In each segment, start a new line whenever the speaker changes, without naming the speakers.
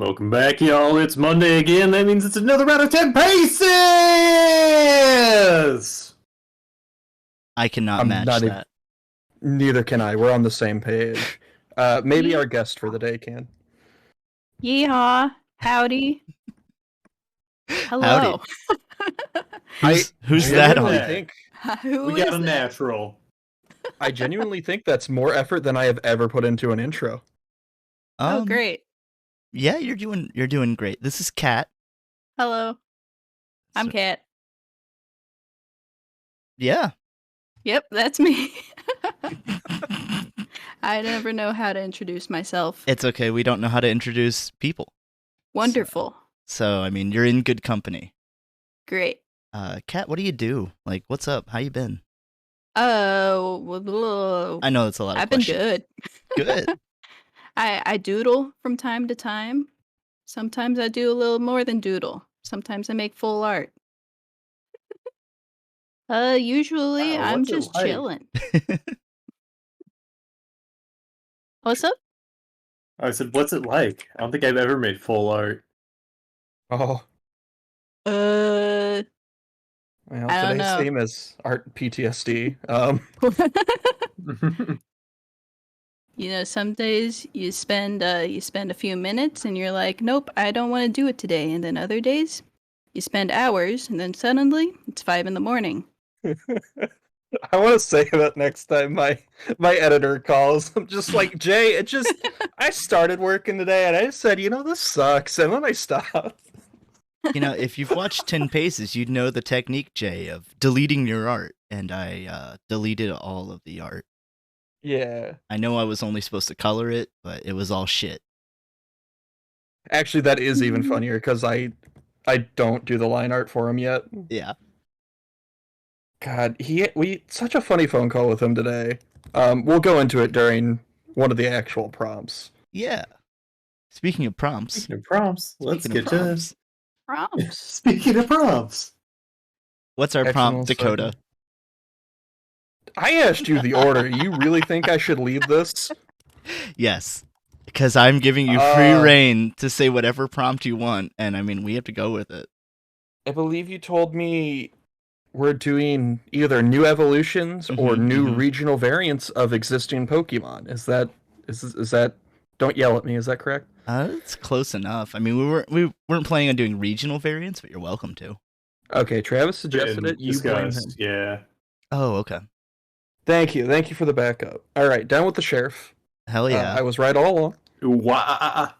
Welcome back, y'all. It's Monday again. That means it's another round of 10 paces!
I cannot
I'm
match
not
that.
Neither can I. We're on the same page. Maybe our guest for the day can.
Yeehaw. Howdy. Hello.
Who's
I
that
genuinely
on?
think
Who
We got
is
a
that?
natural.
I genuinely think that's more effort than I have ever put into an intro.
Oh, great.
Yeah, you're doing great. This is Kat.
Hello. I'm
So-
Kat.
Yeah.
Yep, that's me. I never know how to introduce myself.
It's okay. We don't know how to introduce people.
Wonderful.
So, I mean, you're in good company.
Great.
Kat, what do you do? Like, what's up? How you been?
Oh,
I know that's a lot of
I've been
questions.
good.
Good.
I doodle from time to time. Sometimes I do a little more than doodle. Sometimes I make full art. Usually
Wow,
I'm
what's it
just
like?
chilling. What's up?
I said, what's it like? I don't think I've ever made full art.
Oh,
Uh,
well,
I don't
today's
know.
theme is art PTSD.
Some days you spend a few minutes and you're like, nope, I don't want to do it today. And then other days you spend hours and then suddenly it's 5 a.m.
I want to say that next time my editor calls. I'm just like, Jay, I started working today and I just said, this sucks. And then I stopped.
If you've watched 10 Paces, you'd know the technique, Jay, of deleting your art. And I deleted all of the art.
Yeah.
I know I was only supposed to color it, but it was all shit.
Actually, that is even funnier because I don't do the line art for him yet.
Yeah.
God, we such a funny phone call with him today. We'll go into it during one of the actual prompts.
Yeah. Speaking of prompts.
Speaking of prompts, let's
Speaking of
get to
prompts.
Prompts.
Speaking of prompts.
What's our
Actually,
prompt,
one
Dakota?
second. I asked you the order. You really think I should leave this?
Yes. Because I'm giving you free reign to say whatever prompt you want, and I mean, we have to go with it.
I believe you told me we're doing either new evolutions or new regional variants of existing Pokemon. Is that? Don't yell at me. Is that correct?
It's close enough. I mean, we weren't planning on doing regional variants, but you're welcome to.
Okay, Travis suggested it. You blame him.
Discussed, yeah.
Oh, okay.
Thank you for the backup. All right, down with the sheriff.
Hell yeah.
I was right all along.
Wow.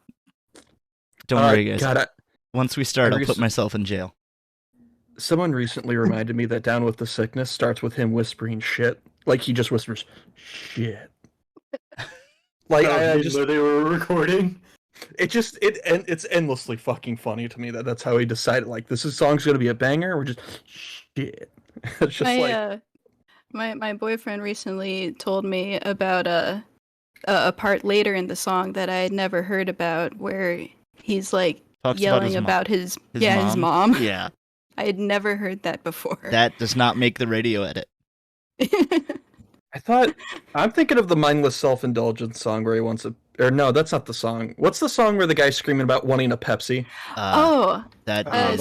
Don't worry, guys.
God,
Once we start, I'll put myself in jail.
Someone recently reminded me that Down with the Sickness starts with him whispering shit. Like he just whispers shit. Like I just
they were recording.
It's endlessly fucking funny to me that's how he decided. Like this song's gonna be a banger. We're just shit. It's just
my boyfriend recently told me about a part later in the song that I had never heard about, where he's like yelling about his mom.
Yeah.
I had never heard that before.
That does not make the radio edit.
I'm thinking of the mindless self-indulgence song where he wants a. Or no, that's not the song. What's the song where the guy's screaming about wanting a Pepsi?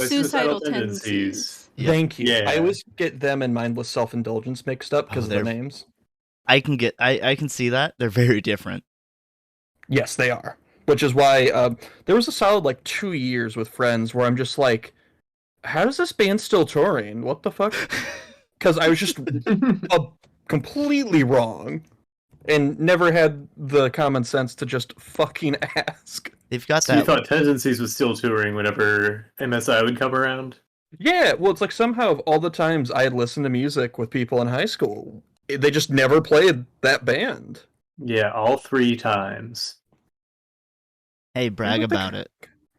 Suicidal Tendencies.
Yep.
Thank you.
Yeah.
I always get them and mindless self-indulgence mixed up because of the names.
I can see that. They're very different.
Yes, they are. Which is why there was a solid 2 years with friends where I'm just like, how is this band still touring? What the fuck? Because I was just completely wrong and never had the common sense to just fucking ask.
They've got
So
that.
you thought Tendencies was still touring whenever MSI would come around?
Yeah, well, it's like somehow of all the times I had listened to music with people in high school, they just never played that band.
Yeah, all 3 times.
Hey, brag about it.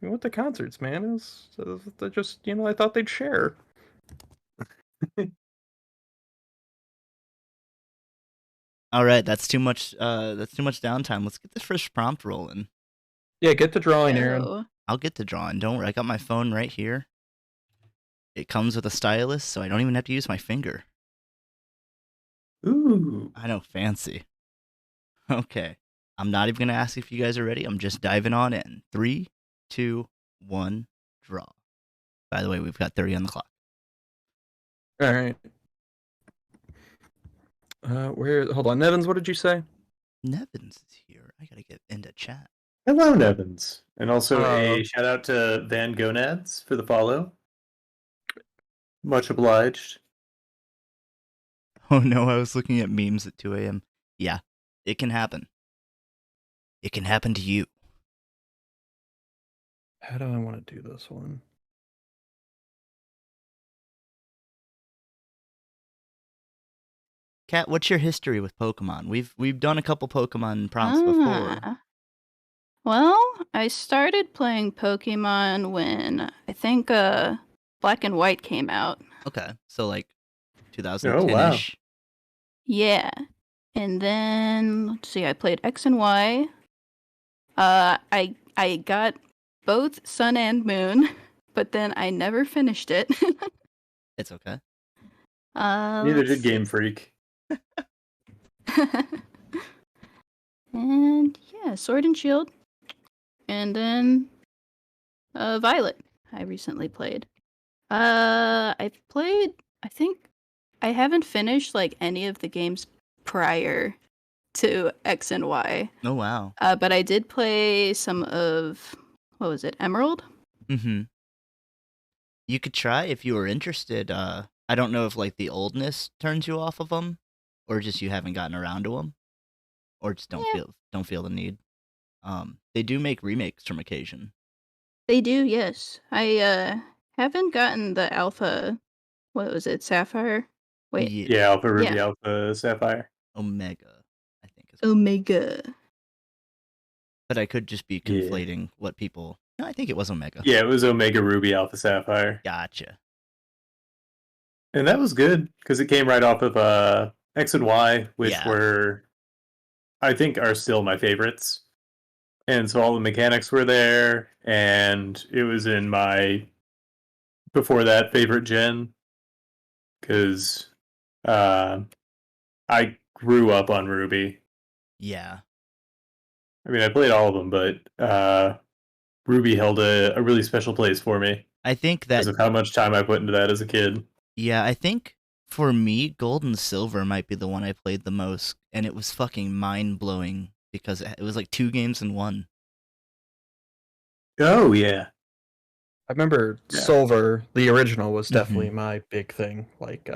We went to concerts, man. They just, I thought they'd share.
All right, that's too much. That's too much downtime. Let's get this first prompt rolling.
Yeah, get to drawing, Aaron.
I'll get to drawing. Don't worry. I got my phone right here. It comes with a stylus, so I don't even have to use my finger.
Ooh.
I know, fancy. Okay. I'm not even gonna ask if you guys are ready. I'm just diving on in. 3, 2, 1, draw. By the way, we've got 30 on the clock.
All right. Hold on, Nevins. What did you say?
Nevins is here. I gotta get into chat.
Hello, Nevins. And also a shout out to Van Gonads for the follow. Much obliged.
Oh no, I was looking at memes at 2 a.m. Yeah, it can happen. It can happen to you.
How do I want to do this one?
Kat, what's your history with Pokemon? We've done a couple Pokemon prompts before.
Well, I started playing Pokemon when I think Black and White came out.
Okay, so like 2010-ish.
wow.
Yeah. And then let's see, I played X and Y. I got both Sun and Moon, but then I never finished it.
It's okay.
Neither did Game Freak.
And yeah, Sword and Shield. And then Violet I recently played. I think I haven't finished like any of the games prior to X and Y.
Oh wow.
But I did play some of, what was it, Emerald?
Mm-hmm. You could try if you were interested. I don't know if like the oldness turns you off of them, or just you haven't gotten around to them, or just don't feel the need. They do make remakes from occasion.
They do, yes. I haven't gotten the alpha. What was it, Sapphire? Wait,
Yeah, Alpha Ruby,
Yeah.
Alpha Sapphire.
Omega, I think is.
Omega.
But I could just be
Yeah.
conflating what people. No, I think it was Omega.
Yeah, it was Omega Ruby, Alpha Sapphire.
Gotcha.
And that was good, because it came right off of X and Y, which
Yeah.
were, I think, are still my favorites. And so all the mechanics were there, and it was in my, before that, favorite gen. Because I grew up on Ruby.
Yeah.
I mean, I played all of them, but Ruby held a really special place for me
I think that.
because of how much time I put into that as a kid.
Yeah, I think for me, Gold and Silver might be the one I played the most, and it was fucking mind blowing because it was like 2 games in one.
Oh, yeah.
I remember
Yeah.
Silver, the original, was definitely my big thing. Like,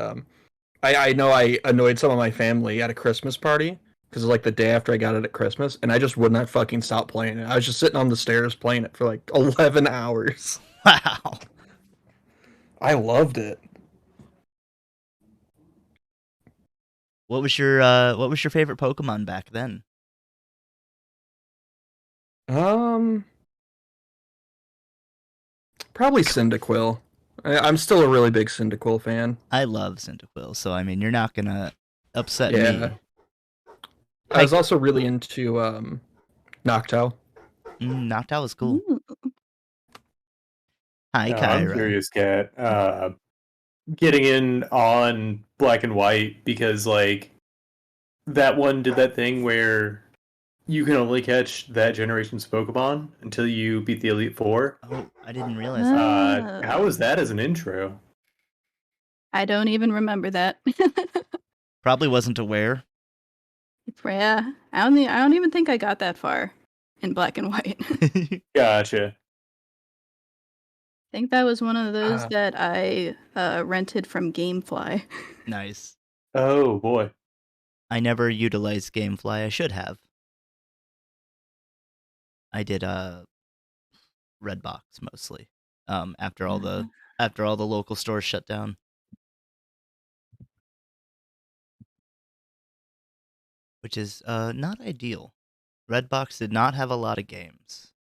I know I annoyed some of my family at a Christmas party because it was like the day after I got it at Christmas, and I just would not fucking stop playing it. I was just sitting on the stairs playing it for like 11 hours.
Wow.
I loved it.
What was your favorite Pokemon back then?
Probably Cyndaquil. I'm still a really big Cyndaquil fan.
I love Cyndaquil, so I mean, you're not gonna upset
Yeah.
me.
I was also really into Noctowl.
Noctowl was cool.
Ooh.
Hi,
No, I'm
Kyra.
curious, Kat. Getting in on Black and White because, like, that one did that thing where you can only catch that generation's Pokemon until you beat the Elite Four.
Oh, I didn't realize that.
How was that as an intro?
I don't even remember that.
Probably wasn't aware.
Yeah, I don't even think I got that far in Black and White. I
Gotcha.
think that was one of those that I rented from GameFly.
Nice.
Oh, boy.
I never utilized GameFly. I should have. I did Redbox mostly. After all the local stores shut down. Which is not ideal. Redbox did not have a lot of games.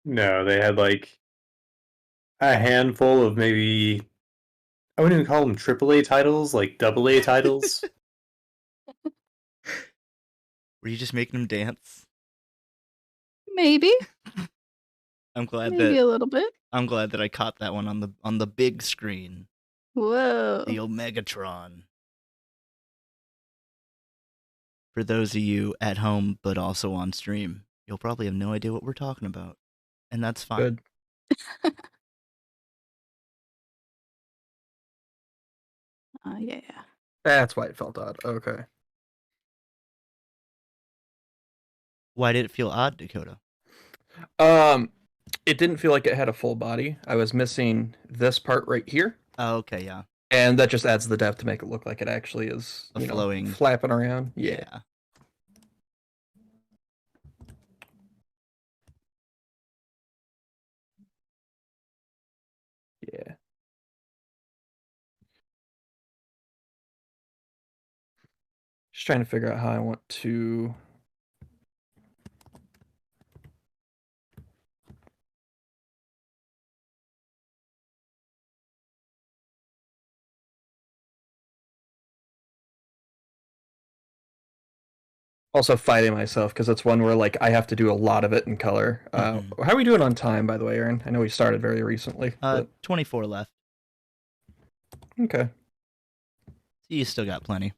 No, they had, like, a handful of maybe, I wouldn't even call them AAA titles, like AA titles.
Were you just making them dance?
Maybe.
I'm glad
Maybe a little bit.
I'm glad that I caught that one on the big screen.
Whoa.
The Omegatron. For those of you at home but also on stream, you'll probably have no idea what we're talking about, and that's fine.
Good.
Yeah.
That's why it felt odd. Okay.
Why did it feel odd, Dakota?
It didn't feel like it had a full body. I was missing this part right here.
Oh, okay, yeah.
And that just adds the depth to make it look like it actually is,
flowing,
flapping around.
Yeah.
Yeah. Just trying to figure out how I want to. Also fighting myself because it's one where like I have to do a lot of it in color. How are we doing on time, by the way, Aaron? I know we started very recently.
24 left.
Okay.
So you still got plenty.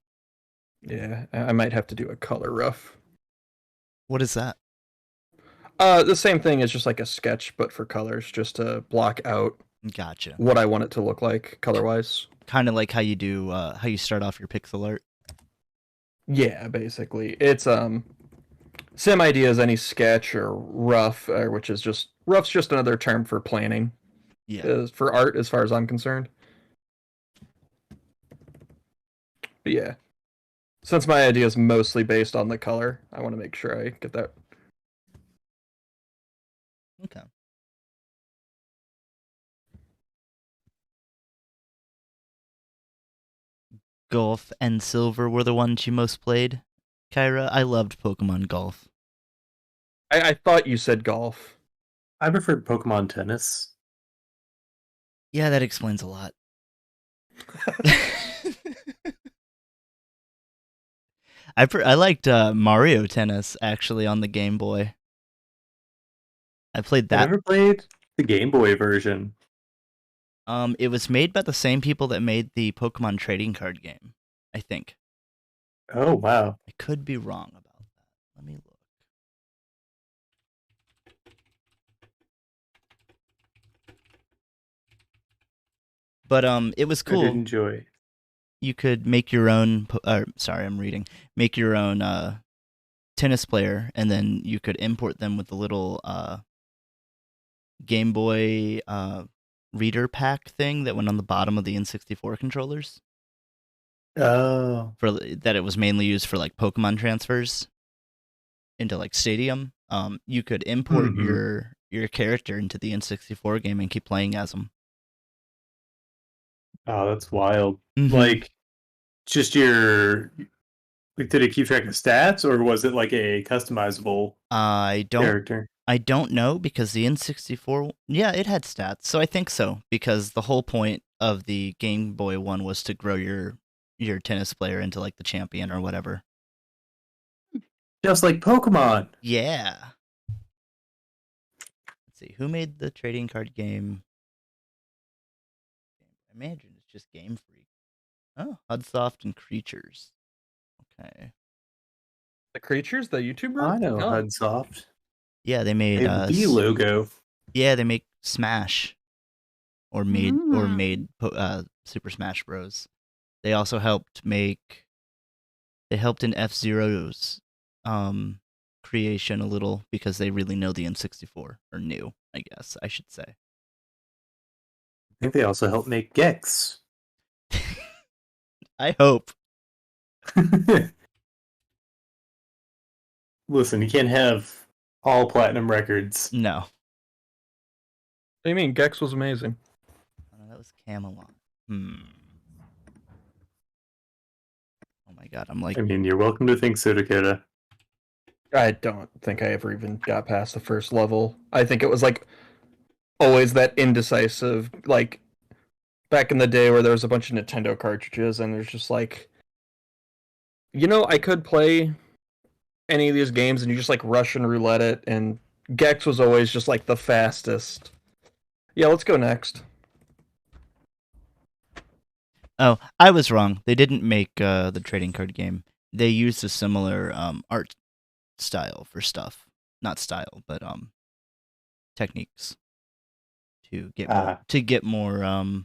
Yeah, I might have to do a color rough.
What is that?
The same thing as just like a sketch, but for colors, just to block out.
Gotcha.
What I want it to look like color-wise.
Kind of like how you do, how you start off your pixel art.
Yeah, basically, it's same idea as any sketch or rough, which is just rough's just another term for planning.
Yeah.
For art, as far as I'm concerned. But yeah, since my idea is mostly based on the color, I want to make sure I get that.
Okay. Golf and Silver were the ones you most played, Kyra. I loved Pokemon Golf.
I thought you said golf.
I preferred Pokemon Tennis.
Yeah, that explains a lot. I liked Mario Tennis actually on the Game Boy. I played that.
I never played the Game Boy version.
It was made by the same people that made the Pokemon trading card game, I think.
Oh, wow.
I could be wrong about that. Let me look. But it was cool.
I did enjoy.
You could make your own. Sorry, I'm reading. Make your own tennis player, and then you could import them with the little Game Boy reader pack thing that went on the bottom of the N64 controllers.
Oh.
For that, it was mainly used for like Pokemon transfers into like Stadium. You could import your character into the N64 game and keep playing as them.
Oh, that's wild. Like, just your... Like, did it keep track of stats, or was it like a customizable character?
I don't know, because the N64... Yeah, it had stats, so I think so. Because the whole point of the Game Boy one was to grow your tennis player into like the champion or whatever.
Just like Pokemon!
Yeah. Let's see, who made the trading card game? I imagine it's just Game Freak. Oh, Hudsoft and Creatures. Okay.
The Creatures, the YouTuber?
I know Hudsoft.
Yeah, they made
the logo.
Yeah, they make Smash, or made Super Smash Bros. They also helped make. They helped in F-Zero's creation a little, because they really know the N64, or knew, I guess I should say.
I think they also helped make Gex.
I hope.
Listen, you can't have all platinum records.
No.
What do you mean? Gex was amazing.
Oh, that was Camelot. Oh my god, I'm like...
I mean, you're welcome to think so, Dakota.
I don't think I ever even got past the first level. I think it was like always that indecisive, like back in the day where there was a bunch of Nintendo cartridges and there's just like, I could play any of these games and you just like Russian roulette it, and Gex was always just like the fastest. Yeah, let's go next.
Oh, I was wrong. They didn't make the trading card game. They used a similar art style for stuff. not style, but techniques to get more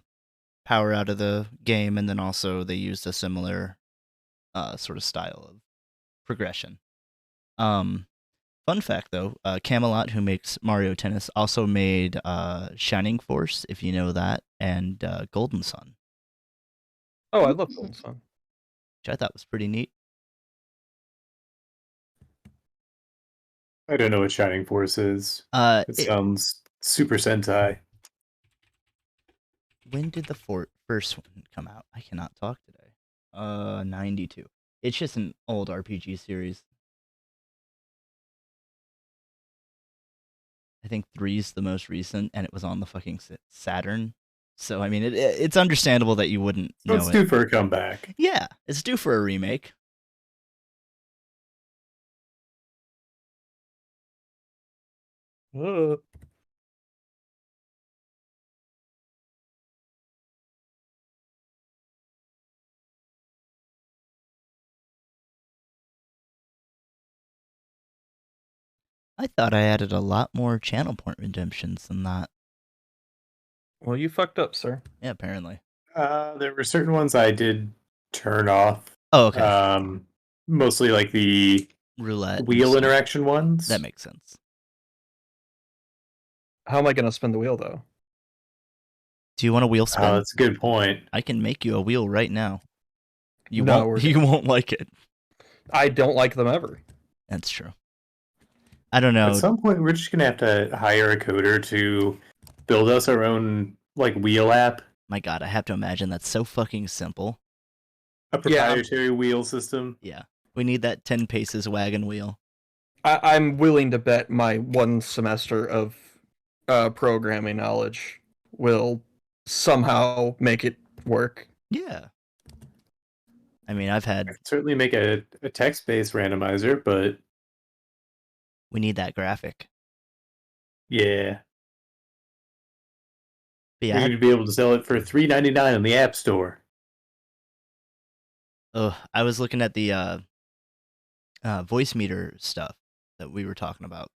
power out of the game, and then also they used a similar sort of style of progression. Fun fact though, Camelot, who makes Mario Tennis, also made Shining Force, if you know that, and Golden Sun.
Oh, I love Golden Sun,
which I thought was pretty neat.
I don't know what Shining Force is. It sounds Super Sentai.
When did the first one come out? I cannot talk today. 92. It's just an old RPG series. I think 3's the most recent, and it was on the fucking Saturn. So, I mean, it's understandable that you wouldn't know it.
It's due for a comeback.
Yeah, it's due for a remake. I thought I added a lot more channel point redemptions than that.
Well, you fucked up, sir.
Yeah, apparently.
There were certain ones I did turn off.
Oh, okay.
Mostly like the
roulette
wheel interaction ones.
That makes sense.
How am I going to spin the wheel, though?
Do you want a wheel spin?
Oh, that's a good point.
I can make you a wheel right now. You won't like it.
I don't like them ever.
That's true. I don't know.
At some point, we're just gonna have to hire a coder to build us our own like wheel app.
My God, I have to imagine that's so fucking simple.
A proprietary wheel system.
Yeah, we need that 10 paces wagon wheel.
I'm willing to bet my 1 semester of programming knowledge will somehow make it work.
Yeah. I mean, I could
certainly make a text-based randomizer, but
we need that graphic.
Yeah.
But
yeah, you'd be able to sell it for $3.99 in the App Store.
Oh, I was looking at the voice meter stuff that we were talking about.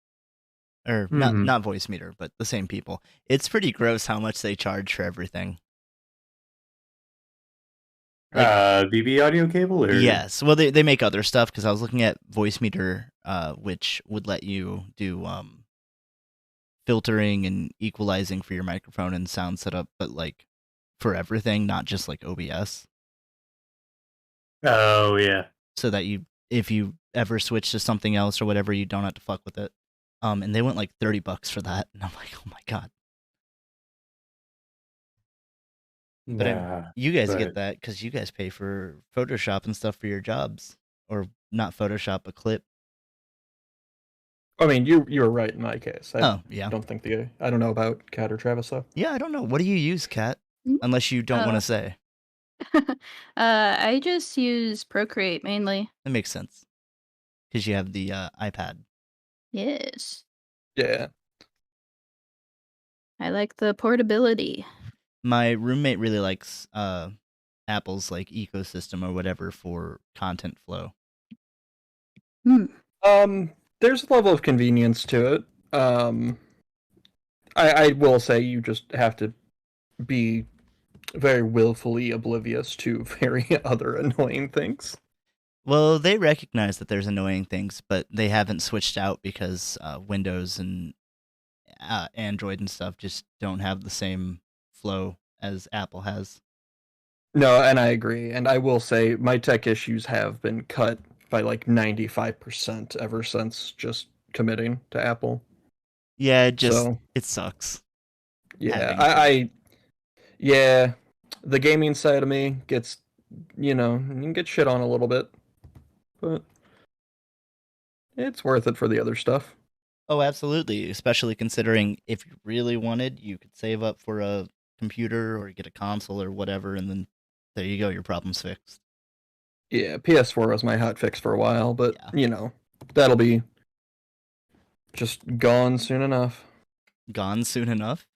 Or not voice meter, but the same people. It's pretty gross how much they charge for everything.
Like, BB audio cable? Or?
Yes. Well, they make other stuff, because I was looking at voice meter, which would let you do filtering and equalizing for your microphone and sound setup, but like for everything, not just like OBS.
Oh, yeah.
So that if you ever switch to something else or whatever, you don't have to fuck with it. And they went like $30 for that, and I'm like, oh my God. But you guys get that because you guys pay for Photoshop and stuff for your jobs, or not Photoshop, a clip.
I mean, you were right in my case.
Yeah.
I don't know about Kat or Travis though.
Yeah, I don't know. What do you use, Kat? Unless you don't want to say.
I just use Procreate mainly.
That makes sense because you have the iPad.
Yes.
Yeah.
I like the portability.
My roommate really likes Apple's like ecosystem or whatever for content flow.
There's a level of convenience to it. I will say you just have to be very willfully oblivious to very other annoying things.
Well, they recognize that there's annoying things, but they haven't switched out because Windows and Android and stuff just don't have the same flow as Apple has.
No, and I agree. And I will say my tech issues have been cut by like 95% ever since just committing to Apple.
Yeah, it sucks.
Yeah, yeah, the gaming side of me gets, you can get shit on a little bit, but it's worth it for the other stuff.
Oh, absolutely. Especially considering if you really wanted, you could save up for a computer or get a console or whatever, and then there you go, your problem's fixed.
Yeah, PS4 was my hot fix for a while, but, that'll be just gone soon enough.
Gone soon enough?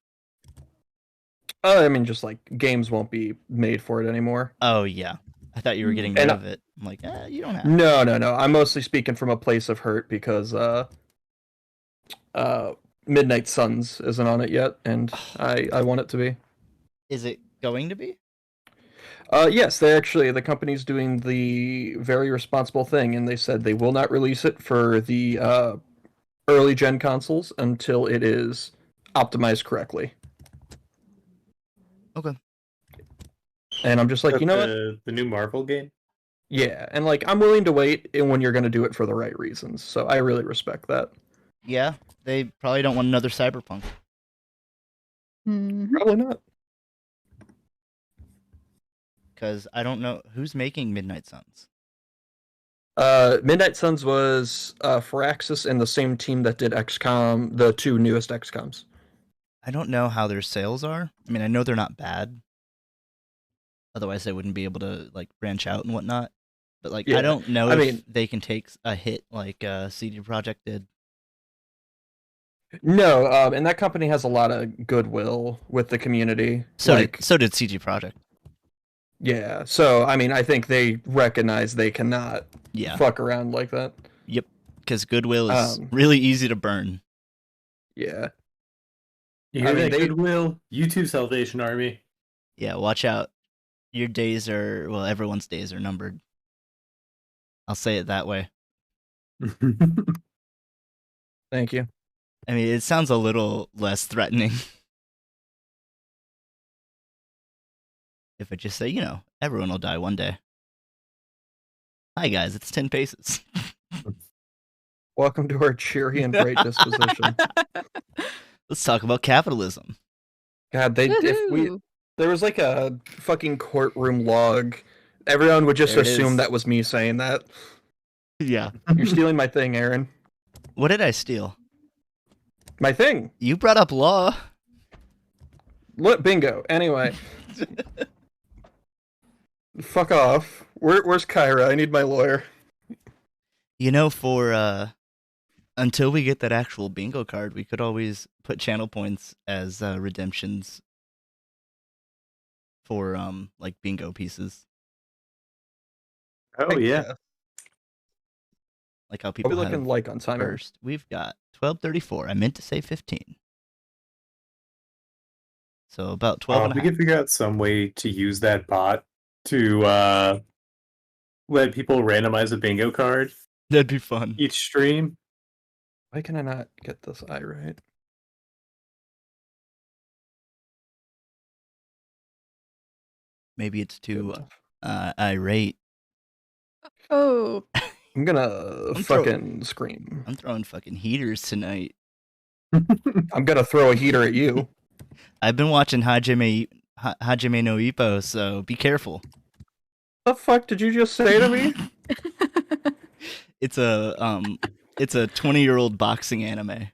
I mean, just like games won't be made for it anymore.
Oh, yeah. I thought you were getting rid of it. I'm like, you don't have to.
No. I'm mostly speaking from a place of hurt because Midnight Suns isn't on it yet, and I want it to be.
Is it going to be?
Yes, the company's doing the very responsible thing, and they said they will not release it for the early gen consoles until it is optimized correctly.
Okay.
And I'm just like, you know what?
The new Marvel game?
Yeah, and like I'm willing to wait when you're going to do it for the right reasons. So I really respect that.
Yeah, they probably don't want another Cyberpunk.
Probably not.
Because I don't know who's making Midnight Suns.
Midnight Suns was Firaxis and the same team that did XCOM, the two newest XCOMs.
I don't know how their sales are. I mean, I know they're not bad. Otherwise, they wouldn't be able to like branch out and whatnot. But like, I don't know if they can take a hit like CD Projekt did.
No, and that company has a lot of goodwill with the community.
So did CD Projekt.
Yeah, so I mean, I think they recognize they cannot fuck around like that.
Yep, because goodwill is really easy to burn.
Yeah.
You hear that, goodwill? YouTube Salvation Army.
Yeah, watch out. Your days are, well, everyone's days are numbered. I'll say it that way.
Thank you.
I mean, it sounds a little less threatening. If I just say, you know, everyone will die one day. Hi, guys, it's 10 paces.
Welcome to our cheery and bright disposition.
Let's talk about capitalism.
God, there was like a fucking courtroom log, everyone would just assume that was me saying that.
Yeah.
You're stealing my thing, Aaron.
What did I steal?
My thing.
You brought up law.
Look, bingo. Anyway. Fuck off. Where's Kyra? I need my lawyer.
You know, for until we get that actual bingo card, we could always put channel points as redemptions for like bingo pieces.
Oh yeah.
Like how people
are we looking like on time
first. We've got 12:34. I meant to say 15. So about 12 and a half.
We could figure out some way to use that bot to let people randomize a bingo card.
That'd be fun.
Each stream.
Why can I not get this eye right?
Maybe it's too irate.
Oh.
I'm gonna fucking scream.
I'm throwing fucking heaters tonight.
I'm gonna throw a heater at you.
I've been watching Hajime no Ippo, so be careful.
The fuck did you just say to me?
It's a 20-year-old boxing anime.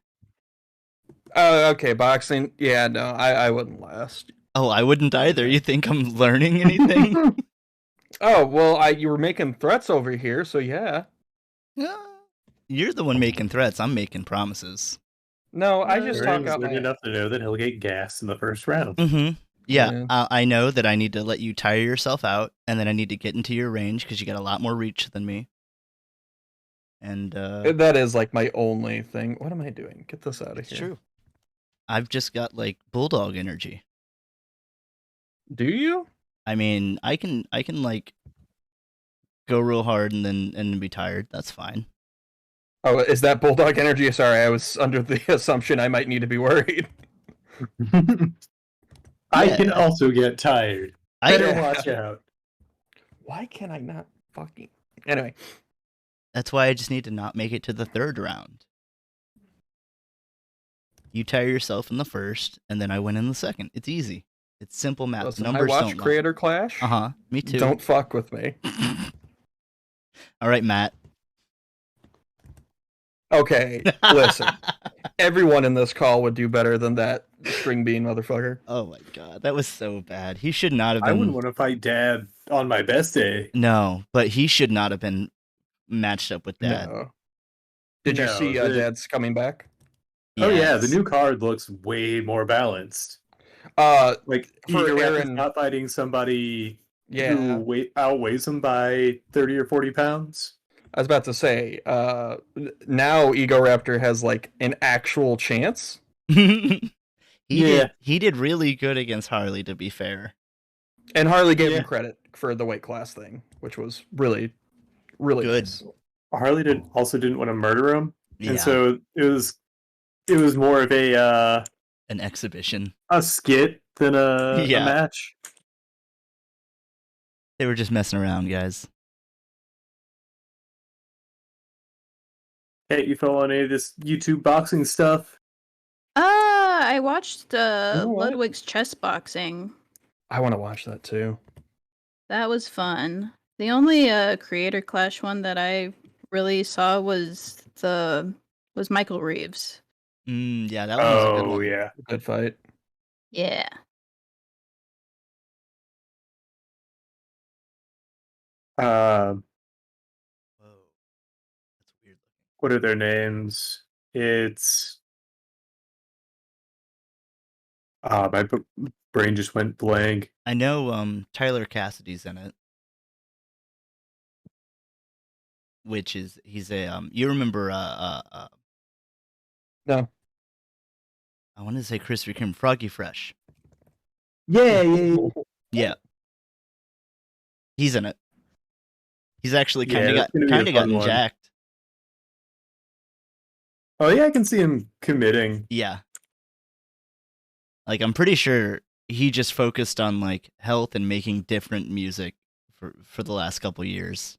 Oh, okay, boxing. Yeah, no, I wouldn't last.
Oh, I wouldn't either. You think I'm learning anything?
Oh, well, you were making threats over here, so yeah.
You're the one making threats. I'm making promises.
No, I just talk out
enough to know that he'll get gassed in the first round.
Mm-hmm. Yeah, I know that I need to let you tire yourself out, and then I need to get into your range because you got a lot more reach than me. And
that is like my only thing. What am I doing? Get this out of here.
It's true. I've just got like bulldog energy.
Do you?
I mean, I can like go real hard and then be tired. That's fine.
Oh, is that bulldog energy? Sorry, I was under the assumption I might need to be worried.
I can also get tired. Better watch out.
Why can I not fucking... Anyway.
That's why I just need to not make it to the third round. You tire yourself in the first, and then I win in the second. It's easy. It's simple math.
Listen,
Numbers
I watch Creator Clash.
Uh-huh. Me too.
Don't fuck with me.
All right, Matt.
Okay, listen. Everyone in this call would do better than that string bean motherfucker.
Oh my god, that was so bad. He should not have been...
I wouldn't want to fight Dad on my best day.
No, but he should not have been matched up with Dad.
No. Did you see Dad's coming back?
Yes. Oh yeah, the new card looks way more balanced. Like for Aaron not fighting somebody who outweighs him by 30 or 40 pounds.
I was about to say, now Ego Raptor has like an actual chance.
He did really good against Harley, to be fair.
And Harley gave him credit for the weight class thing, which was really, really
good.
Nice.
Harley didn't want to murder him,
Yeah.
and so it was more of
an exhibition,
a skit than a match.
They were just messing around, guys.
Hey, you fell on any of this YouTube boxing stuff?
I watched Ludwig's chess boxing.
I want to watch that too.
That was fun. The only Creator Clash one that I really saw was Michael Reeves.
Yeah, that one was a good one.
Oh yeah,
good fight.
Yeah.
Whoa, that's weird.
What are their names? It's my brain just went blank.
I know Tyler Cassidy's in it, which is he's a you remember
no,
I wanted to say Krispy Kreme Froggy Fresh.
Yeah.
He's in it. He's actually kind of gotten jacked.
Oh yeah, I can see him committing.
Yeah. Like, I'm pretty sure he just focused on like health and making different music for the last couple years.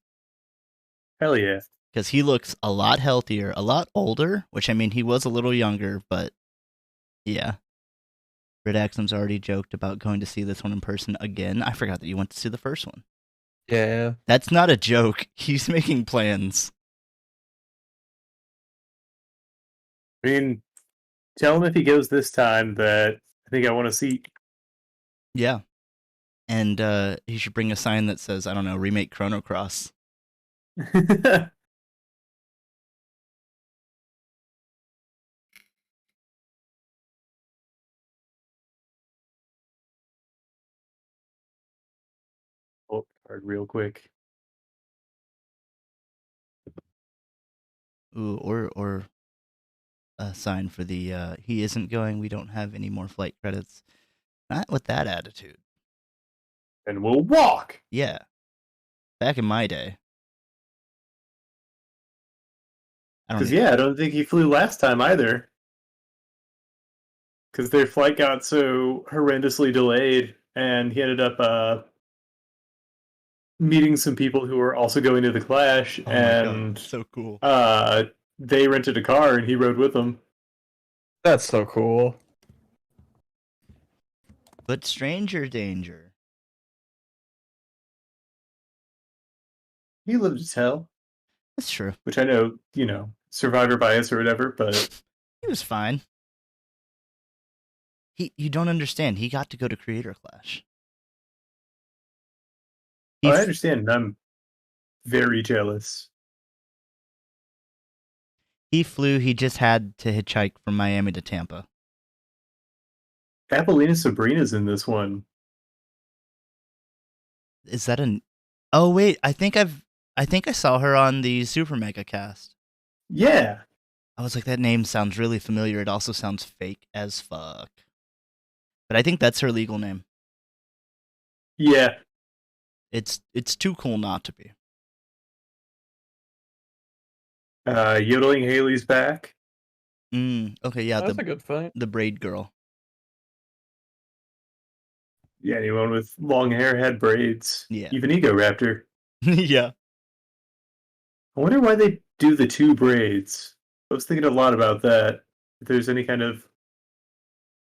Hell yeah.
Because he looks a lot healthier, a lot older, which I mean, he was a little younger, but yeah. Red Axum's already joked about going to see this one in person again. I forgot that you went to see the first one.
Yeah.
That's not a joke. He's making plans.
I mean, tell him if he goes this time that I think I want to see.
Yeah. And he should bring a sign that says, I don't know, remake Chrono Cross.
Oh, card real quick.
Ooh, or a sign for the he isn't going, we don't have any more flight credits. Not with that attitude.
And we'll walk.
Yeah. Back in my day.
Because I don't think he flew last time either. Because their flight got so horrendously delayed, and he ended up meeting some people who were also going to the Clash, and
so cool.
They rented a car, and he rode with them.
That's so cool.
But stranger danger.
He lived to tell.
That's true.
Which I know, survivor bias or whatever, but
he was fine. You don't understand. He got to go to Creator Clash.
I understand, and I'm very jealous.
He flew. He just had to hitchhike from Miami to Tampa.
Appolina Sabrina's in this one.
Is that an? Oh wait, I think I saw her on the Super Mega Cast.
Yeah.
I was like, that name sounds really familiar. It also sounds fake as fuck. But I think that's her legal name.
Yeah.
It's too cool not to be.
Yodeling Haley's back.
Okay, yeah.
That's a good fight.
The braid girl.
Yeah, anyone with long hair had braids.
Yeah.
Even Ego Raptor.
Yeah.
I wonder why they do the two braids. I was thinking a lot about that. If there's any kind of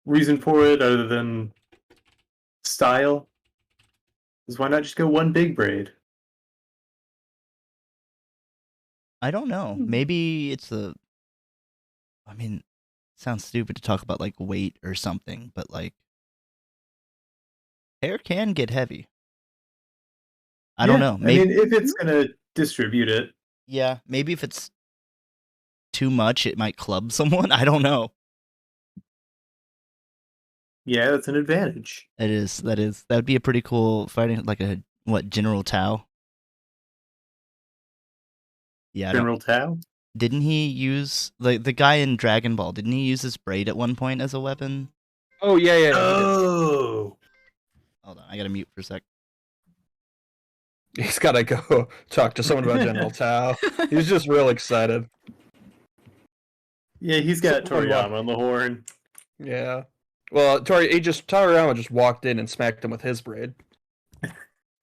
reason for it other than style. Because why not just go one big braid?
I don't know. Maybe it's I mean, it sounds stupid to talk about like weight or something, but like hair can get heavy. I don't know.
Maybe if it's gonna distribute it.
Yeah, maybe if it's too much, it might club someone. I don't know.
Yeah, that's an advantage.
It is. That would be a pretty cool fighting, like a General Tao. Yeah,
General Tao?
didn't he use the guy in Dragon Ball? Didn't he use his braid at one point as a weapon?
Oh yeah, yeah.
Oh,
Hold on, I gotta mute for a sec.
He's gotta go talk to someone about General Tao. He's just real excited.
yeah, he's got
Someone
Toriyama on the horn.
Yeah. Well, Toriyama just walked in and smacked him with his braid.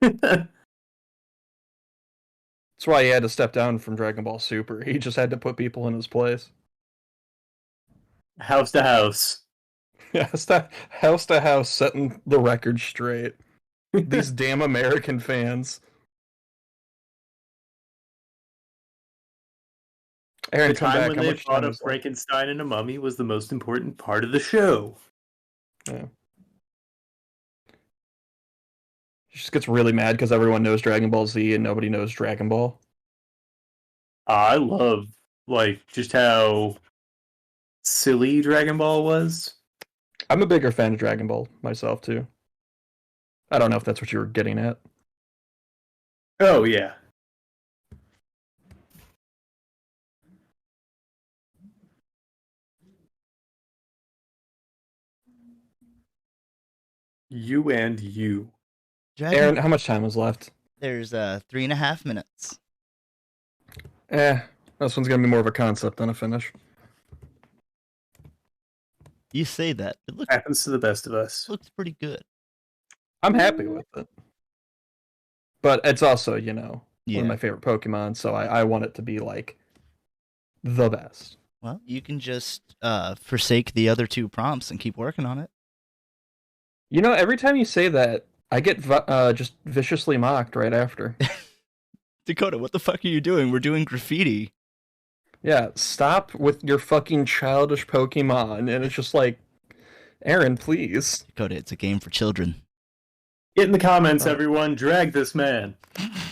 That's why he had to step down from Dragon Ball Super. He just had to put people in his place.
House to house.
Yeah, house to house, setting the record straight. These damn American fans. Aaron,
The
come
time
back.
when
How
they
much
fought
time
a
is left?
Frankenstein and a mummy was the most important part of the show.
Yeah. She just gets really mad because everyone knows Dragon Ball Z and nobody knows Dragon Ball.
I love just how silly Dragon Ball was.
I'm a bigger fan of Dragon Ball myself too. I don't know if that's what you were getting at.
Oh yeah. You and you.
Aaron, how much time is left?
There's 3.5 minutes.
This one's gonna be more of a concept than a finish.
You say that. It
Happens to the best of us.
looks pretty good.
I'm happy with it. But it's also, one
Yeah.
of my favorite Pokemon, so I want it to be like the best.
Well, you can just forsake the other 2 prompts and keep working on it.
Every time you say that, I get just viciously mocked right after.
Dakota, what the fuck are you doing? We're doing graffiti.
Yeah, stop with your fucking childish Pokemon. And it's just like, Aaron, please.
Dakota, it's a game for children.
Get in the comments, everyone. Drag this man.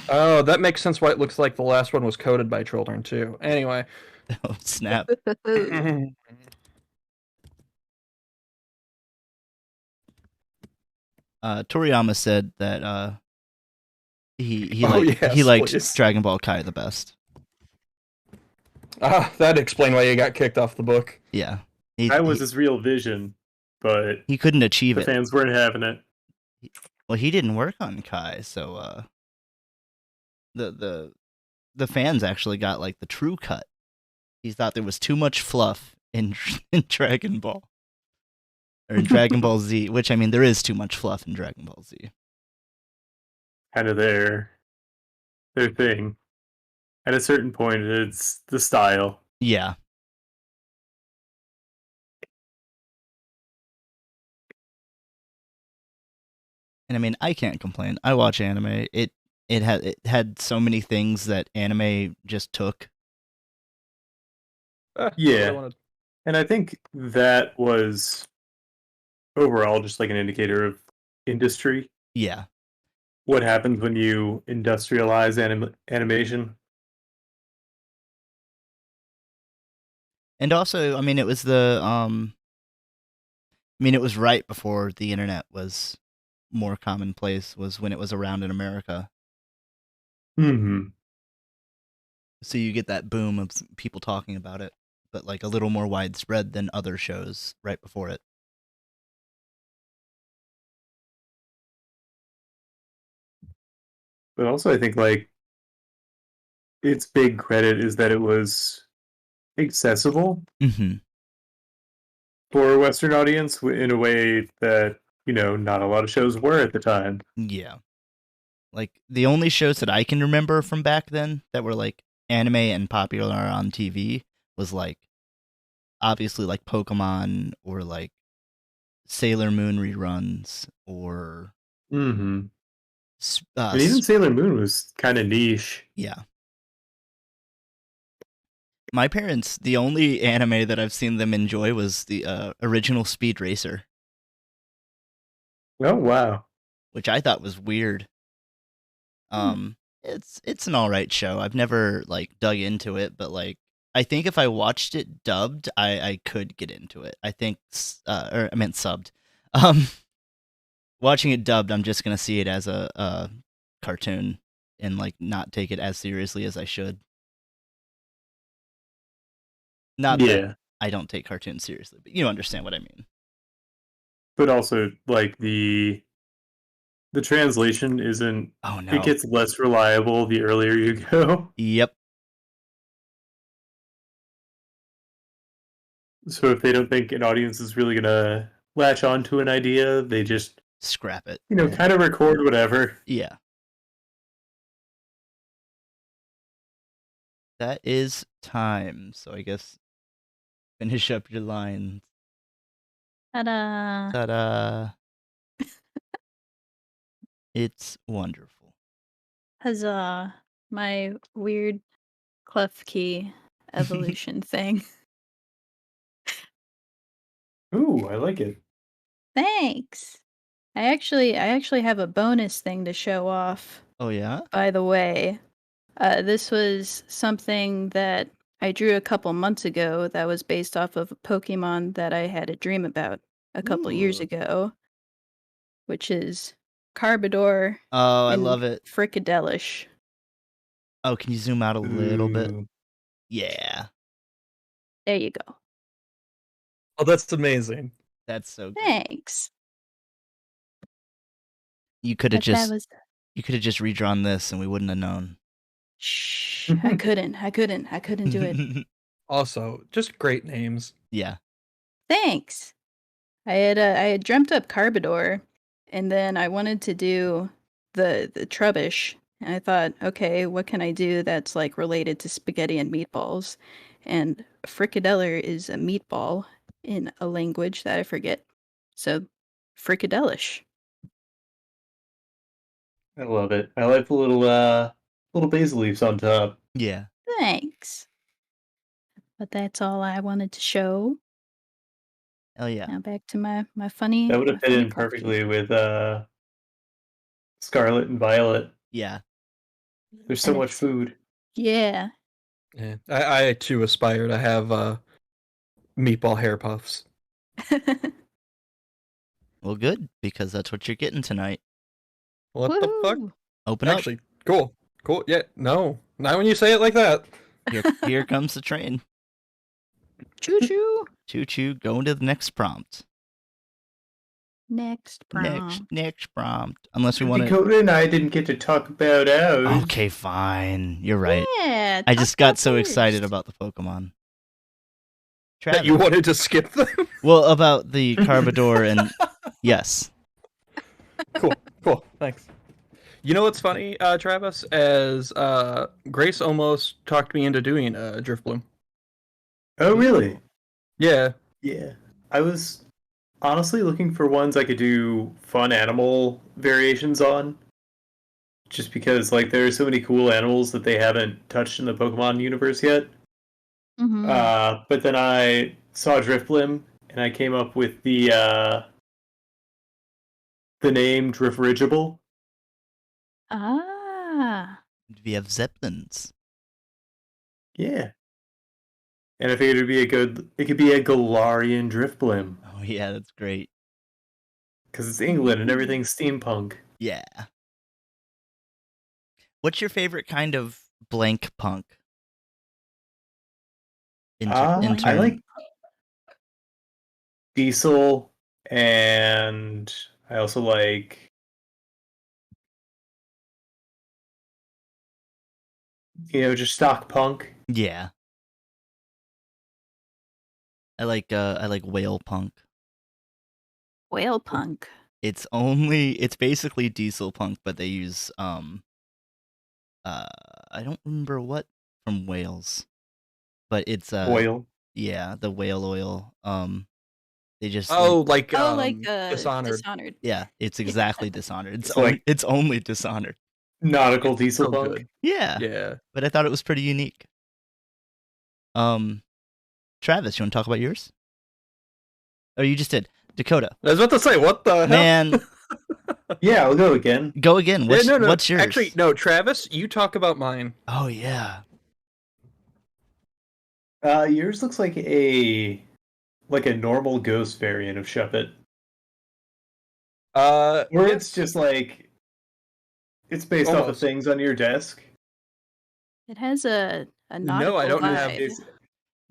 Oh, that makes sense why it looks like the last one was coded by children, too. Anyway.
Oh, snap. Toriyama said that he liked
please.
Dragon Ball Kai the best.
That'd explain why you got kicked off the book.
Yeah.
That was his real vision, but
he couldn't achieve
the
it.
fans weren't having it.
Well, he didn't work on Kai, so the fans actually got like the true cut. He thought there was too much fluff in Dragon Ball. Or in Dragon Ball Z, which, I mean, there is too much fluff in Dragon Ball Z.
Kind of their thing. At a certain point, it's the style.
Yeah. And I mean, I can't complain. I watch anime. It had so many things that anime just took.
Yeah. And I think that was overall just like an indicator of industry.
Yeah.
What happens when you industrialize animation?
And also, I mean, it was it was right before the internet was more commonplace, was when it was around in America.
Mm-hmm.
So you get that boom of people talking about it, but like a little more widespread than other shows right before it.
But also, I think like its big credit is that it was accessible for a Western audience in a way that, not a lot of shows were at the time.
Yeah. Like, the only shows that I can remember from back then that were, like, anime and popular on TV was, like, obviously, like, Pokemon or, like, Sailor Moon reruns or...
Mm-hmm. And even Sailor Moon was kind of niche.
Yeah. My parents, the only anime that I've seen them enjoy was the original Speed Racer.
Oh, wow.
Which I thought was weird. It's an alright show. I've never, like, dug into it, but, like, I think if I watched it dubbed, I could get into it. I think, or I meant subbed. Watching it dubbed, I'm just gonna see it as a cartoon and, like, not take it as seriously as I should. Not
Yeah.
that I don't take cartoons seriously, but you understand what I mean.
But also, like, the translation isn't...
Oh,
It
no.
gets less reliable the earlier you go.
Yep.
So if they don't think an audience is really gonna latch onto an idea, they just,
Scrap it.
kind of record whatever.
Yeah. That is time. So I guess finish up your lines.
Ta-da!
Ta-da! It's wonderful.
Huzzah! My weird clef key evolution thing.
Ooh, I like it.
Thanks. I actually have a bonus thing to show off.
Oh, yeah?
By the way, this was something that I drew a couple months ago that was based off of a Pokemon that I had a dream about a couple years
Ooh.
ago, which is Carbador
Oh, I
and
love it.
Fricadelish.
Oh, can you zoom out a little bit?
Ooh.
Yeah.
There you go.
Oh, that's amazing.
That's so good.
Thanks.
You could have
But that
just
was
redrawn this and we wouldn't have known.
Shh. I couldn't do it.
Also, just great names.
Yeah.
Thanks. I had dreamt up Carbador, and then I wanted to do the Trubbish, and I thought, okay, what can I do that's like related to spaghetti and meatballs? And frikadeller is a meatball in a language that I forget. So, frikadelish.
I love it. I like the little basil leaves on top.
Yeah.
Thanks. But that's all I wanted to show.
Oh, yeah.
Now back to my funny.
That would have
my
fit
funny
in
clock
perfectly with Scarlet and Violet.
Yeah.
There's so
And
much
it's-
food.
Yeah.
Yeah. I too aspire to have meatball hair puffs.
Well, good, because that's what you're getting tonight.
What the fuck?
Woohoo!
Open
Actually, cool. Cool. Yeah, no. Not when you say it like that.
up. Here comes the train.
Choo choo.
Choo choo, going to the next prompt.
Next prompt.
Next prompt. Unless we want to.
Dakota and I didn't get to talk about ours.
Okay, fine. You're right.
Yeah.
I
talk
just got
about
so excited
first.
about the Pokemon.
That you wanted to skip them?
Well, about the Carbador and yes.
Cool. Thanks. You know what's funny, Travis? As Grace almost talked me into doing Driftbloom.
Oh, really?
Yeah.
Yeah. I was honestly looking for ones I could do fun animal variations on. Just because, like, there are so many cool animals that they haven't touched in the Pokemon universe yet.
Mhm.
But then I saw Drifblim, and I came up with the name Drifrigible.
Ah.
We have Zeppelins.
Yeah. And I figured it could be a Galarian Drifblim.
Oh, yeah, that's great.
Because it's England and everything's steampunk.
Yeah. What's your favorite kind of blank punk?
I like Diesel, and I also like just stock punk.
Yeah. I like whale punk.
Whale punk.
It's basically diesel punk, but they use I don't remember what from Wales. But it's
Oil.
Yeah, the whale oil. They just
Dishonored.
Yeah, it's exactly Dishonored.
It's
It's only Dishonored.
Nautical
It's
diesel
so
punk.
good.
Yeah.
Yeah.
But I thought it was pretty unique. Travis, you want to talk about yours? Oh, you just did. Dakota.
I was about to say, what the hell?
Man,
Yeah, I'll go again.
go again. What's,
no.
what's yours?
Actually, no, Travis, you talk about mine.
Oh, yeah.
Yours looks like a normal ghost variant of Shuppet. Or it's just like it's based off of
Almost.
things on your desk.
It has a
No, I
nautical
don't have
vibe.
this.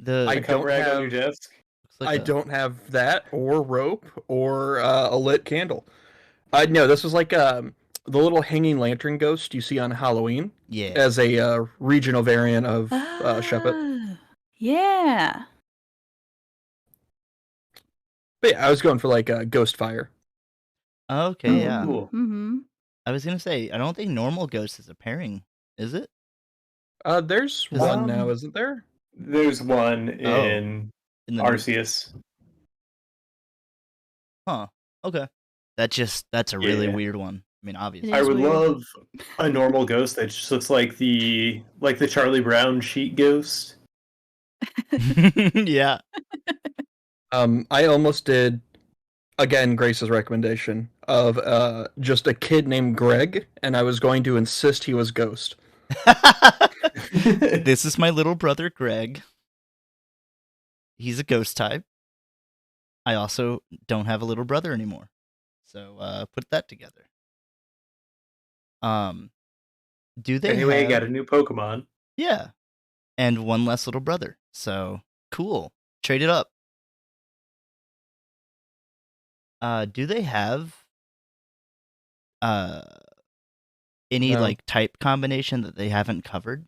I
coat
don't
rag on
have.
your desk.
Like
I don't have that or rope or a lit candle. No, this was like the little hanging lantern ghost you see on Halloween.
Yeah.
As a regional variant of Shepherd.
Yeah.
But yeah, I was going for like a ghost fire.
Okay, yeah.
Cool.
Mm-hmm.
I was gonna say, I don't think normal ghost is a pairing, is it?
There's one now, isn't there?
There's one in Arceus.
Huh. Okay. That's a really weird one. I mean, obviously.
I would love a normal ghost that just looks like the Charlie Brown sheet ghost.
Yeah.
I almost did, again, Grace's recommendation of just a kid named Greg, and I was going to insist he was Ghost.
This is my little brother Greg. He's a ghost type. I also don't have a little brother anymore. So put that together. Do they
anyway, got a new Pokemon.
Yeah. And one less little brother. So cool. Trade it up. Do they have any like type combination that they haven't covered?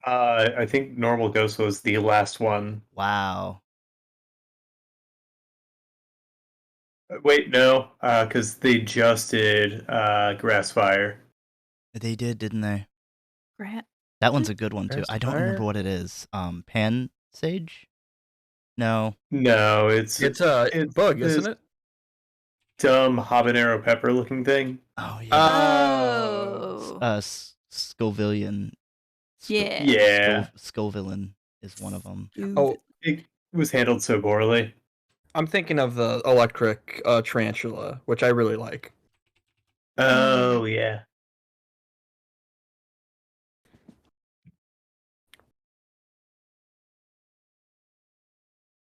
I think normal ghost was the last one.
Wow.
Wait, no, because they just did grass fire.
They did, didn't they?
Rat.
That one's a good one too. I don't remember what it is. Pan Sage? No.
No, it's
a bug, isn't it?
Dumb habanero pepper looking thing.
Oh yeah.
Oh.
Scovillian.
Yeah.
Yeah.
Scovillain is one of them.
Oh,
it was handled so poorly.
I'm thinking of the electric tarantula, which I really like.
Oh yeah.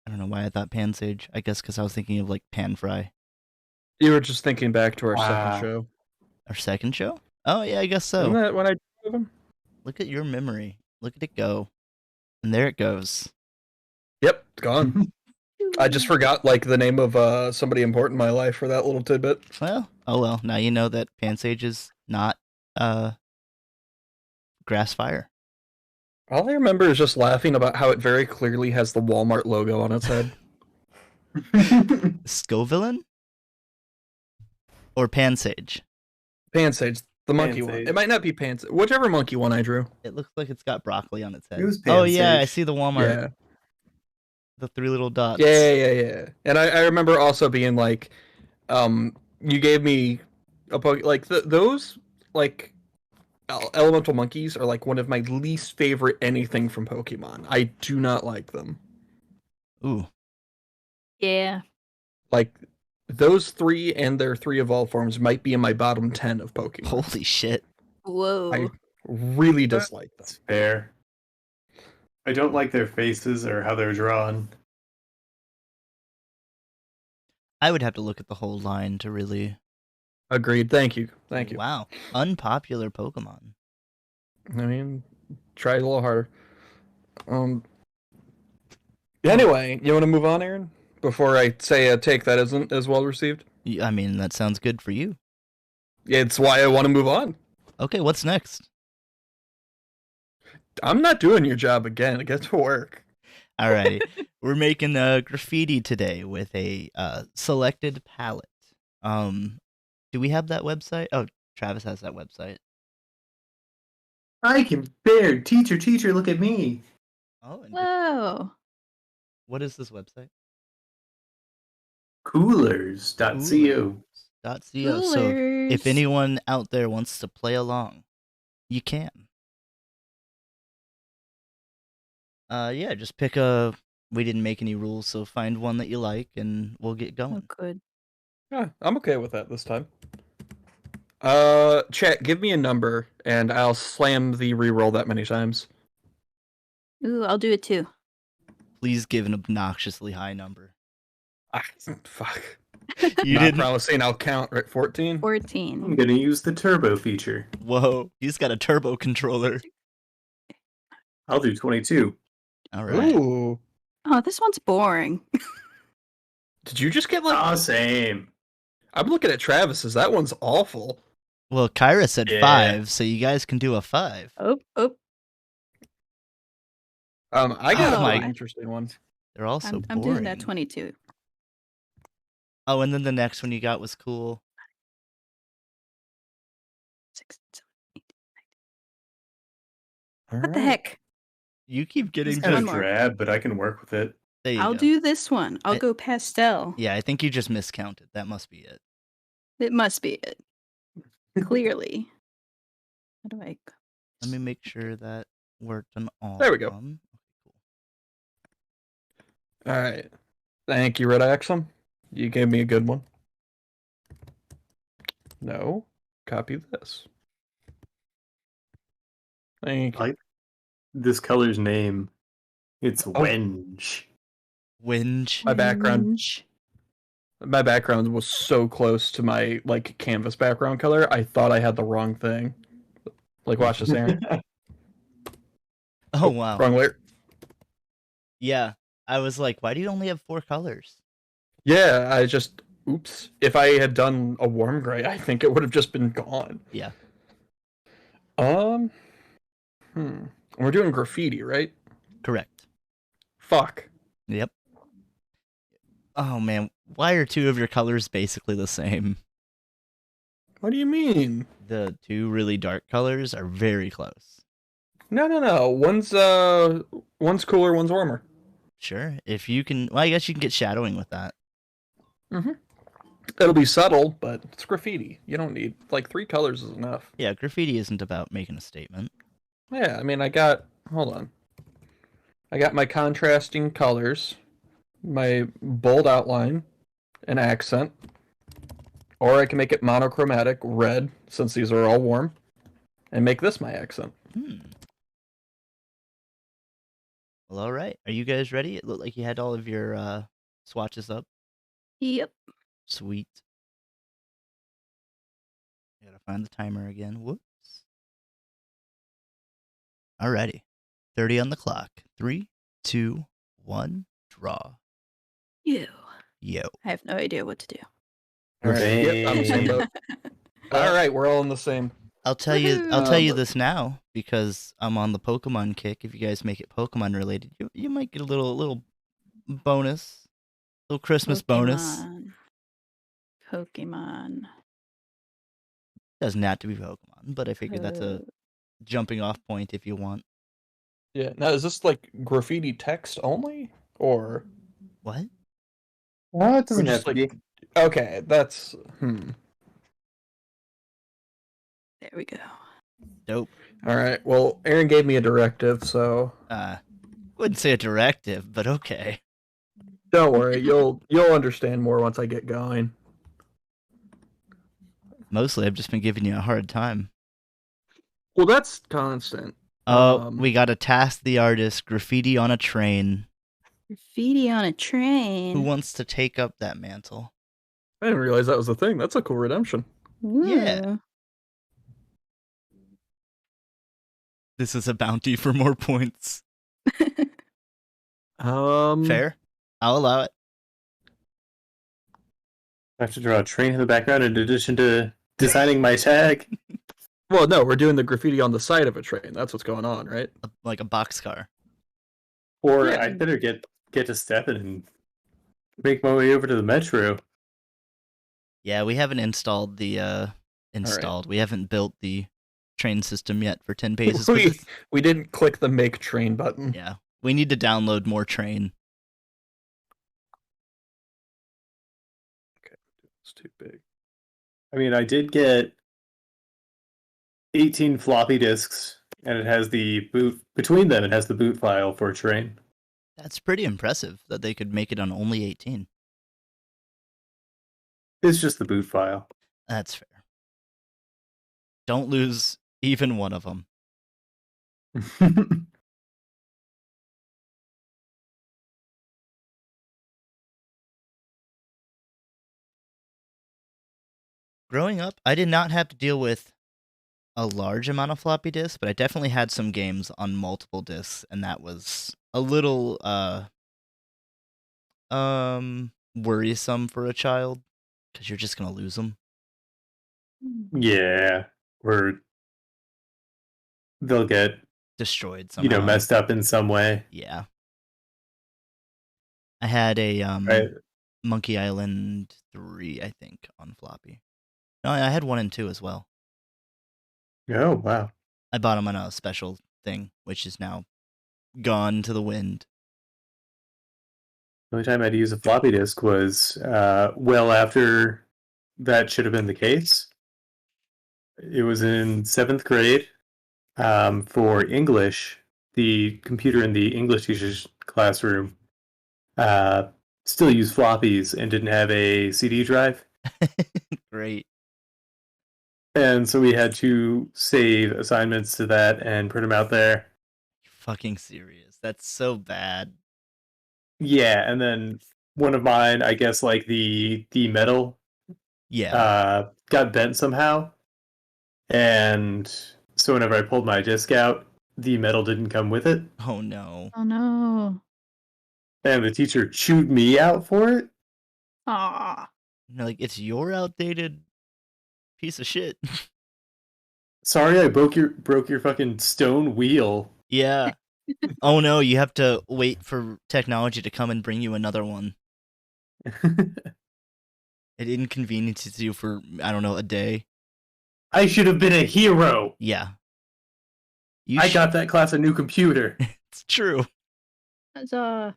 I don't know why I thought Pan Sage. I guess because I was thinking of like Pan Fry.
You were just thinking back to our second show.
Our second show? Oh yeah, I guess so.
Isn't that when I did them?
Look at your memory. Look at it go. And there it goes.
Yep, it's gone. I just forgot like the name of somebody important in my life for that little tidbit.
Well, oh well. Now you know that Pan Sage is not grass fire.
All I remember is just laughing about how it very clearly has the Walmart logo on its head.
Scovillain? Or Pan Sage?
Pan Sage, the monkey one. It might not be Pan Sage. Whichever monkey one I drew.
It looks like it's got broccoli on its head.
It was
oh
Pan
yeah, I
Sage.
see the Walmart.
Yeah.
The 3 little dots.
Yeah. And I remember also being like, you gave me a like those like elemental monkeys are like one of my least favorite anything from Pokemon. I do not like them.
Ooh.
Yeah.
Like those 3 and their 3 evolved forms might be in my bottom 10 of Pokemon.
Holy shit.
Whoa.
I really dislike them.
That's fair. I don't like their faces or how they're drawn.
I would have to look at the whole line to really...
Agreed. Thank you.
Wow. Unpopular Pokemon.
I mean, try a little harder. Anyway, you want to move on, Aaron? Before I say a take that isn't as well received?
I mean, that sounds good for you.
It's why I want to move on.
Okay, what's next?
I'm not doing your job again. Get to work.
Alrighty. We're making a graffiti today with a selected palette. Do we have that website? Oh, Travis has that website.
I can bear. Teacher, look at me.
Oh, and
Whoa.
what is this website?
Coolers.co.
.co. So if anyone out there wants to play along, you can. Yeah, just pick a... We didn't make any rules, so find one that you like, and we'll get going.
Oh, good.
Yeah, I'm okay with that this time. Chat, give me a number, and I'll slam the reroll that many times.
Ooh, I'll do it too.
Please give an obnoxiously high number.
Fuck.
You
Not
didn't...
promising I'll count, right? 14?
14.
I'm gonna use the turbo feature.
Whoa, he's got a turbo controller.
I'll do 22.
All right.
Ooh.
Oh, this one's boring.
Did you just get like...
Oh, same.
I'm looking at Travis's. That one's awful.
Well, Kyra said
Yeah.
5, so you guys can do a 5.
Oh.
I got
Oh,
a pretty
my-
interesting one.
They're also
I'm
boring.
doing that 22.
Oh, and then the next one you got was cool.
6, 7, 8.
All
What the
right.
heck?
You keep getting
It's
got
kind
one
of
just...
more.
drab, but I can work with it.
There you
I'll
go.
do this one. I'll
I-
go pastel.
Yeah, I think you just miscounted. That must be it.
It must be it. Clearly. How do I...
Let me make sure that worked on all
There we go.
of them. Okay, cool.
All right. Thank you, Red Axum. You gave me a good one. No. Copy this. Thank you.
I like this color's name. It's
Oh.
Wenge.
Winge.
My background.
Orange.
My background was so close to my like canvas background color. I thought I had the wrong thing. Like, watch this, Aaron.
Oh, wow.
Wrong layer.
Yeah. I was like, why do you only have 4 colors?
Yeah, I just oops. If I had done a warm gray, I think it would have just been gone.
Yeah.
We're doing graffiti, right?
Correct.
Fuck.
Yep. Oh, man. Why are 2 of your colors basically the same?
What do you mean?
The 2 really dark colors are very close.
No. One's cooler, one's warmer.
Sure. If you can... Well, I guess you can get shadowing with that.
It'll be subtle, but it's graffiti. You don't need like 3 colors is enough.
Yeah, graffiti isn't about making a statement.
Yeah, I mean, hold on. I got my contrasting colors, my bold outline, an accent, or I can make it monochromatic, red, since these are all warm, and make this my accent.
Well, all right. Are you guys ready? It looked like you had all of your swatches up.
Yep.
Sweet. I gotta find the timer again. Whoops. Alrighty. 30 on the clock. 3, 2, 1, draw.
You.
Yo.
I have no idea what to do.
All right. Yep, I'm the same boat. All right, we're all in the same.
I'll tell you
But-
this now because I'm on the Pokemon kick. If you guys make it Pokemon related, you might get a little bonus, little Christmas bonus.
Pokemon.
Doesn't have to be Pokemon, but I figured that's a jumping off point if you want.
Yeah. Now, is this like graffiti text only, or?
What?
Well, it doesn't
Or
have
just
to
like-
be.
Okay, that's
There we go.
Dope.
All right. Well, Aaron gave me a directive, so
Wouldn't say a directive, but okay.
don't worry. You'll understand more once I get going.
Mostly, I've just been giving you a hard time.
Well, that's constant.
Oh, we got to task the artist, graffiti on a train.
Graffiti on a train.
Who wants to take up that mantle?
I didn't realize that was a thing. That's a cool redemption.
Yeah. This is a bounty for more points. Fair? I'll allow it.
I have to draw a train in the background in addition to designing my tag.
Well, no, we're doing the graffiti on the side of a train. That's what's going on, right?
Like a boxcar.
Or
Yeah.
I'd better get to stepping and make my way over to the metro.
Yeah, we haven't installed the We haven't built the train system yet for 10 pages. but this-
We didn't click the make train button.
yeah, we need to download more train.
It's too big.
I mean, I did get 18 floppy disks, and it has the boot between them. It has the boot file for a train.
That's pretty impressive that they could make it on only 18.
It's just the boot file.
That's fair. Don't lose even one of them. Growing up, I did not have to deal with a large amount of floppy disks, but I definitely had some games on multiple disks, and that was a little worrisome for a child because you're just gonna lose them.
Yeah, or they'll get
destroyed somehow.
Messed up in some way.
Yeah. I had a
right.
Monkey Island 3, I think, on floppy. No, I had 1 and 2 as well.
Oh, wow.
I bought them on a special thing, which is now gone to the wind.
The only time I'd use a floppy disk was well after that should have been the case. It was in 7th grade for English. The computer in the English teacher's classroom still used floppies and didn't have a CD drive.
Great.
And so we had to save assignments to that and print them out there.
You're fucking serious. That's so bad.
Yeah, and then one of mine, I guess, like the metal, got bent somehow, and so whenever I pulled my disc out, the metal didn't come with it.
Oh no!
Oh no!
And the teacher chewed me out for it.
Ah!
Like, it's your outdated piece of shit.
Sorry, I broke your fucking stone wheel.
Yeah. Oh no, you have to wait for technology to come and bring you another one. It inconveniences you for, I don't know, a day.
I should have been a hero.
Yeah.
I got that class a new computer.
It's true.
Huzzah.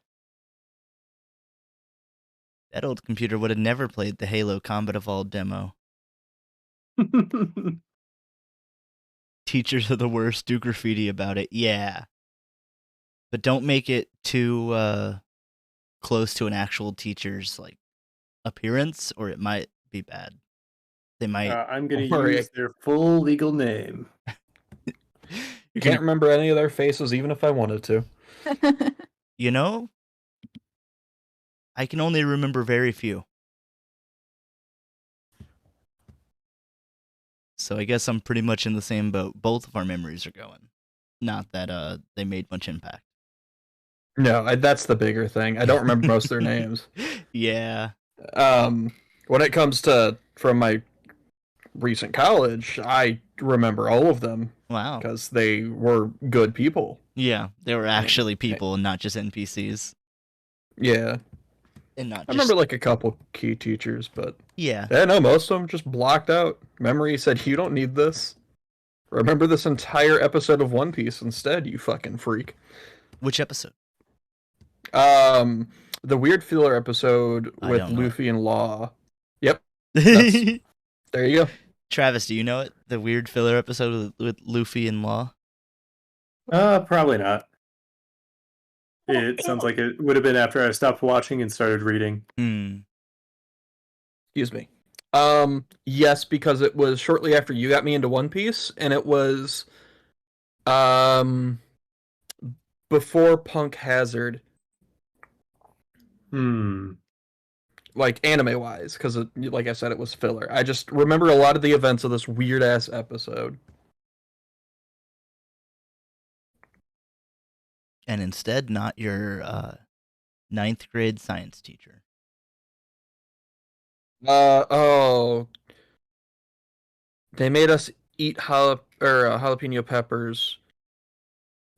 That old computer would have never played the Halo Combat Evolved demo. Teachers are the worst. Do graffiti about it. Yeah. But don't make it too close to an actual teacher's like appearance, or it might be bad. They might.
I'm gonna use their full legal name.
You can't remember any of their faces, even if I wanted to.
You know, I can only remember very few. So I guess I'm pretty much in the same boat. Both of our memories are going. Not that they made much impact.
No, that's the bigger thing. I don't remember most of their names.
Yeah.
When it comes to from my recent college, I remember all of them.
Wow.
Because they were good people.
Yeah, they were actually people and not just NPCs.
Yeah.
And not just...
I remember like a couple key teachers, but
yeah.
No, most of them just blocked out. Memory said, you don't need this. Remember this entire episode of One Piece instead, you fucking freak.
Which episode?
The weird filler episode with Luffy and Law. Yep. There you go.
Travis, do you know it? The weird filler episode with Luffy and Law?
Probably not. It sounds like it would have been after I stopped watching and started reading.
Excuse me. Yes, because it was shortly after you got me into One Piece, and it was before Punk Hazard. Like anime-wise, because like I said, it was filler. I just remember a lot of the events of this weird-ass episode.
And instead, not your 9th grade science teacher.
They made us eat jalapeno peppers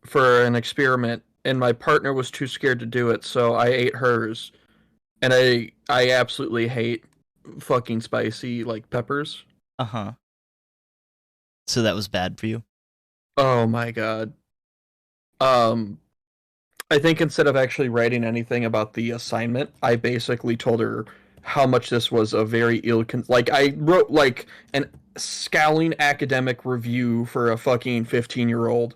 for an experiment, and my partner was too scared to do it, so I ate hers. And I absolutely hate fucking spicy, like, peppers.
Uh-huh. So that was bad for you?
Oh my god. I think instead of actually writing anything about the assignment, I basically told her how much this was a very I wrote, like, an scowling academic review for a fucking 15-year-old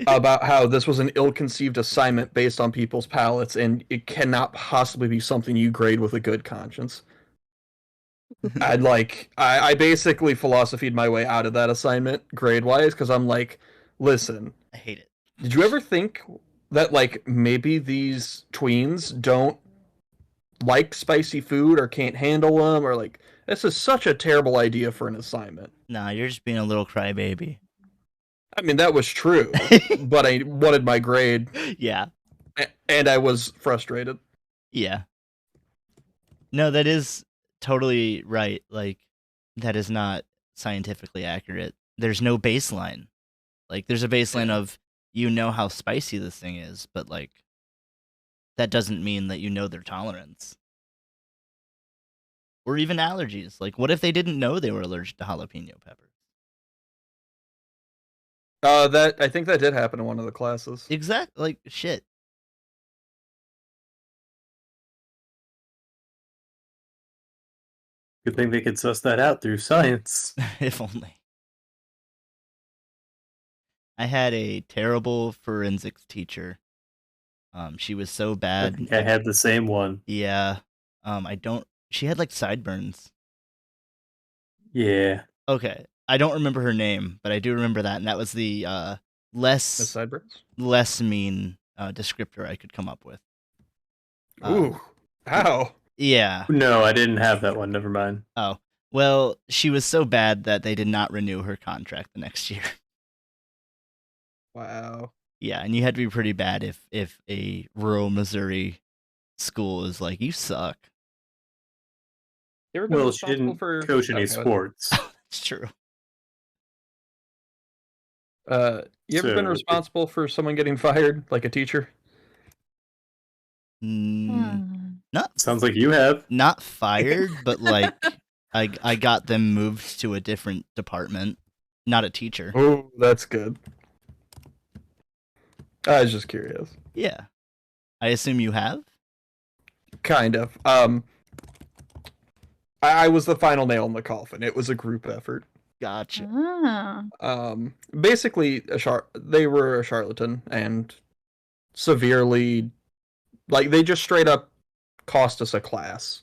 about how this was an ill-conceived assignment based on people's palates, and it cannot possibly be something you grade with a good conscience. I basically philosophied my way out of that assignment grade-wise, because I'm like, listen,
I hate it.
Did you ever think that, like, maybe these tweens don't like spicy food or can't handle them, or, like, this is such a terrible idea for an assignment.
Nah, you're just being a little crybaby.
I mean, that was true, but I wanted my grade.
Yeah.
And I was frustrated.
Yeah. No, that is totally right. Like, that is not scientifically accurate. There's no baseline. Like, there's a baseline of, you know how spicy this thing is, but, like, that doesn't mean that you know their tolerance. Or even allergies. Like, what if they didn't know they were allergic to jalapeno peppers?
I think that did happen in one of the classes.
Exactly. Like, shit.
Good thing they could suss that out through science.
If only. I had a terrible forensics teacher. She was so
I
bad.
think I had the same one.
Yeah. She had like sideburns.
Yeah.
Okay. I don't remember her name, but I do remember that, and that was the
The
less
sideburns?
mean descriptor I could come up with.
Ooh. How?
Yeah.
No, I didn't have that one. Never mind.
Oh. Well, she was so bad that they did not renew her contract the next year.
Wow.
Yeah, and you had to be pretty bad if a rural Missouri school is like, you suck.
You ever been
Well, she
responsible
didn't
for
coach any
Okay.
sports.
It's true.
You ever been
So-
responsible for someone getting fired, like a teacher?
Not
Sounds like you have.
not fired, but like I got them moved to a different department. Not a teacher.
Oh, that's good. I was just curious.
Yeah. I assume you have?
Kind of. I was the final nail in the coffin. It was a group effort.
Gotcha.
Basically, they were a charlatan and severely, like, they just straight up cost us a class.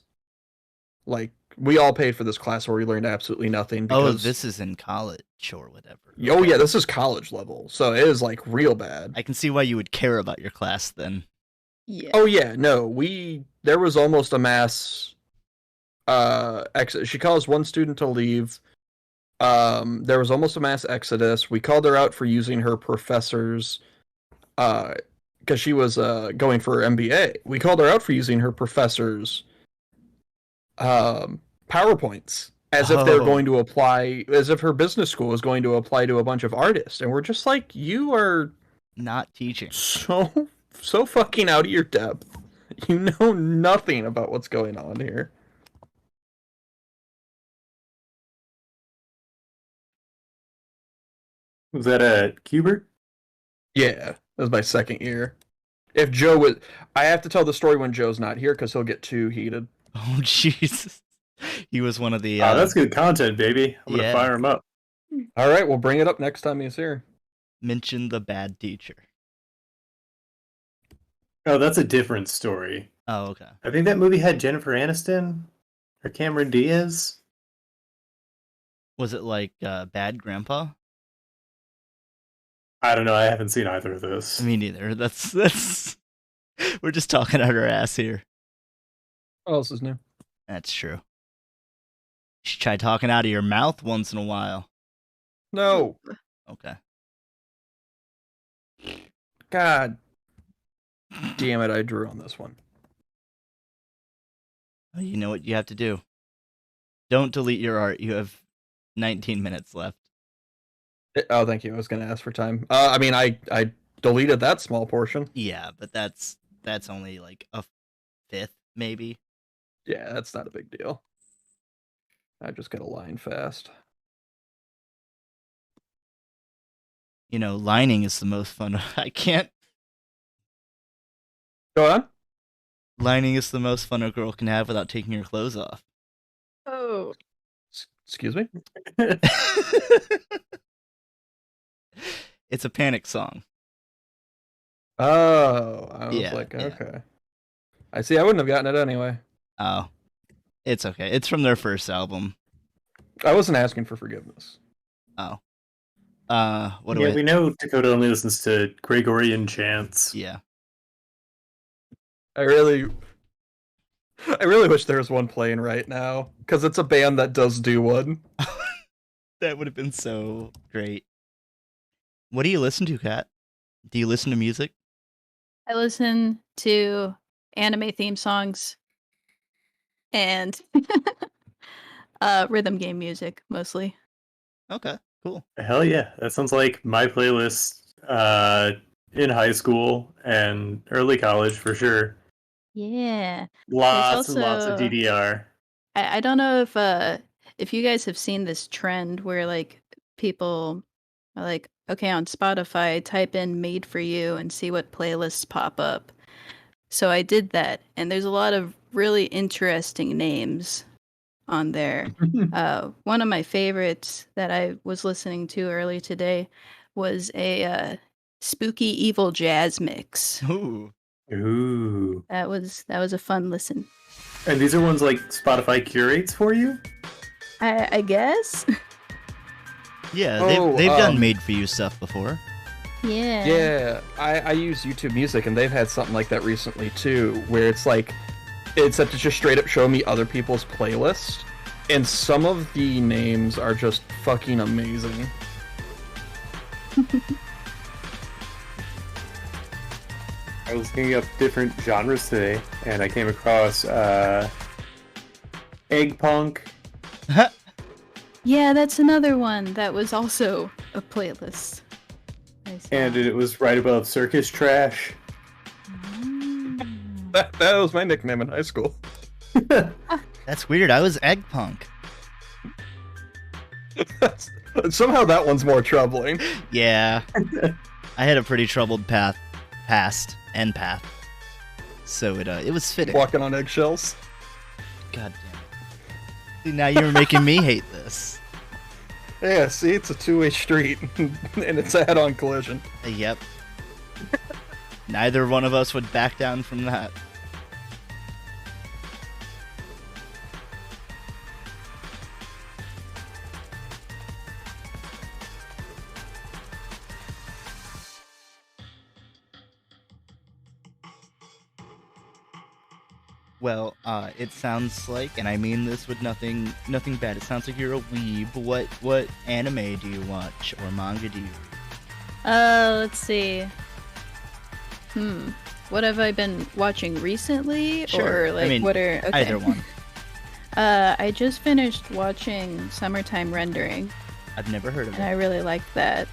Like, we all paid for this class where we learned absolutely nothing. Because,
this is in college or whatever.
Oh yeah, this is college level, so it is like real bad.
I can see why you would care about your class then.
Yeah.
Oh yeah, no, there was almost a mass exit. She caused one student to leave. There was almost a mass exodus. We called her out for using her professor's because she was going for her MBA. We called her out for using her professor's PowerPoints as if they're going to apply, as if her business school is going to apply to a bunch of artists. And we're just like, you are
Not teaching.
so fucking out of your depth. You know nothing about what's going on here.
Was that a Cubert?
Yeah, that was my second year. If Joe was, I have to tell the story when Joe's not here because he'll get too heated.
Oh Jesus. He was one of the
Oh, that's good content, baby. I'm gonna
yeah.
fire him up.
All right, we'll bring it up next time he's here.
mention the bad teacher.
Oh, that's a different story.
Oh, okay.
I think that movie had Jennifer Aniston or Cameron Diaz.
Was it like Bad Grandpa?
I don't know. I haven't seen either of those.
Me neither. That's we're just talking out our ass here.
What else is new?
That's true. You should try talking out of your mouth once in a while.
No.
Okay.
God damn it, I drew on this one.
Well, you know what you have to do. Don't delete your art. You have 19 minutes left.
Oh, thank you. I was going to ask for time. I mean, I deleted that small portion.
Yeah, but that's only like a fifth, maybe.
Yeah, that's not a big deal. I just got to line fast.
You know, lining is the most fun. I can't.
Go on.
Lining is the most fun a girl can have without taking her clothes off.
Oh.
Excuse me?
It's a Panic song.
Oh, I was
Yeah,
like,
yeah.
okay. I see. I wouldn't have gotten it anyway.
Oh, it's okay. It's from their first album.
I wasn't asking for forgiveness.
Oh. What do
Yeah,
I...
we know Dakota only listens to Gregorian chants.
Yeah.
I really I really wish there was one playing right now, because it's a band that does do one.
That would have been so great. What do you listen to, Kat? Do you listen to music?
I listen to anime theme songs and rhythm game music mostly.
Okay, cool.
Hell yeah, that sounds like my playlist in high school and early college for sure.
Yeah.
Lots and lots of DDR.
I don't know if you guys have seen this trend where like people are like, okay, on Spotify, type in "made for you" and see what playlists pop up. So I did that, and there's a lot of really interesting names on there. One of my favorites that I was listening to early today was a spooky evil jazz mix.
Ooh.
Ooh.
That was a fun listen.
And these are ones like Spotify curates for you?
I guess.
Yeah, they've done made for you stuff before.
Yeah.
Yeah, I use YouTube Music, and they've had something like that recently too, where it's like, it's to just straight up show me other people's playlists, and some of the names are just fucking amazing.
I was looking up different genres today, and I came across egg punk.
Yeah, that's another one that was also a playlist.
And it was right above circus trash.
That was my nickname in high school.
That's weird. I was egg punk.
Somehow that one's more troubling.
Yeah. I had a pretty troubled path. So it was fitting.
Walking on eggshells.
God damn it. See, now you're making me hate this.
Yeah, see, it's a two-way street, and it's a head-on collision.
Yep. Neither one of us would back down from that. Well, it sounds like, and I mean this with nothing bad, it sounds like you're a weeb. What anime do you watch, or manga do you read?
Let's see. What have I been watching recently?
Sure.
Or like,
I mean,
what are... Okay.
Either one.
I just finished watching Summertime Rendering,
I've never heard of
and I
it.
really liked that.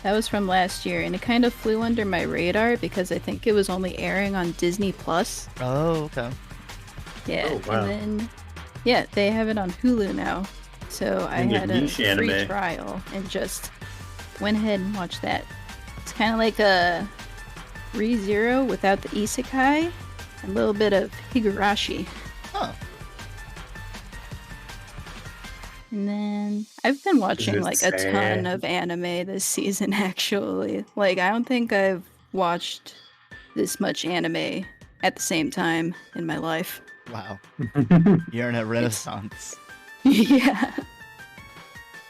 That was from last year, and it kind of flew under my radar because I think it was only airing on Disney Plus.
Oh, okay.
Yeah,
Oh, wow.
and then they have it on Hulu now. So I had a
niche
free
anime.
trial and just went ahead and watched that. It's kind of like a Re:Zero without the isekai, a little bit of Higurashi.
Huh.
And then I've been watching
it
like a ton
sad?
of anime this season actually. Like I don't think I've watched this much anime at the same time in my life.
Wow. You're in a renaissance.
Yeah.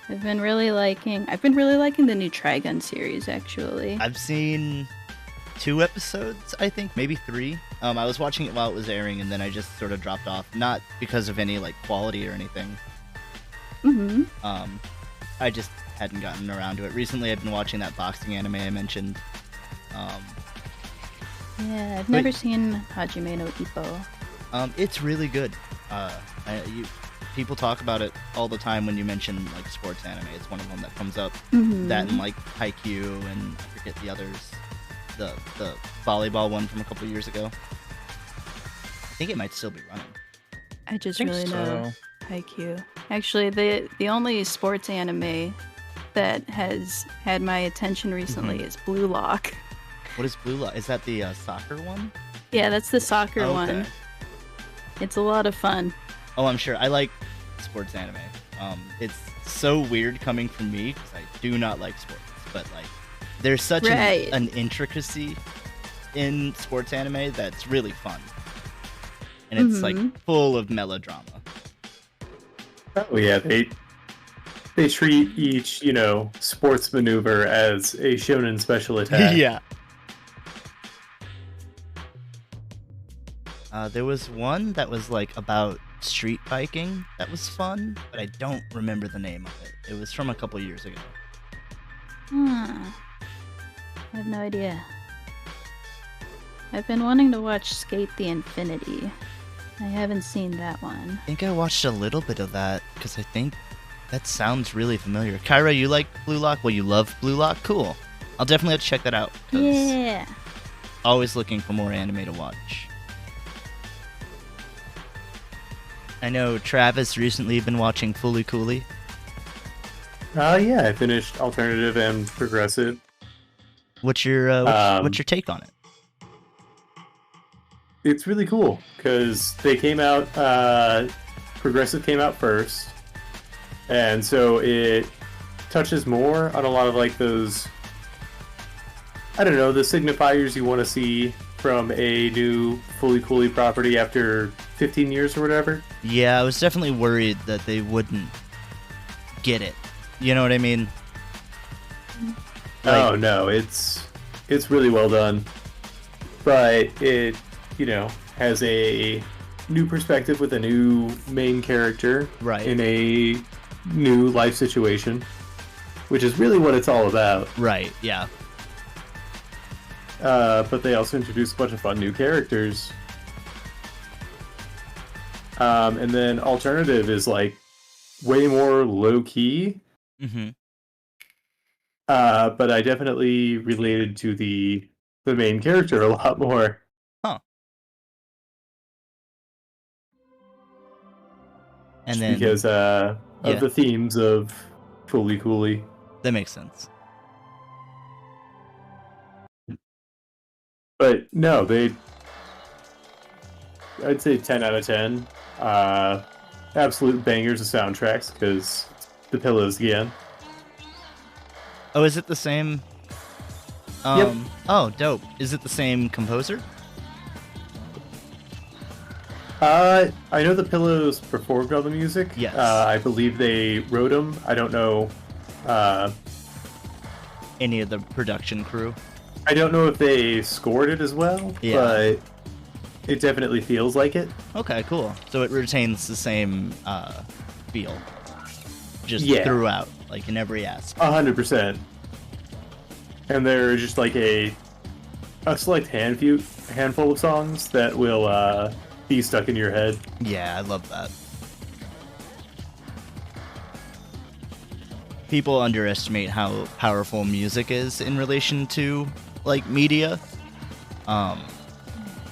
I've been really liking the new Trigun series actually.
I've seen 2 episodes, I think, maybe 3. I was watching it while it was airing, and then I just sort of dropped off, not because of any like quality or anything. I just hadn't gotten around to it. Recently, I've been watching that boxing anime I mentioned.
Yeah, I've never seen Hajime no Ippo.
It's really good. People talk about it all the time when you mention like sports anime. It's one of them that comes up. That and like Haikyuu and I forget the others. The volleyball one from a couple years ago. I think it might still be running.
I just really know Haikyuu. Actually, the only sports anime that has had my attention recently is Blue Lock.
What is Blue Lock? Is that the soccer one?
Yeah, that's the soccer one.
Okay.
It's a lot of fun.
Oh, I'm sure. I like sports anime. It's so weird coming from me because I do not like sports, but like there's such an intricacy in sports anime that's really fun, and it's like full of melodrama.
Oh yeah, they treat each sports maneuver as a shonen special attack.
Yeah. There was one that was like about street biking that was fun, but I don't remember the name of it. It was from a couple years ago.
I have no idea. I've been wanting to watch Skate the Infinity. I haven't seen that one.
I think I watched a little bit of that because I think that sounds really familiar. Kyra, you like Blue Lock? Well, you love Blue Lock? Cool. I'll definitely have to check that out.
Yeah.
Always looking for more anime to watch. I know Travis recently been watching Fully Cooley.
Yeah, I finished alternative and progressive.
What's your take on it?
It's really cool because they came out. Progressive came out first, and so it touches more on a lot of like those. I don't know, the signifiers you want to see from a new Fully Cooley property after 15 years or whatever.
Yeah, I was definitely worried that they wouldn't get it. You know what I mean?
Oh no, it's really well done, but it has a new perspective with a new main character
right
in a new life situation, which is really what it's all about.
Right. Yeah.
But they also introduce a bunch of fun new characters. And then alternative is like way more low key.
Mm-hmm.
But I definitely related to the main character a lot more.
Huh. And
Just
then
because of the themes of Fully Cooley.
That makes sense.
But no, I'd say 10 out of 10. Absolute bangers of soundtracks, because the pillows again.
Oh, is it the same?
Yep.
Oh, dope. Is it the same composer?
I know the pillows performed all the music.
Yes.
I believe they wrote them. I don't know.
Any of the production crew?
I don't know if they scored it as well, but it definitely feels like it.
Okay, cool. So it retains the same feel, just throughout, like in every aspect.
100%. And there are just like a select handful of songs that will be stuck in your head.
Yeah, I love that. People underestimate how powerful music is in relation to like media.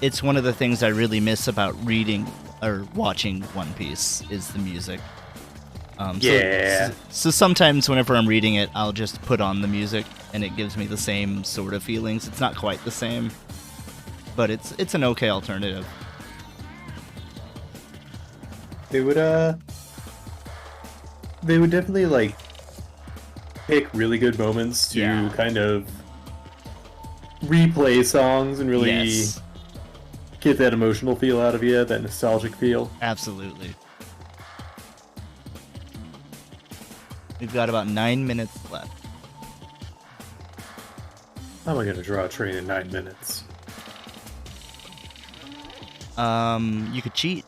It's one of the things I really miss about reading or watching One Piece is the music. So sometimes whenever I'm reading it, I'll just put on the music and it gives me the same sort of feelings. It's not quite the same, but it's an okay alternative.
They would definitely like pick really good moments to kind of replay songs and really get that emotional feel out of you, that nostalgic feel.
Absolutely. We've got about 9 minutes left.
How am I going to draw a train in 9 minutes?
You could cheat.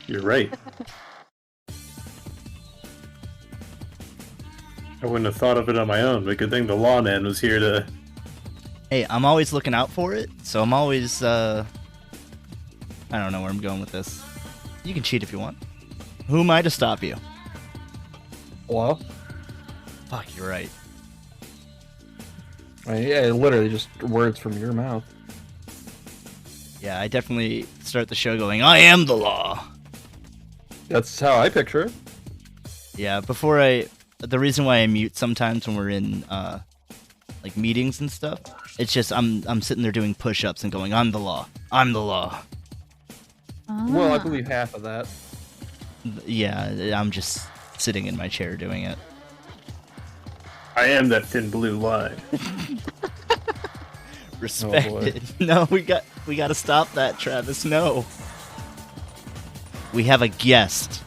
You're right. I wouldn't have thought of it on my own, but good thing the lawman was here to...
Hey, I'm always looking out for it, so I'm always, I don't know where I'm going with this. You can cheat if you want. Who am I to stop you?
Well,
fuck, you're right.
Yeah, literally just words from your mouth.
Yeah, I definitely start the show going, I am the law.
That's how I picture it.
Yeah, the reason why I mute sometimes when we're in, like meetings and stuff, it's just I'm sitting there doing push-ups and going, I'm the law. I'm the law.
Well, I believe half of that.
Yeah, I'm just sitting in my chair doing it.
I am that thin blue line.
Respected. No, we got to stop that, Travis. No. We have a guest.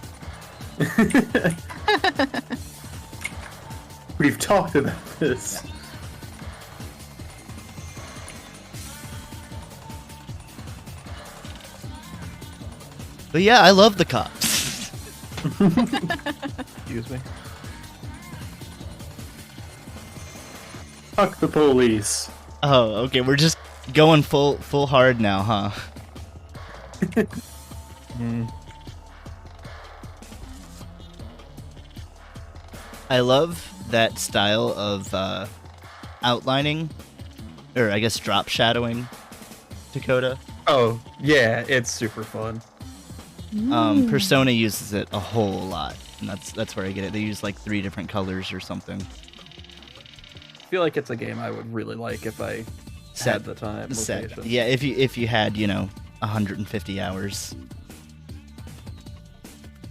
We've talked about this.
Yeah. But yeah, I love the cops.
Excuse me.
Fuck the police.
Oh, okay, we're just going full hard now, huh? I love that style of outlining, or I guess drop shadowing, Dakota.
Oh, yeah, it's super fun.
Persona uses it a whole lot, and that's where I get it. They use like 3 different colors or something.
I feel like it's a game I would really like if I had the time.
Yeah, if you had 150 hours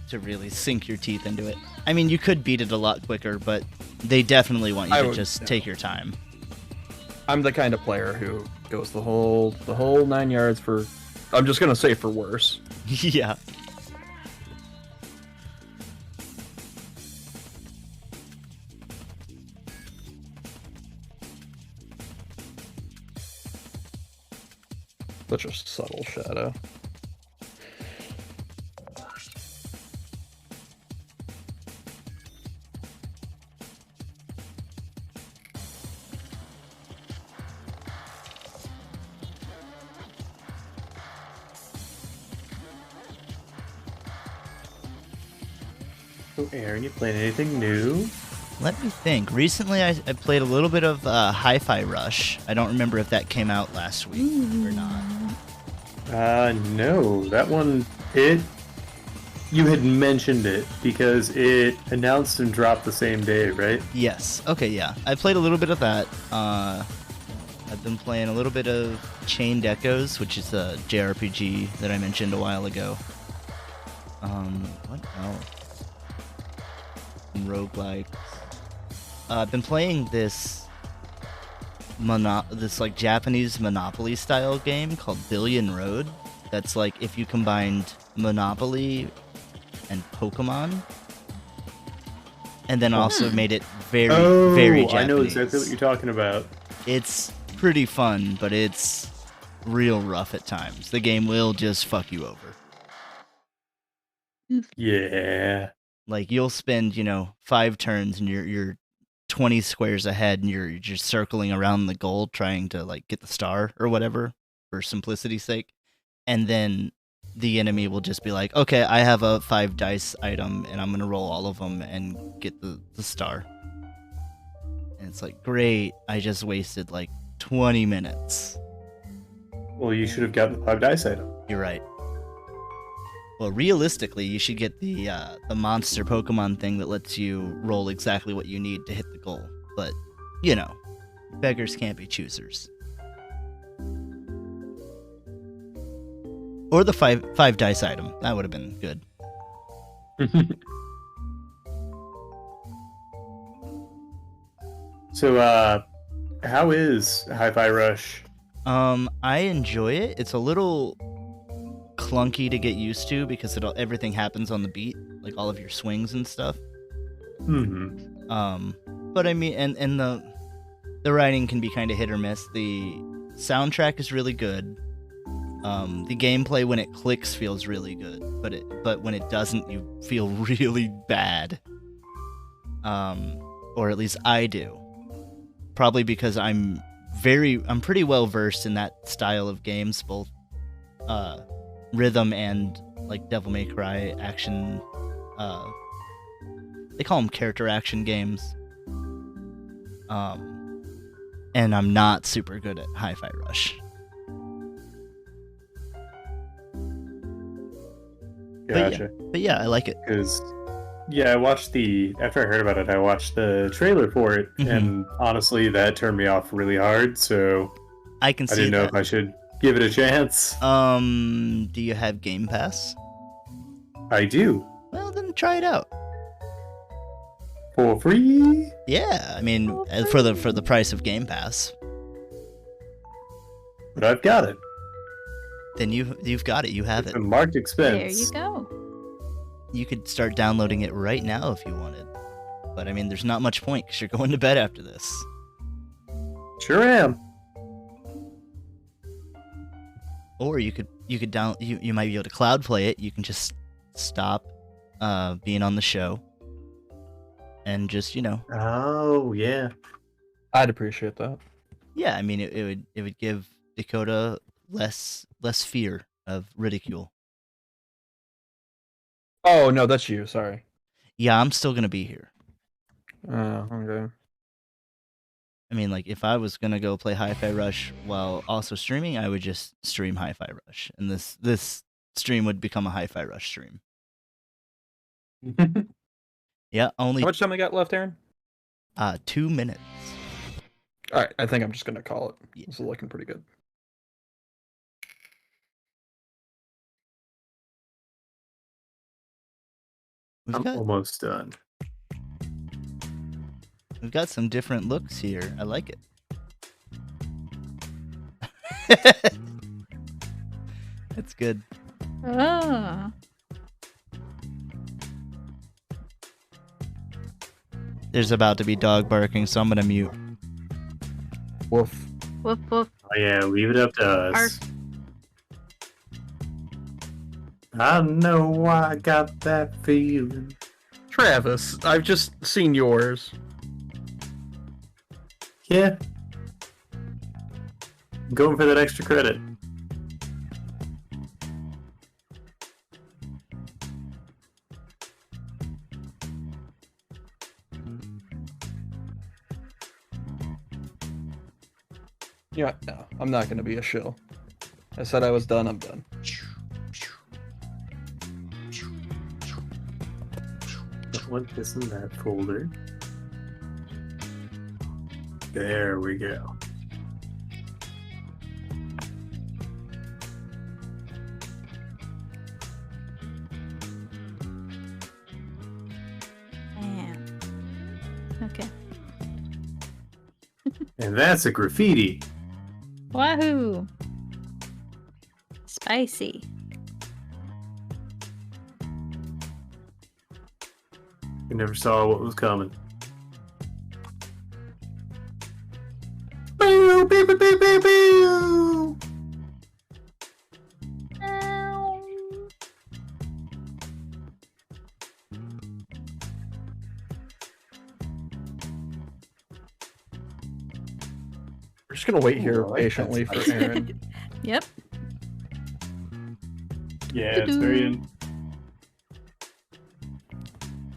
to really sink your teeth into it. I mean, you could beat it a lot quicker, but they definitely want you to just take your time.
I'm the kind of player who goes the whole 9 yards for. I'm just gonna say for worse.
Yeah.
Such a subtle shadow.
So, Aaron, you playing anything new?
Let me think. Recently, I played a little bit of Hi-Fi Rush. I don't remember if that came out last week or not.
No. That one, you had mentioned it because it announced and dropped the same day, right?
Yes. Okay, yeah. I played a little bit of that. I've been playing a little bit of Chained Echoes, which is a JRPG that I mentioned a while ago. What else? Roguelike. I've been playing this like Japanese Monopoly style game called Billion Road. That's like if you combined Monopoly and Pokemon, and then also made it very Japanese.
I know exactly what you're talking about.
It's pretty fun, but it's real rough at times. The game will just fuck you over.
Yeah.
Like you'll spend, 5 turns and you're 20 squares ahead and you're just circling around the goal trying to like get the star or whatever for simplicity's sake. And then the enemy will just be like, okay, I have a 5 dice item and I'm going to roll all of them and get the star. And it's like, great, I just wasted like 20 minutes.
Well, you should have gotten the 5 dice item.
You're right. Well, realistically, you should get the monster Pokemon thing that lets you roll exactly what you need to hit the goal. But, beggars can't be choosers. Or the five dice item. That would have been good.
So, how is Hi-Fi Rush?
I enjoy it. It's a little clunky to get used to because everything happens on the beat, like all of your swings and stuff. But I mean, and the writing can be kind of hit or miss. The soundtrack is really good. The gameplay when it clicks feels really good, but when it doesn't, you feel really bad. Or at least I do. Probably because I'm pretty well versed in that style of games, both rhythm and like Devil May Cry action. They call them character action games. And I'm not super good at Hi-Fi Rush.
Gotcha.
But yeah, I like it.
Because, I watched after I heard about it, I watched the trailer for it, and honestly, that turned me off really hard, so
I didn't
know if I should give it a chance.
Do you have Game Pass?
I do.
Well, then try it out.
For free?
Yeah, I mean, for the price of Game Pass.
But I've got it.
Then you've got it. You have
It's
it.
a marked expense.
There you go.
You could start downloading it right now if you wanted. But I mean, there's not much point because you're going to bed after this.
Sure am.
Or you could you could you might be able to cloud play it. You can just stop being on the show and just
Oh yeah.
I'd appreciate that.
Yeah, I mean it would give Dakota less fear of ridicule.
Oh no, that's you. Sorry.
Yeah, I'm still gonna be here.
Oh, okay.
I mean, like, if I was gonna go play Hi-Fi Rush while also streaming, I would just stream Hi-Fi Rush, and this stream would become a Hi-Fi Rush stream. Yeah, only
How much time I got left, Aaron?
2 minutes.
All right, I think I'm just gonna call it.
Yeah.
This is looking pretty good.
I'm almost done.
We've got some different looks here. I like it. That's good.
Oh.
There's about to be dog barking, so I'm gonna mute.
Woof.
Woof woof.
Oh yeah, leave it up to us.
Arf.
I know I got that feeling.
Travis, I've just seen yours.
Yeah. I'm going for that extra credit.
Yeah, no, I'm not gonna be a shill. I said I was done, I'm done.
Don't want this in that folder. There we go.
Man. Okay.
And that's a graffiti.
Wahoo! Spicy.
You never saw what was coming. Boo, boo, boo, boo, boo, boo.
We're just gonna wait here
Ooh, I like
patiently
that
for Aaron.
Yep.
Yeah, it's very.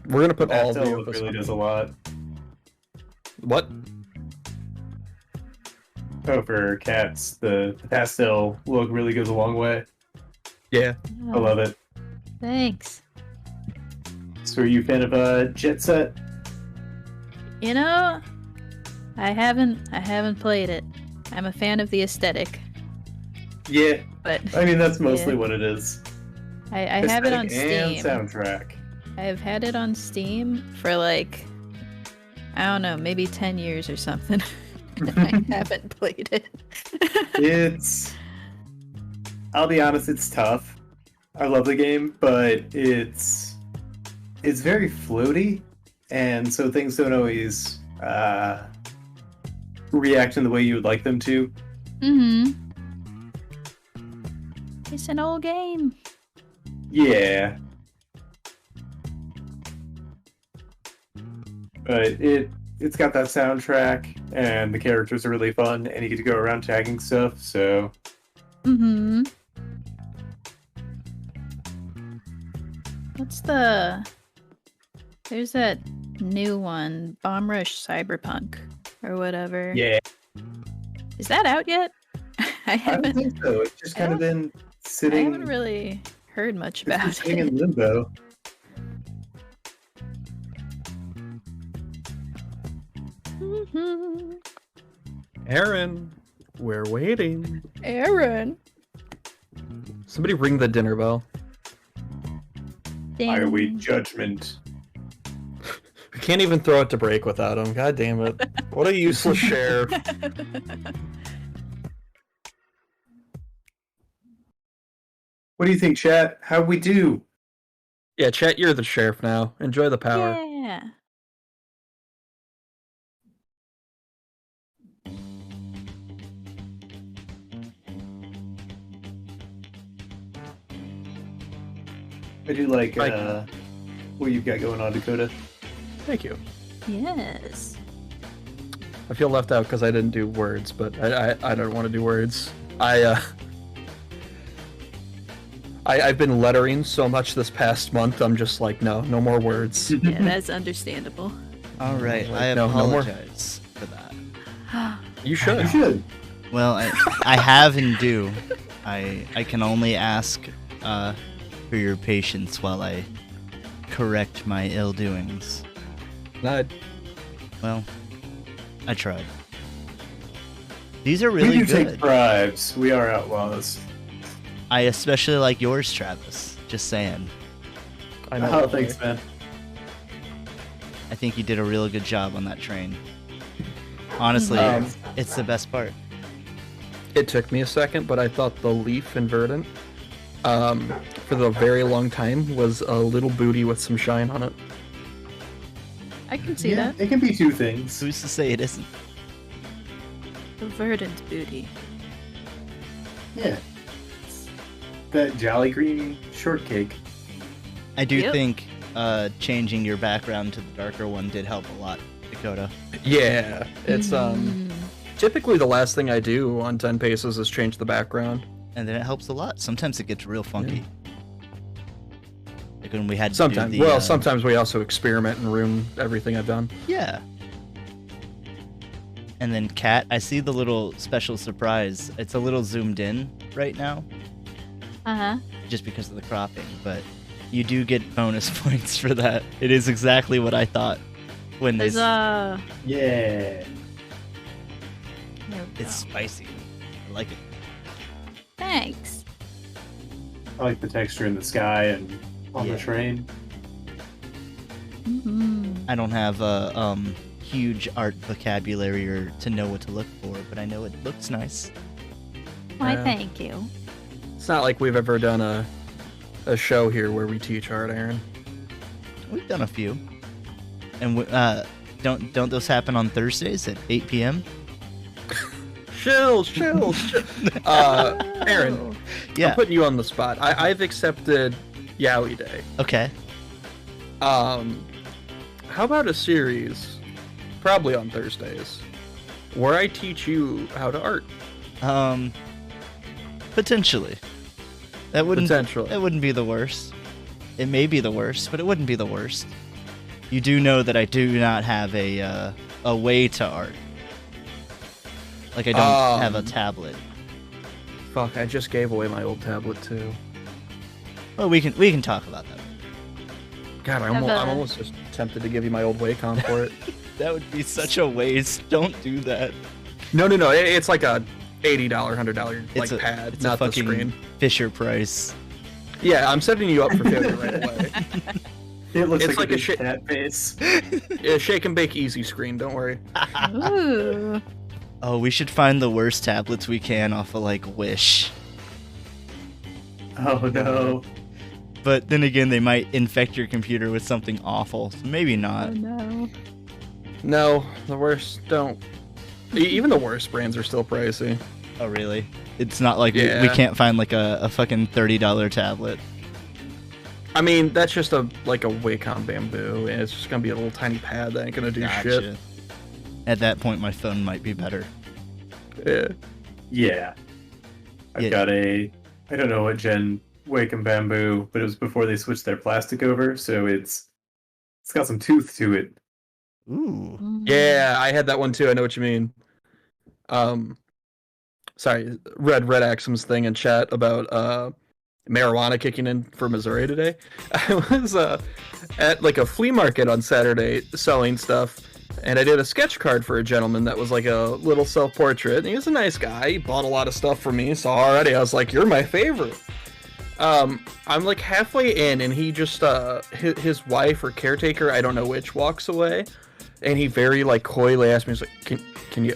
We're gonna put all of
Pastel
the
look
of us
really
on
does
the-
a lot.
What?
Oh, for cats, the pastel look really goes a long way.
Yeah.
I love it.
Thanks.
So, are you a fan of Jet Set?
You know, I haven't played it. I'm a fan of the aesthetic,
Yeah,
but
I mean that's mostly
Yeah.
what it is.
I have it on
Aesthetic
Steam.
and soundtrack.
I've had it on Steam for like, I don't know, maybe 10 years or something. I haven't played it.
It's. I'll be honest, it's tough. I love the game, but it's very floaty, and so things don't always react in the way you would like them to.
Mm-hmm. It's an old game.
Yeah. But it's got that soundtrack, and the characters are really fun, and you get to go around tagging stuff, so...
Mm-hmm. What's the... There's that new one, Bomb Rush Cyberpunk, or whatever.
Yeah.
Is that out yet? I
I don't
haven't,
think so. It's just kind of been
I
sitting...
haven't really heard much
it's been
about
sitting
it.
in limbo.
Mhm.
Aaron, we're waiting.
Aaron.
Somebody ring the dinner bell.
I await
Ding.
judgment.
We can't even throw it to break without him. God damn it. What a useless sheriff.
What do you think, chat? How'd we do?
Yeah, chat, you're the sheriff now. Enjoy the power.
Yeah.
I do like what you've got going on, Dakota.
Thank you.
Yes.
I feel left out because I didn't do words, but I don't want to do words. I've been lettering so much this past month. I'm just like, no more words.
Yeah, that's understandable.
All right, I apologize for that.
You should.
You should.
Well, I have and do. I can only ask for your patience while I correct my ill doings. Well, I tried. These are really
we do
good.
take bribes. We are outlaws.
I especially like yours, Travis. Just saying.
I know.
Oh, thanks, man.
I think you did a really good job on that train. Honestly, it's the best part.
It took me a second, but I thought the leaf and verdant, for the very long time, was a little booty with some shine on it.
I can see that.
It can be two things.
Who's to say it isn't?
The verdant booty.
Yeah. That Jolly Green shortcake.
I do think changing your background to the darker one did help a lot, Dakota.
Yeah, it's typically the last thing I do on 10 paces is change the background.
And then it helps a lot. Sometimes it gets real funky. Like when we had
Sometimes.
to do the,
sometimes we also experiment and ruin everything I've done.
Yeah. And then Kat, I see the little special surprise. It's a little zoomed in right now.
Uh-huh.
Just because of the cropping, but you do get bonus points for that. It is exactly what I thought when they.
Huzzah!
Yeah.
It's spicy. I like it.
Thanks.
I like the texture in the sky and on the train.
I don't have a huge art vocabulary or to know what to look for, but I know it looks nice.
Why, thank you.
It's not like we've ever done a show here where we teach art, Aaron.
We've done a few. And don't those happen on Thursdays at 8 p.m.?
Chill. Aaron,
Yeah.
I'm putting you on the spot. I've accepted Yowie Day.
Okay.
How about a series, probably on Thursdays, where I teach you how to art?
Potentially. That wouldn't be the worst. It may be the worst, but it wouldn't be the worst. You do know that I do not have a way to art. Like I don't have a tablet.
Fuck, I just gave away my old tablet too.
Well, we can talk about that.
God, I'm almost just tempted to give you my old Wacom for it.
That would be such a waste. Don't do that.
No. It's like a $80, $100 pad,
it's
not
a fucking
the screen.
Fisher Price.
Yeah, I'm setting you up for failure right away.
It looks
It's
like
like
a
a
cat face.
Yeah, shake and bake easy screen, don't worry.
Ooh.
Oh, we should find the worst tablets we can off of like Wish.
Oh no.
But then again, they might infect your computer with something awful. So maybe not.
Oh no.
No, the worst don't. Even the worst brands are still pricey.
Oh, really? It's not like
Yeah.
we can't find like a fucking $30 tablet.
I mean, that's just a Wacom Bamboo, and it's just gonna be a little tiny pad that ain't gonna do shit.
At that point, my phone might be better.
Yeah.
Yeah. I've got I don't know what gen Wacom Bamboo, but it was before they switched their plastic over, so it's got some tooth to it.
Ooh.
Yeah, I had that one too. I know what you mean. Sorry, Red Axum's thing in chat about marijuana kicking in for Missouri today. I was at like a flea market on Saturday selling stuff, and I did a sketch card for a gentleman that was like a little self-portrait, and he was a nice guy. He bought a lot of stuff from me, so already I was like, you're my favorite. I'm like halfway in, and he just his wife or caretaker, I don't know which, walks away, and he very like coyly asked me, he's like, can you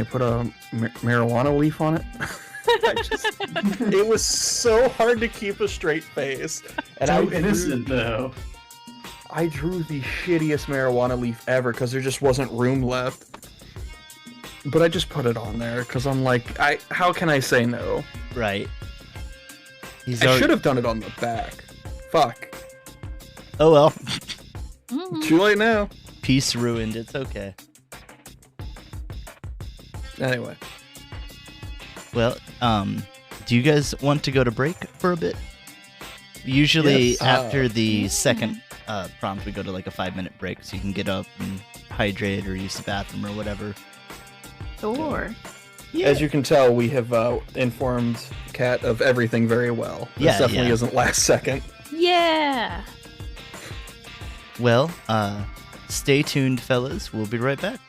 put a marijuana leaf on it? It was so hard to keep a straight face. And
So innocent though.
I drew the shittiest marijuana leaf ever because there just wasn't room left. But I just put it on there because I'm like, how can I say no?
Right.
I should have done it on the back. Fuck.
Oh well.
Too late now.
Peace ruined. It's okay.
Anyway.
Well, do you guys want to go to break for a bit? Usually
Yes.
after the second prompt, we go to like a 5-minute break so you can get up and hydrate or use the bathroom or whatever.
Sure.
Yeah.
As you can tell, we have informed Kat of everything very well. This
Yeah,
definitely
yeah.
isn't last second.
Yeah.
Well, stay tuned, fellas. We'll be right back.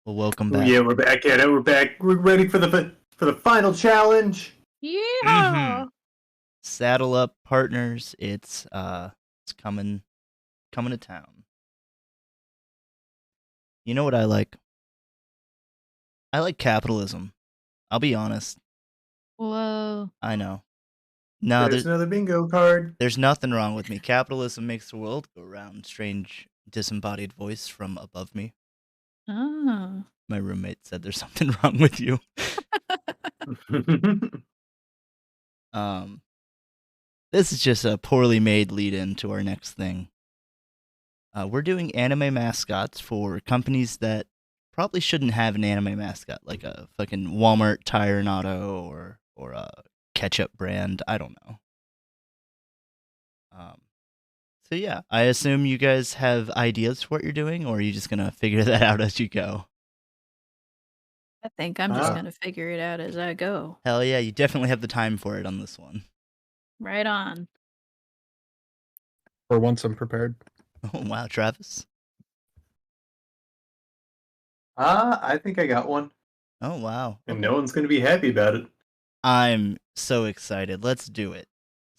Well, welcome back.
Yeah, we're back at it. We're back. We're ready for the final challenge.
Yeah.
Mhm. Saddle up, partners. It's coming to town. You know what I like? I like capitalism. I'll be honest.
Whoa.
I know. No,
There's another bingo card.
there's nothing wrong with me. Capitalism makes the world go round. Strange disembodied voice from above me.
Oh.
My roommate said there's something wrong with you. This is just a poorly made lead-in to our next thing. We're doing anime mascots for companies that probably shouldn't have an anime mascot, like a fucking Walmart Tire and Auto or a ketchup brand. I don't know. So yeah, I assume you guys have ideas for what you're doing, or are you just gonna figure that out as you go?
I think I'm just gonna figure it out as I go.
Hell yeah, you definitely have the time for it on this one.
Right on.
For once, I'm prepared.
Oh wow, Travis.
I think I got one.
Oh wow.
And no one's gonna be happy about it.
I'm so excited. Let's do it.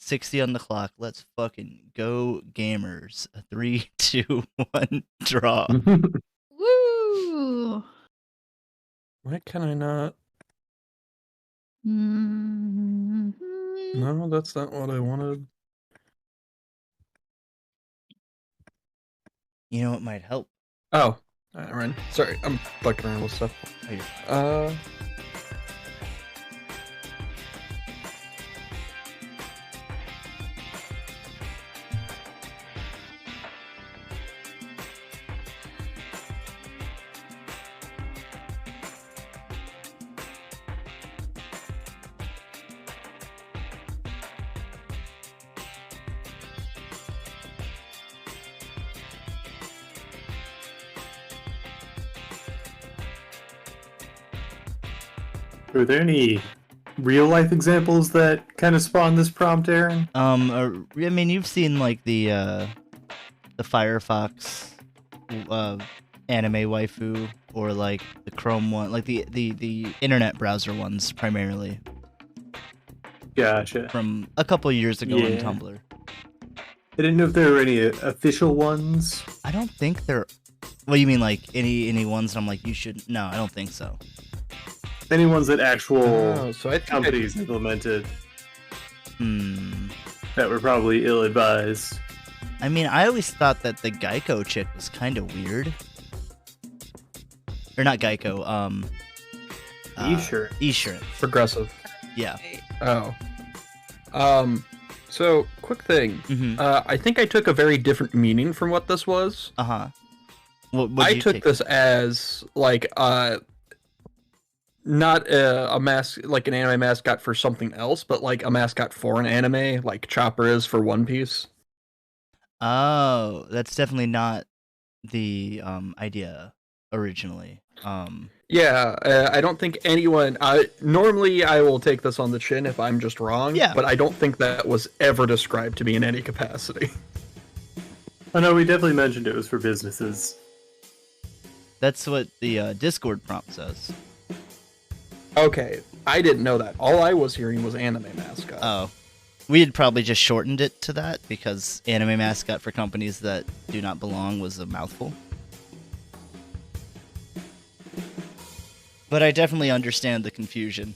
60 on the clock. Let's fucking go, gamers. 3, 2, 1, draw.
Woo!
Why can I not?
Mm-hmm.
No, that's not what I wanted.
You know what might help?
Oh, Ryan. Sorry, I'm fucking around with stuff.
Oh,
Are there any real life examples that kind of spawned this prompt, Aaron?
I mean, you've seen like the Firefox anime waifu, or like the Chrome one, like the internet browser ones primarily.
Gotcha.
From a couple years ago on
Yeah.
Tumblr.
I didn't know if there were any official ones.
I don't think there. What do you mean, like any ones? I'm like, you should. No, I don't think so.
Any ones that actual
so I think
companies implemented
Hmm.
that were probably ill-advised.
I mean, I always thought that the Geico chick was kind of weird. Or not Geico.
E-shirt.
E-shirt.
Progressive.
Yeah.
Oh. So, quick thing.
Mm-hmm.
I think I took a very different meaning from what this was.
Uh-huh.
I took this as, like, not a like an anime mascot for something else, but like a mascot for an anime, like Chopper is for One Piece.
Oh, that's definitely not the idea originally.
Yeah, I don't think anyone. Normally, I will take this on the chin if I'm just wrong.
Yeah.
But I don't think that was ever described to me in any capacity.
Oh no, we definitely mentioned it was for businesses.
That's what the Discord prompt says.
Okay, I didn't know that. All I was hearing was anime mascot.
Oh. We had probably just shortened it to that because anime mascot for companies that do not belong was a mouthful. But I definitely understand the confusion.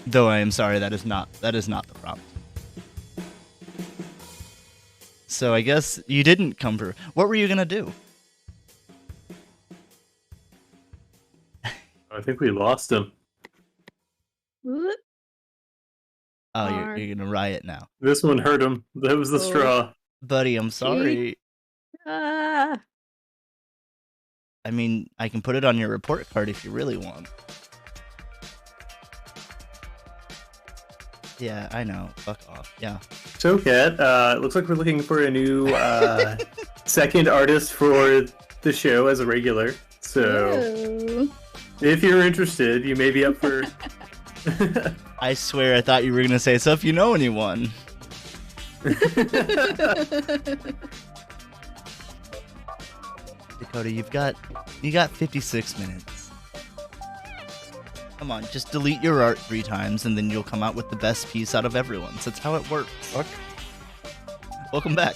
Though I am sorry, that is not the prompt. So I guess you didn't come for. What were you gonna do?
I think we lost him.
Whoop.
Oh,
Hard.
you're gonna riot now,
This one hurt him. That was the
Oh.
straw.
buddy. I'm sorry.
Ah.
I mean, I can put it on your report card if you really want. Yeah, I know. Fuck off. Yeah.
So, Kat, it looks like we're looking for a new second artist for the show as a regular. So,
Ew.
if you're interested, you may be up for.
I swear I thought you were gonna say, so if you know anyone. Dakota, you got 56 minutes. Come on, just delete your art 3 times and then you'll come out with the best piece out of everyone's. That's how it works.
Fuck.
Welcome back.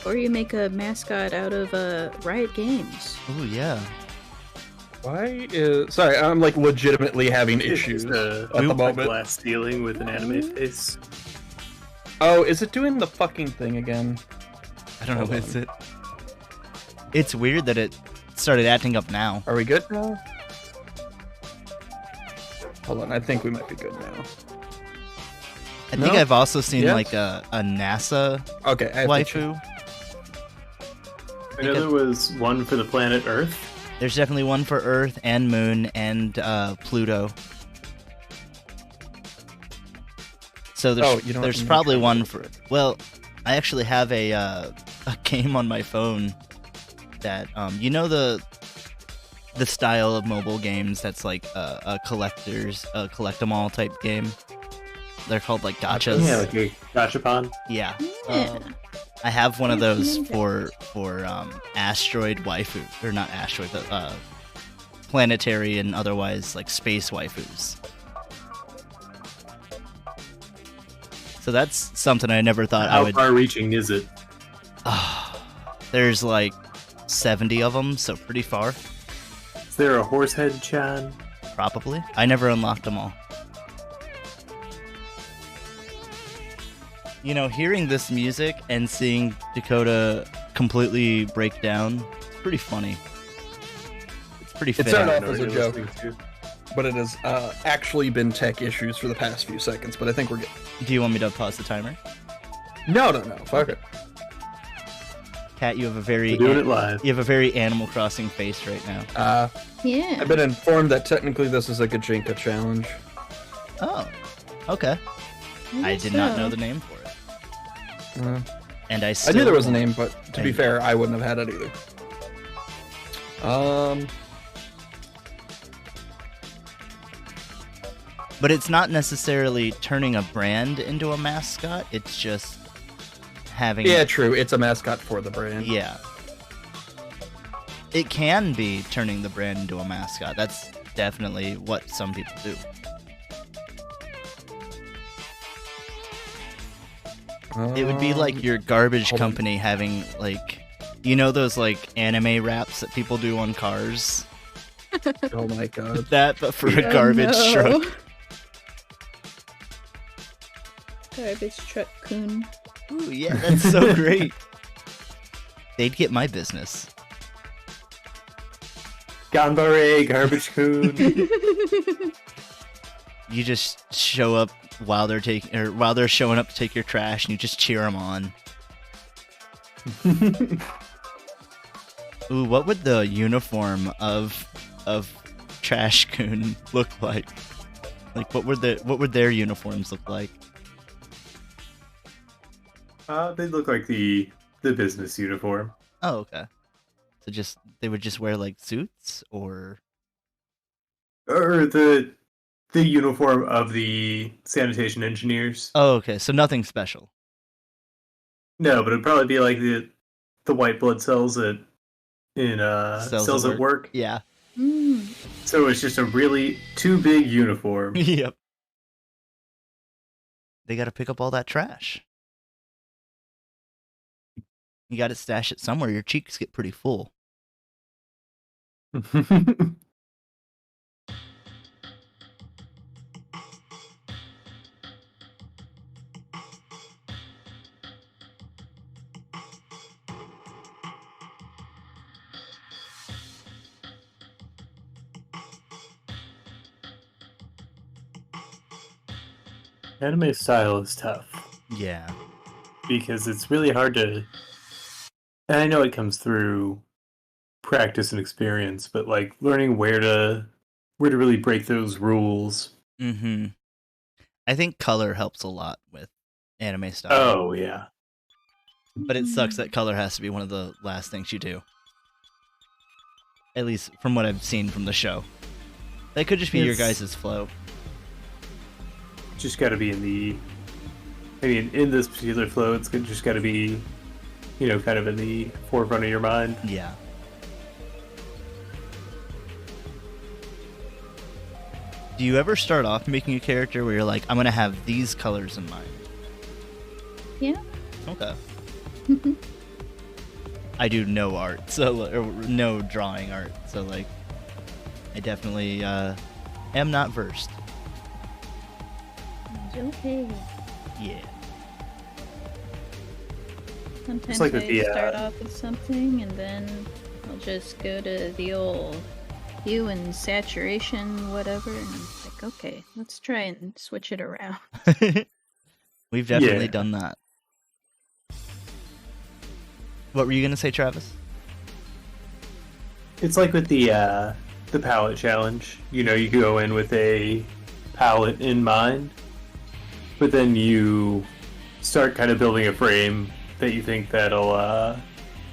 Or you make a mascot out of Riot Games.
Oh yeah.
Why is... Sorry, I'm like legitimately having issues at the moment.
Glass ceiling with an anime face.
Oh, is it doing the fucking thing again?
I don't know, is it? It's weird that it started acting up now.
Are we good now? Hold on, I think we might be good now.
I think I've also seen like a NASA waifu.
I know there was one for the planet Earth.
There's definitely one for Earth and Moon and Pluto. So there's probably one for... Well, I actually have a game on my phone that you know the style of mobile games that's like a collect 'em all type game. They're called like gachas.
Yeah, like a gachapon.
Yeah. I have one of those for asteroid waifu, or not asteroid, but planetary and otherwise like space waifus. So that's something I never thought I would.
How far-reaching is it?
There's like 70 of them, so pretty far.
Is there a horsehead Chan?
Probably. I never unlocked them all. You know, hearing this music and seeing Dakota completely break down, it's pretty funny. It's pretty fitting.
It started off as a joke, but it has actually been tech issues for the past few seconds, but I think we're good.
Do you want me to pause the timer?
No. Fuck it.
Kat, you have a very
doing it live.
You have a very Animal Crossing face right now.
Yeah.
I've been informed that technically this is a Gajinka challenge.
Oh, okay. I did not know the name for it. And I
knew there was a name, but to be fair, I wouldn't have had it either.
But it's not necessarily turning a brand into a mascot. It's just having...
Yeah, true. It's a mascot for the brand.
Yeah. It can be turning the brand into a mascot. That's definitely what some people do. It would be like your garbage company having, like, you know those, like, anime raps that people do on cars?
Oh my god.
That, but for a garbage truck.
Garbage truck coon.
Ooh, yeah, that's so great. They'd get my business.
Ganbare, garbage coon.
You just show up while they're showing up to take your trash, and you just cheer them on. Ooh, what would the uniform of Trash Coon look like? Like, what would their uniforms look like?
They look like the business uniform.
Oh, okay. So they would just wear like suits, or
the uniform of the sanitation engineers.
Oh, okay. So nothing special.
No, but it'd probably be like the white blood cells in cells at work.
Yeah.
So it's just a really too big uniform.
Yep. They got to pick up all that trash. You got to stash it somewhere. Your cheeks get pretty full.
Anime style is tough.
Yeah.
Because it's really hard to... And I know it comes through practice and experience, but like learning where to really break those rules.
Mm-hmm. I think color helps a lot with anime style.
Oh, yeah.
But it sucks that color has to be one of the last things you do. At least from what I've seen from the show. That could just be your guys' flow.
Just got to be in the... I mean, in this particular flow, it's just got to be kind of in the forefront of your mind.
Yeah. Do you ever start off making a character where you're like, I'm gonna have these colors in mind?
Yeah.
Okay. I do no art, or no drawing art, so like, I definitely am not versed.
Okay.
Yeah.
Sometimes
like
I
with the,
start off with something and then I'll just go to the old hue and saturation, whatever, and I'm like, okay, let's try and switch it around.
We've definitely done that. What were you gonna say, Travis?
It's like with the palette challenge. You go in with a palette in mind, but then you start kind of building a frame that you think that'll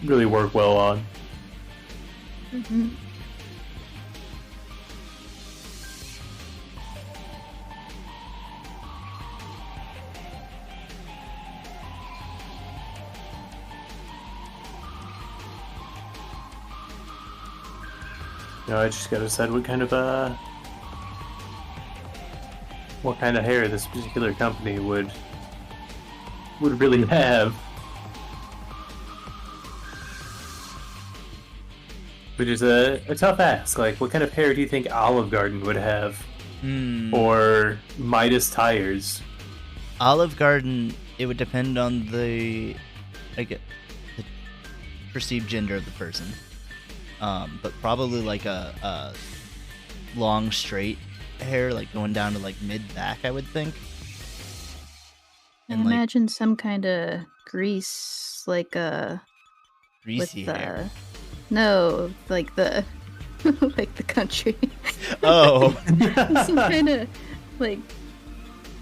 really work well on.
Mm-hmm.
I just gotta decide what kind of hair this particular company would really have. Which is a tough ask. Like, what kind of hair do you think Olive Garden would have? Or Midas Tires?
Olive Garden, it would depend on the perceived gender of the person. But probably like a long straight hair, like going down to like mid back, I would think.
And imagine some kind of grease, like
greasy hair.
No, like the like the country.
Oh.
Some kind of like,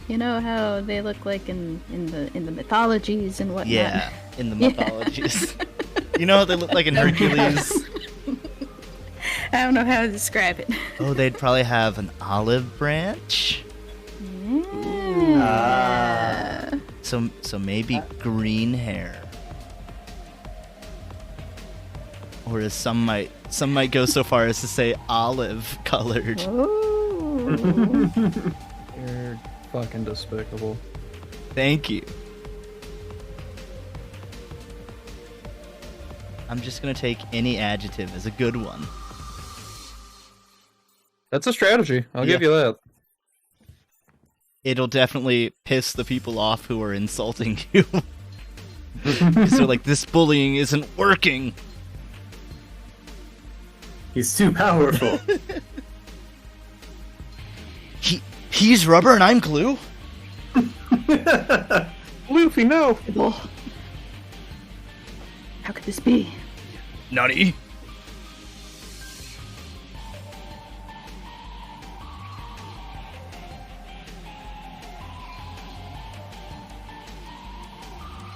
you know how they look like in the mythologies and whatnot.
Yeah, in the mythologies. You know how they look like in Hercules.
I don't know how to describe it.
Oh, they'd probably have an olive branch.
Yeah.
So maybe green hair. Or as some might go so far as to say olive colored.
Oh.
You're fucking despicable.
Thank you. I'm just gonna take any adjective as a good one.
That's a strategy. I'll give you that.
It'll definitely piss the people off who are insulting you. Because they're like, this bullying isn't working.
He's too powerful.
He's rubber and I'm glue.
Luffy, no.
How could this be?
Nutty.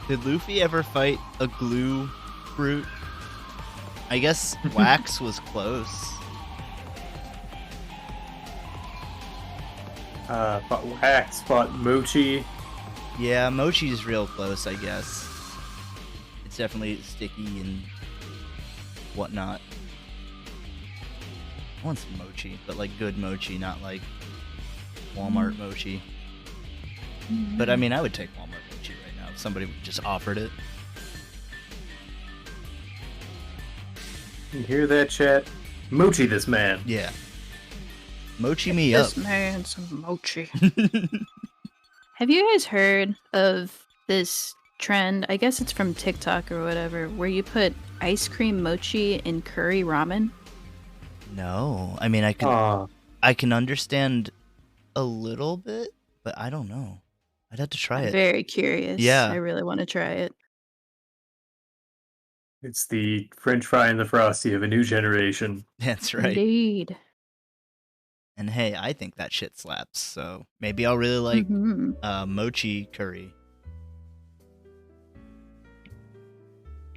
Did Luffy ever fight a glue fruit? I guess Wax was close.
Fought Wax, fought Mochi.
Yeah, Mochi's real close, I guess. It's definitely sticky and whatnot. I want some mochi, but like good mochi, not like Walmart mochi. But I mean, I would take Walmart mochi right now if somebody just offered it.
You hear that, chat? Mochi this man.
Yeah. Mochi me up.
This man some mochi. Have you guys heard of this trend? I guess it's from TikTok or whatever, where you put ice cream mochi in curry ramen.
No, I mean I can understand a little bit, but I don't know. I'd have to try it.
Very curious.
Yeah,
I really want to try it.
It's the French fry and the Frosty of a new generation.
That's right.
Indeed.
And hey, I think that shit slaps. So maybe I'll really like mochi curry.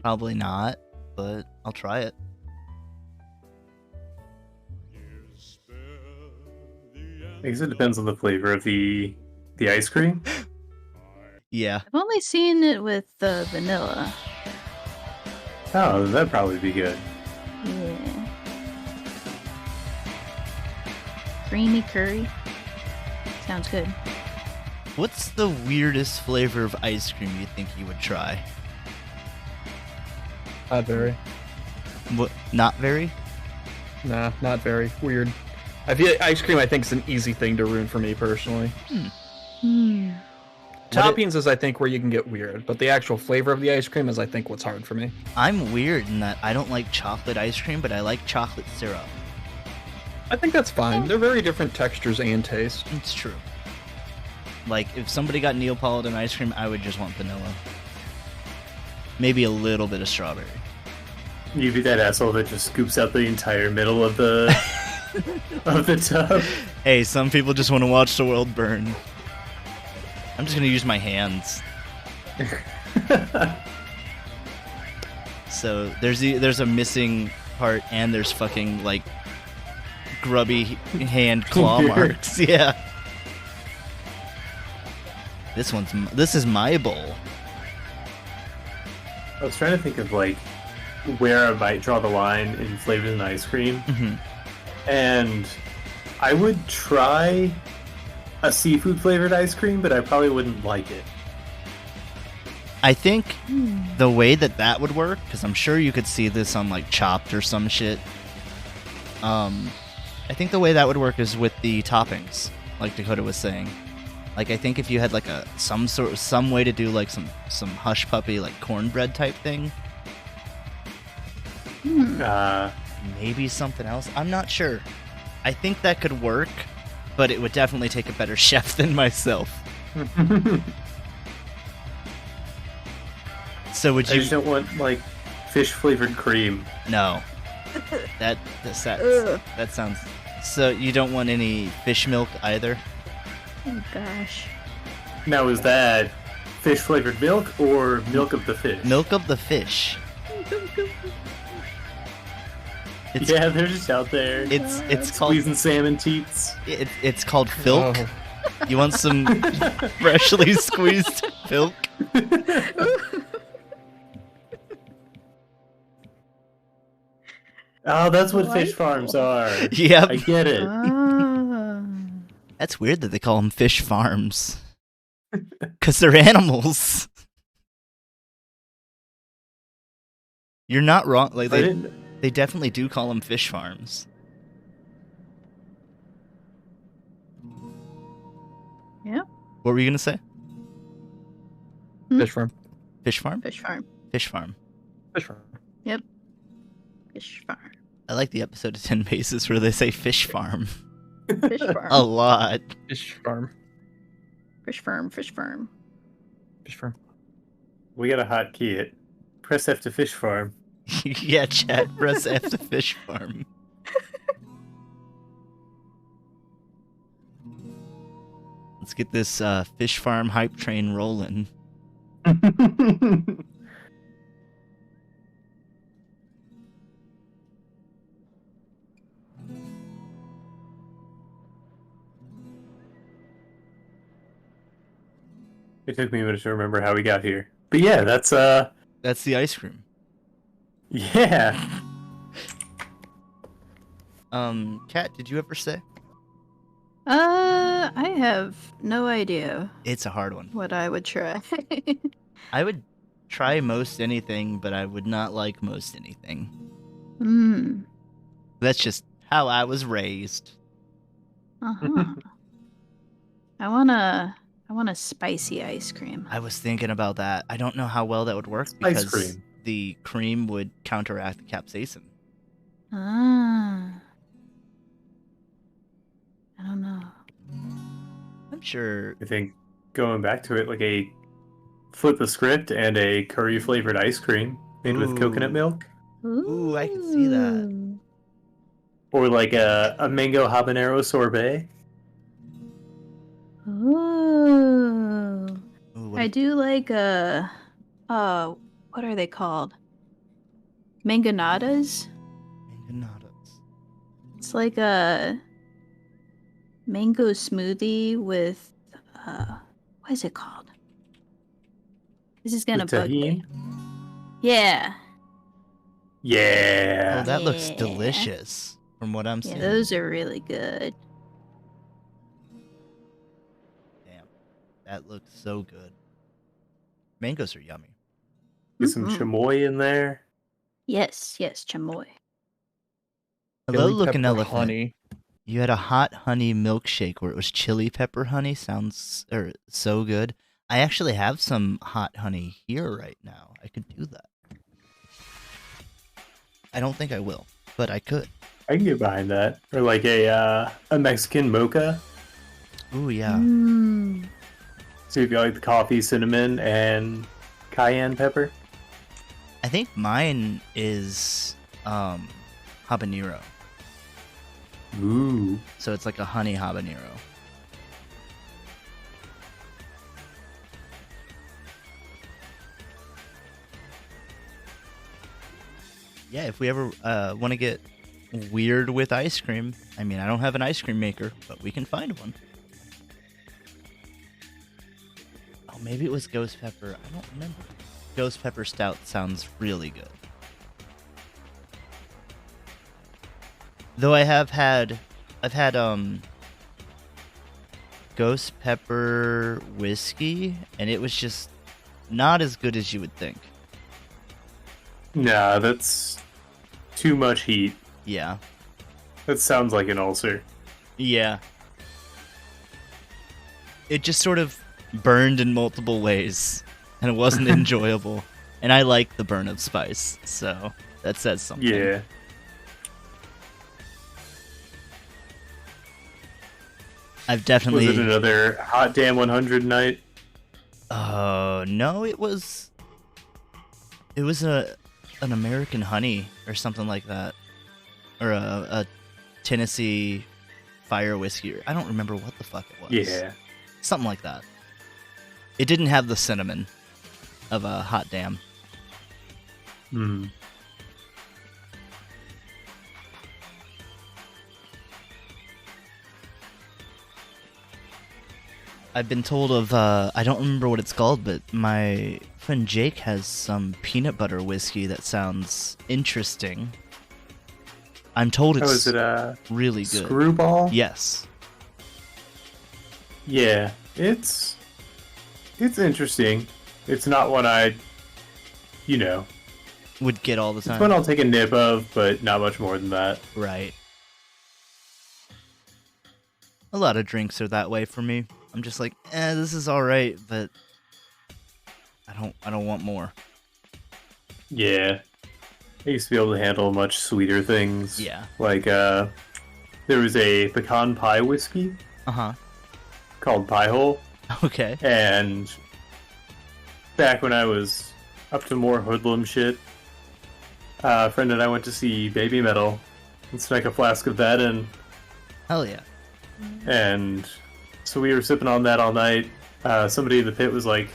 Probably not, but I'll try it.
I guess it depends on the flavor of the ice cream.
Yeah.
I've only seen it with vanilla.
Oh, that'd probably be good.
Yeah. Creamy curry. Sounds good.
What's the weirdest flavor of ice cream you think you would try?
Not very.
What? Not very?
Nah, not very. Weird. I feel like ice cream, I think, is an easy thing to ruin for me personally. Toppings is, I think, where you can get weird, but the actual flavor of the ice cream is, I think, what's hard for me.
I'm weird in that I don't like chocolate ice cream, but I like chocolate syrup.
I think that's fine. They're very different textures and taste.
It's true. Like, if somebody got Neapolitan ice cream, I would just want vanilla. Maybe a little bit of strawberry.
You'd be that asshole that just scoops out the entire middle of the of the tub.
Hey, some people just want to watch the world burn. I'm just gonna use my hands. So there's a missing part, and there's fucking like grubby hand claw marks. Yeah. This is my bowl.
I was trying to think of like where I might draw the line in flavors and ice cream, and I would try a seafood flavored ice cream, but I probably wouldn't like it.
I think the way that would work, because I'm sure you could see this on like Chopped or some shit. I think the way that would work is with the toppings, like Dakota was saying. Like, I think if you had like some way to do like some hush puppy like cornbread type thing. Maybe something else. I'm not sure. I think that could work, but it would definitely take a better chef than myself. So would you?
I just don't want like fish flavored cream.
No. That sounds. So you don't want any fish milk either?
Oh gosh.
Now, is that fish flavored milk or milk of the fish?
Milk of the fish.
Yeah, they're just out there.
It's called
squeezing salmon teats.
It's called filk. You want some freshly squeezed filk?
Oh, that's what fish farms are.
Yep.
I get it.
That's weird that they call them fish farms. Because they're animals. You're not wrong. Like they definitely do call them fish farms.
Yeah.
What were you gonna say?
Fish farm.
Fish farm?
Fish farm.
Fish farm.
Fish farm.
Yep. Fish farm.
I like the episode of 10 Paces where they say fish farm.
Fish farm.
A lot.
Fish farm.
Fish farm. Fish farm.
Fish farm.
We got a hotkey it. Press F to fish farm.
Yeah, chat. Press F to fish farm. Let's get this fish farm hype train rolling.
It took me a minute to remember how we got here. But yeah, that's
the ice cream.
Yeah.
Kat, did you ever say?
I have no idea
It's a hard one.
what I would try.
I would try most anything, but I would not like most anything. That's just how I was raised.
Uh-huh. I want a spicy ice cream.
I was thinking about that. I don't know how well that would work
Ice
because
cream.
the cream would counteract the capsaicin.
Ah. I don't know.
I'm sure.
I think going back to it, like a flip the script and a curry flavored ice cream made with coconut milk.
Ooh, I can see that.
Ooh.
Or like a mango habanero sorbet.
Ooh.
Ooh,
I do like what are they called? Mangonadas?
Mangonadas.
It's like a mango smoothie with what is it called? This is gonna
With
bug me.
tahini?
Yeah.
Yeah.
Oh, that looks delicious from what I'm
Yeah,
seeing.
those are really good.
Damn, that looks so good. Mangoes are yummy.
Get some chamoy in there.
Yes, chamoy.
Hello,
Chili
looking
pepper
elephant.
honey.
You had a hot honey milkshake where it was chili pepper honey. Sounds so good. I actually have some hot honey here right now. I could do that. I don't think I will, but I could.
I can get behind that. Or like a Mexican mocha.
Ooh, yeah.
So if you like the coffee, cinnamon, and cayenne pepper.
I think mine is habanero.
Ooh.
So it's like a honey habanero. Yeah, if we ever want to get weird with ice cream, I mean, I don't have an ice cream maker, but we can find one. Oh, maybe it was ghost pepper. I don't remember. Ghost pepper stout sounds really good. Though I've had ghost pepper whiskey, and it was just not as good as you would think.
Nah, that's too much heat.
Yeah.
That sounds like an ulcer.
Yeah. It just sort of burned in multiple ways, and it wasn't enjoyable. And I like the burn of spice, so that says something.
Yeah.
I've definitely...
Was it another hot damn 100 night?
No, it was an American honey or something like that, or a Tennessee fire whiskey. I don't remember what the fuck it was.
Yeah.
Something like that. It didn't have the cinnamon of a hot damn.
Hmm.
I've been told of, I don't remember what it's called, but my friend Jake has some peanut butter whiskey that sounds interesting. I'm told it's
is it
really good.
Screwball?
Yes.
Yeah, it's interesting. It's not one I,
would get all the time.
It's one I'll take a nip of, but not much more than that.
Right. A lot of drinks are that way for me. I'm just like, this is all right, but I don't want more.
Yeah. I used to be able to handle much sweeter things.
Yeah.
Like, there was a pecan pie whiskey.
Uh-huh.
Called Pie Hole.
Okay.
And back when I was up to more hoodlum shit, a friend and I went to see Baby Metal and snuck a flask of that in.
Hell yeah.
And so we were sipping on that all night. Somebody in the pit was like,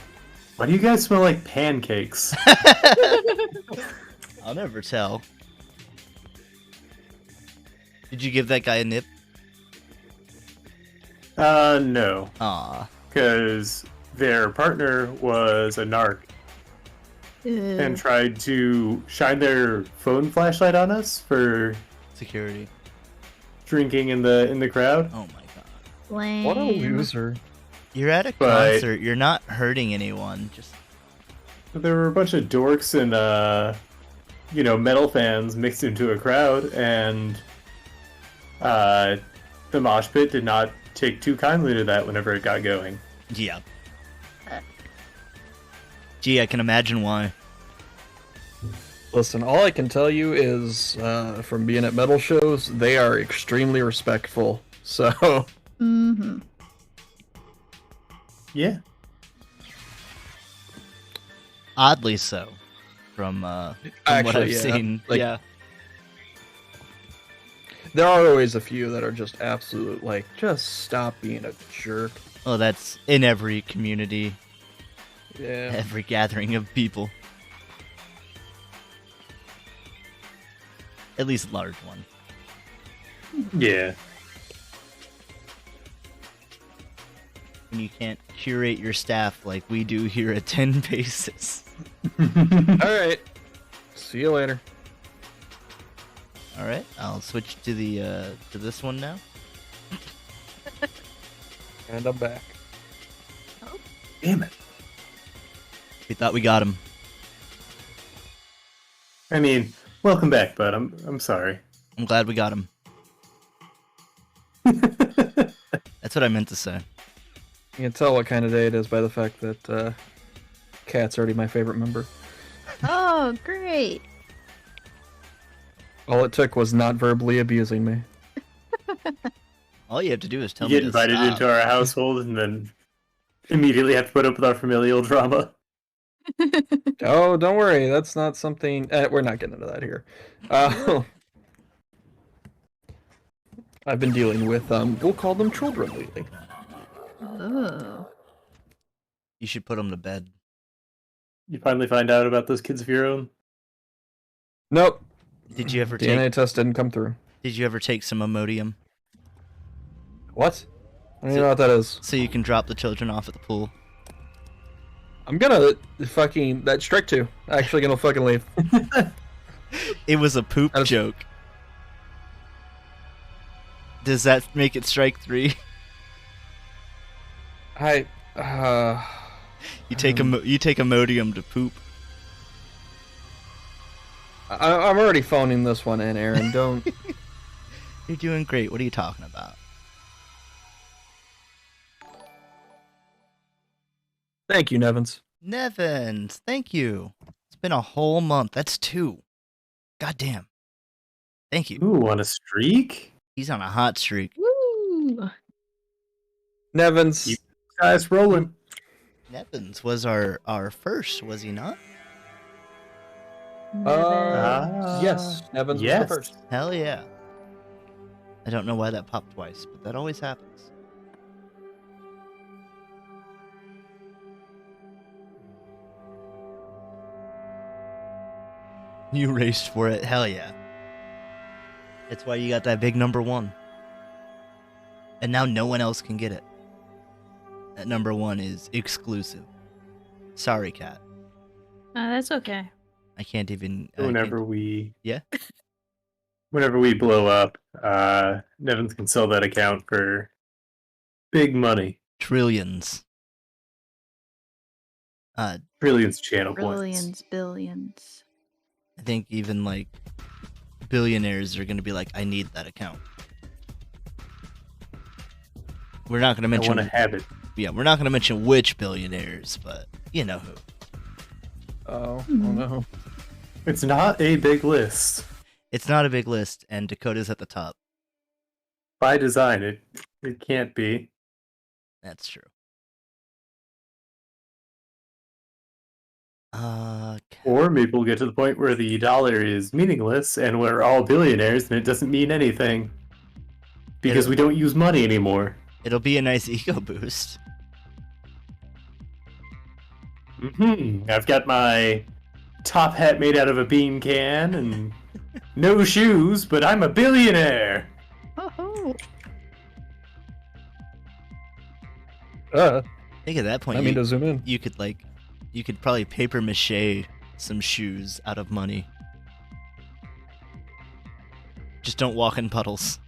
"Why do you guys smell like pancakes?"
I'll never tell. Did you give that guy a nip?
No.
Aw.
Because their partner was a narc and tried to shine their phone flashlight on us for
security
drinking in the crowd.
Oh my god.
Lame.
What a loser.
You're at a concert, you're not hurting anyone. Just
there were a bunch of dorks and metal fans mixed into a crowd, and the mosh pit did not take too kindly to that whenever it got going.
yeah. Gee, I can imagine why.
Listen, all I can tell you is, from being at metal shows, they are extremely respectful. So,
Mm-hmm.
Yeah.
Oddly so, from what
Actually,
I've
yeah.
seen.
Like-
yeah.
there are always a few that are just absolute, like, just stop being a jerk.
Oh, that's in every community,
Yeah.
every gathering of people. At least large one.
Yeah.
When you can't curate your staff like we do here at 10 Paces.
Alright. See you later.
All right, I'll switch to the to this one now.
And I'm back.
Damn it.
We thought we got him.
I mean, welcome back, bud. I'm sorry.
I'm glad we got him. That's what I meant to say.
You can tell what kind of day it is by the fact that Kat's already my favorite member.
Oh, great.
All it took was not verbally abusing me.
All you have to do is tell
You
me
get
to
invited
stop.
into our household and then immediately have to put up with our familial drama.
Oh, don't worry. That's not something... we're not getting into that here. I've been dealing with, we'll call them children lately.
Oh.
You should put him to bed.
You finally find out about those kids of your own?
Nope.
Did you ever
DNA test didn't come through.
Did you ever take some Imodium
What? I don't even know what that is.
so you can drop the children off at the pool?
I'm gonna fucking... That's strike 2. Actually gonna fucking leave.
It was a poop
That was-
joke. Does that make it strike 3?
You
take Imodium to poop.
I'm already phoning this one in, Aaron. Don't...
You're doing great. What are you talking about?
Thank you, Nevins.
Nevins, thank you. It's been a whole month. That's 2. God damn. Thank you.
Ooh, on a streak?
He's on a hot streak.
Woo!
Nevins.
Keep guys rolling.
Nevins was our first, was he not?
Yes. Nevins was the first.
Hell yeah. I don't know why that popped twice, but that always happens. You raced for it. Hell yeah. That's why you got that big number 1. And now no one else can get it. That number 1 is exclusive. Sorry, Kat.
That's okay.
I can't even...
Whenever we blow up, Nevins can sell that account for big money.
Trillions.
Trillions of channel
Billions,
points.
billions.
I think even like billionaires are going to be like, I need that account. We're not going to
I
mention.
want to have it.
Yeah, we're not going to mention which billionaires, but you know who.
Oh no.
It's not a big list.
It's not a big list, and Dakota's at the top.
By design, it can't be.
That's true.
Or maybe we'll get to the point where the dollar is meaningless and we're all billionaires and it doesn't mean anything. Because we don't use money anymore.
It'll be a nice ego boost.
I've got my top hat made out of a bean can and no shoes, but I'm a billionaire.
Oh,
I think at that point,
I mean to zoom in.
you could probably paper mache some shoes out of money. Just don't walk in puddles.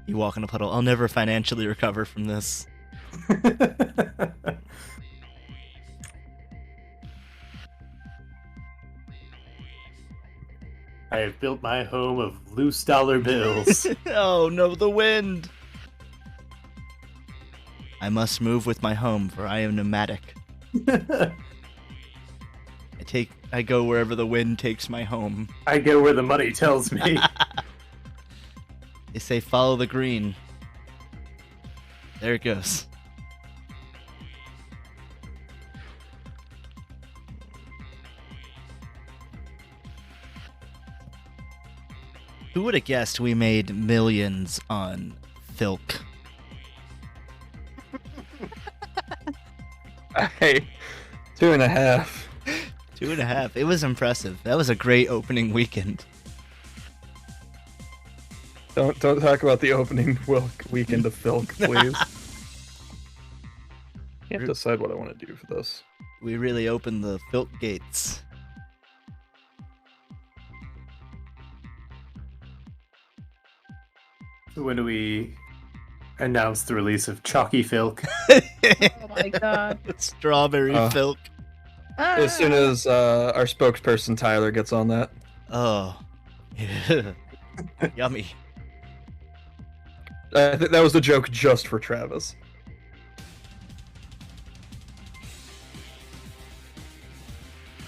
You walk in a puddle. I'll never financially recover from this.
I have built my home of loose dollar bills.
Oh no, the wind! I must move with my home, for I am nomadic. I go wherever the wind takes my home.
I go where the money tells me.
They say follow the green. There it goes. Who would have guessed we made millions on Filk?
Hey, 2.5.
2.5. It was impressive. That was a great opening weekend.
Don't talk about the opening weekend of Filk, please. Can't decide what I want to do for this.
We really opened the Filk gates.
So when do we announce the release of Chalky Filk?
Oh my god.
Strawberry Filk.
As soon as our spokesperson Tyler gets on that.
Oh. Yummy.
I think that was a joke just for Travis.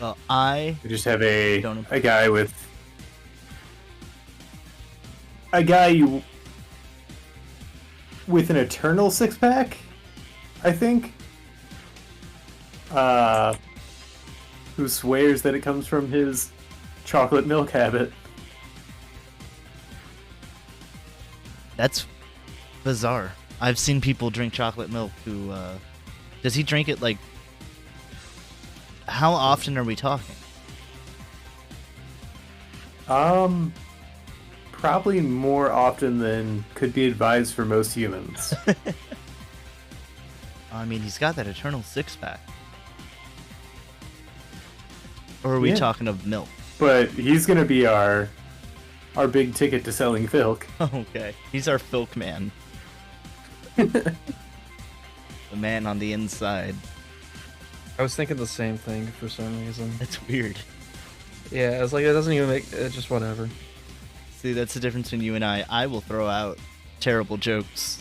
Well,
We just have a guy with with an eternal six-pack, I think. Who swears that it comes from his chocolate milk habit.
That's bizarre. I've seen people drink chocolate milk who, does he drink it, like, how often are we talking?
Probably more often than could be advised for most humans.
I mean, he's got that eternal six-pack. Or are we talking of milk?
But he's gonna be our big ticket to selling Filk.
Okay. He's our Filk man. The man on the inside.
I was thinking the same thing for some reason.
That's weird.
Yeah, it's like it doesn't even make it's just whatever.
See, that's the difference between you and I. I will throw out terrible jokes.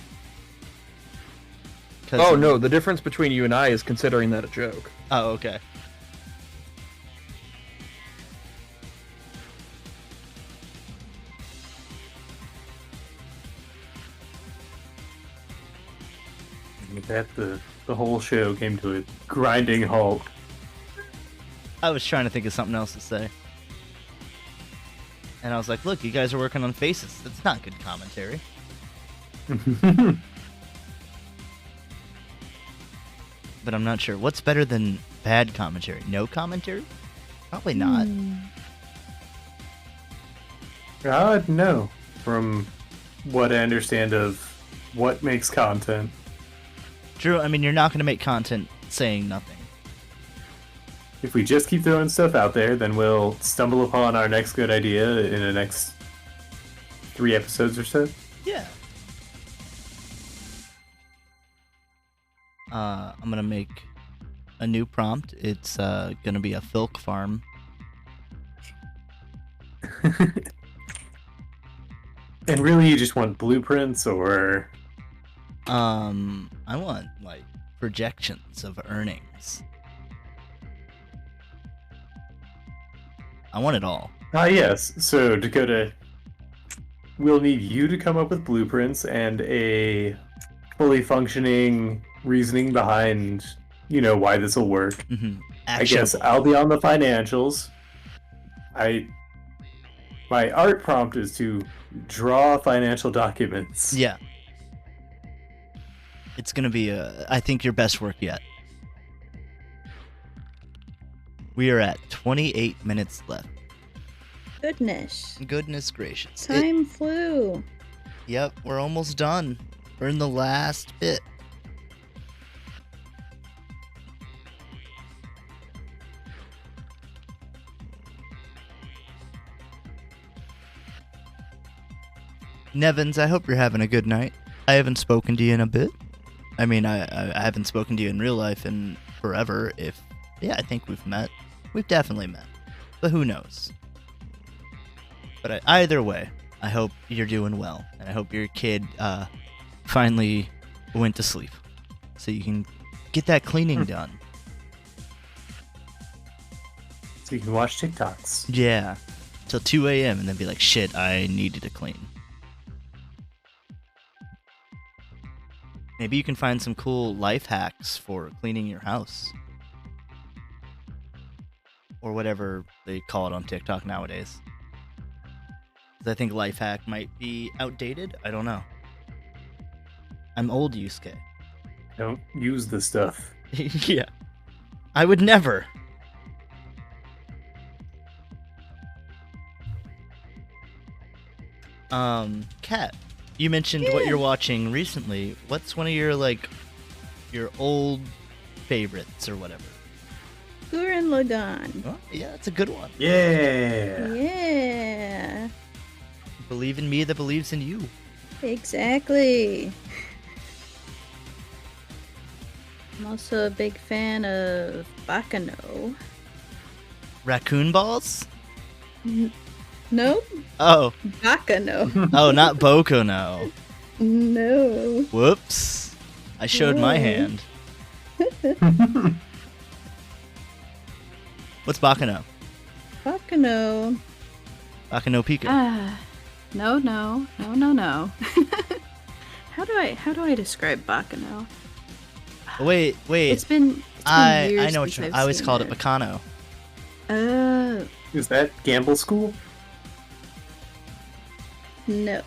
Oh no, the difference between you and I is considering that a joke.
Oh, okay.
With that, the whole show came to a grinding halt.
I was trying to think of something else to say. And I was like, look, you guys are working on faces. That's not good commentary. But I'm not sure. What's better than bad commentary? No commentary? Probably not.
No. From what I understand of what makes content.
Drew, I mean, you're not going to make content saying nothing.
If we just keep throwing stuff out there, then we'll stumble upon our next good idea in the next 3 episodes or so.
Yeah. I'm going to make a new prompt. It's going to be a Filk farm.
And really, you just want blueprints, or...
I want, like, projections of earnings. I want it all.
Yes. So, Dakota, we'll need you to come up with blueprints and a fully functioning reasoning behind, why this will work.
Mm-hmm.
I guess I'll be on the financials. My art prompt is to draw financial documents.
Yeah. It's gonna be, I think, your best work yet. We are at 28 minutes left. Goodness gracious.
Time flew.
Yep, we're almost done. We're in the last bit. Nevins, I hope you're having a good night. I haven't spoken to you in a bit. I mean, I haven't spoken to you in real life in forever. I think we've met. We've definitely met. But who knows? But either way, I hope you're doing well. And I hope your kid finally went to sleep. So you can get that cleaning done.
So you can watch TikToks.
Yeah. Till 2 a.m. and then be like, shit, I needed to clean. Maybe you can find some cool life hacks for cleaning your house. Or whatever they call it on TikTok nowadays. 'Cause I think life hack might be outdated. I don't know. I'm old, Yusuke.
Don't use the stuff.
Yeah. I would never. Kat, you mentioned what you're watching recently. What's one of your, your old favorites or whatever?
Gurren Lagann.
Oh, yeah, that's a good one.
Yeah.
Yeah.
Believe in me that believes in you.
Exactly. I'm also a big fan of Bakano.
Raccoon balls?
No?
Oh.
Bakano.
Oh, not Bokono.
No.
Whoops. I showed my hand. What's Bakano?
Bakano.
Bakano Pika.
No. How do I describe Bakano?
Wait.
It's been years
I know what
since
I always called it Bacano.
Is that Gamble School?
No.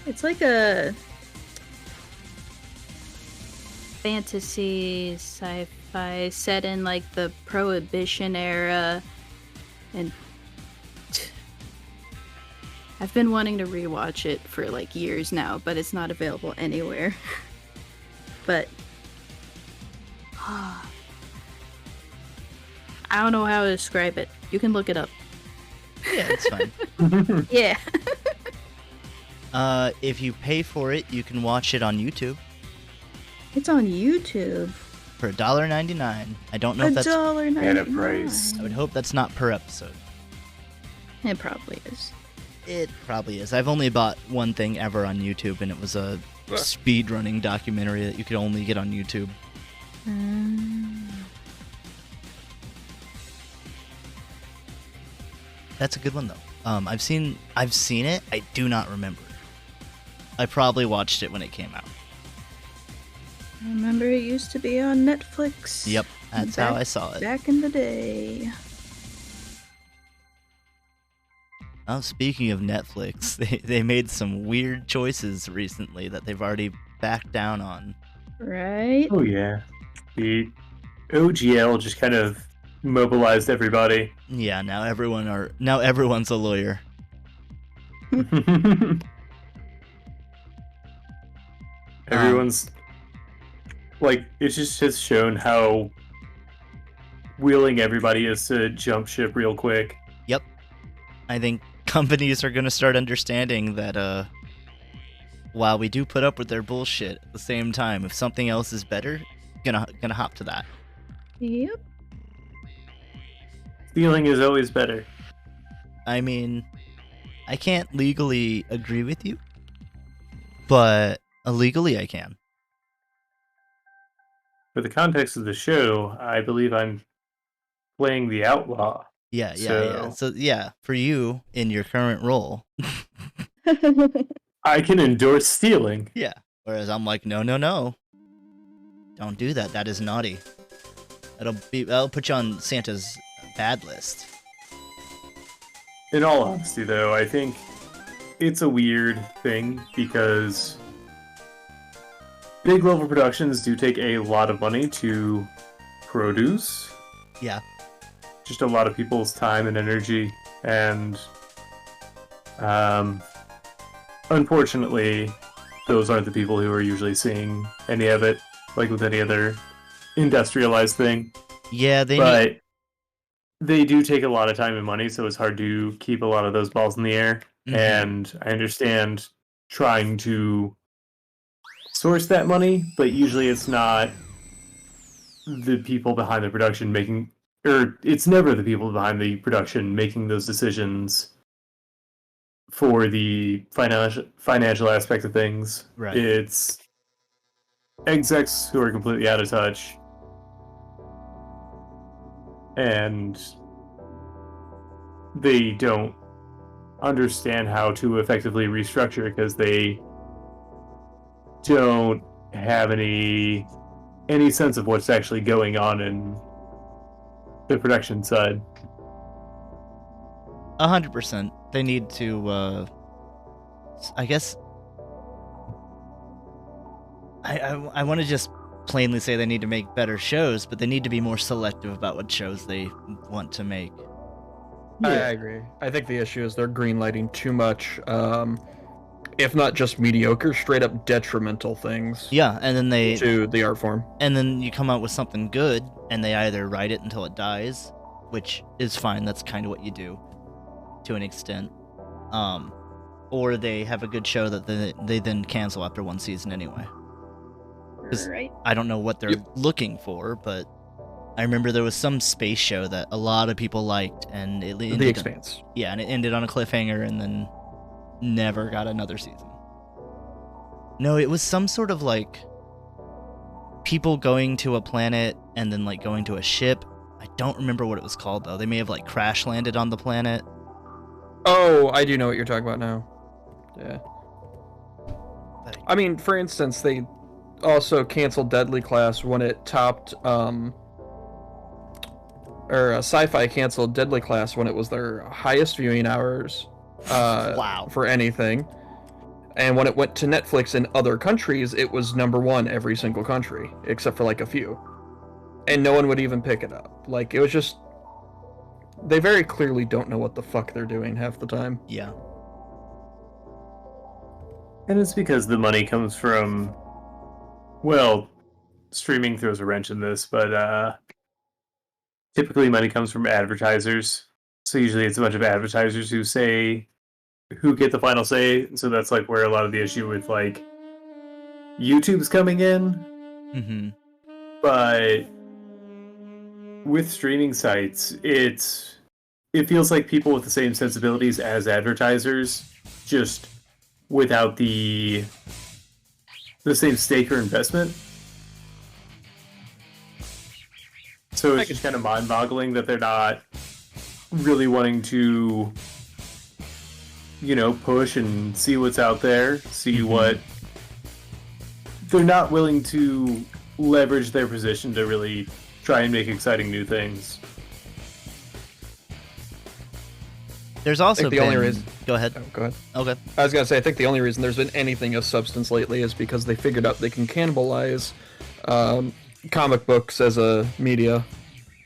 It's like a fantasy sci-fi set in like the Prohibition era, and I've been wanting to rewatch it for like years now, but it's not available anywhere. But I don't know how to describe it. You can look it up.
Yeah, it's fine.
Yeah.
If you pay for it, you can watch it on YouTube
It's on YouTube.
for $1.99. I don't know if that's...
$1.99.
At a price.
I would hope that's not per episode.
It probably is.
It probably is. I've only bought one thing ever on YouTube, and it was a speedrunning documentary that you could only get on YouTube. That's a good one, though. I've seen it. I do not remember. I probably watched it when it came out.
I remember it used to be on Netflix.
Yep, that's how I saw it.
Back in the day.
Oh, speaking of Netflix, they made some weird choices recently that they've already backed down on.
Right?
Oh yeah, the OGL just kind of mobilized everybody.
Yeah, now everyone's a lawyer.
Everyone's like, it just has shown how willing everybody is to jump ship real quick.
Yep. I think companies are going to start understanding that while we do put up with their bullshit, at the same time, if something else is better, gonna hop to that.
Yep.
Stealing is always better.
I mean, I can't legally agree with you, but illegally I can.
For the context of the show, I believe I'm playing the outlaw.
Yeah.
So-
So yeah, for you in your current role.
I can endorse stealing.
Yeah. Whereas I'm like, no. Don't do that. That is naughty. That'll put you on Santa's bad list.
In all honesty, though, I think it's a weird thing because big level productions do take a lot of money to produce.
Yeah.
Just a lot of people's time and energy, and unfortunately, those aren't the people who are usually seeing any of it, like with any other industrialized thing.
Yeah,
they do take a lot of time and money, so it's hard to keep a lot of those balls in the air.
Mhm.
And I understand trying to source that money, but usually it's not the people behind the production making, or it's never the people behind the production making those decisions for the financial aspect of things.
Right.
It's execs who are completely out of touch, and they don't understand how to effectively restructure because they don't have any sense of what's actually going on in the production side.
100%. They need to, I guess... I want to just plainly say they need to make better shows, but they need to be more selective about what shows they want to make.
I agree. I think the issue is they're greenlighting too much, if not just mediocre, straight up detrimental things.
Yeah, and then
to the art form.
And then you come out with something good, and they either write it until it dies, which is fine. That's kind of what you do, to an extent. or they have a good show that they then cancel after one season anyway.
Right.
I don't know what they're looking for, but I remember there was some space show that a lot of people liked, and it ended
The Expanse.
and it ended on a cliffhanger, and then never got another season. No, it was some sort of like people going to a planet and then like going to a ship. I don't remember what it was called though. They may have like crash landed on the planet.
Oh, I do know what you're talking about now. Yeah. I mean, for instance, they also canceled Deadly Class when it topped, Sci-Fi canceled Deadly Class when it was their highest viewing hours,
Wow.
for anything. And when it went to Netflix in other countries, it was #1 every single country, except for like a few. And no one would even pick it up. Like, it was just... They very clearly don't know what the fuck they're doing half the time.
Yeah.
And it's because the money comes from, well, streaming throws a wrench in this, but typically money comes from advertisers. So usually it's a bunch of advertisers who get the final say. So that's like where a lot of the issue with like YouTube's coming in.
Mm-hmm.
But with streaming sites, it feels like people with the same sensibilities as advertisers, just without the same stake or investment. So it's just kind of mind-boggling that they're not really wanting to, push and see what's out there, see what... They're not willing to leverage their position to really try and make exciting new things.
There's also
the only reason...
Go ahead.
Oh, go ahead.
Okay.
I was gonna say, I think the only reason there's been anything of substance lately is because they figured out they can cannibalize comic books as a media.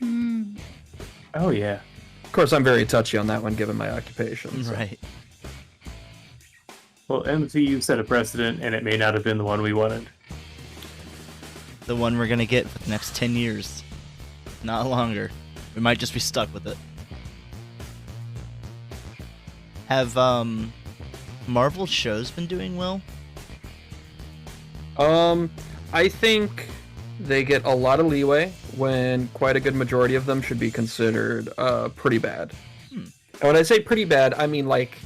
Mm.
Oh, yeah.
Of course, I'm very touchy on that one, given my occupation. So.
Right.
Well, MCU set a precedent, and it may not have been the one we wanted.
The one we're gonna get for the next 10 years. Not longer. We might just be stuck with it. Have Marvel shows been doing well?
I think they get a lot of leeway when quite a good majority of them should be considered pretty bad. And when I say pretty bad, I mean like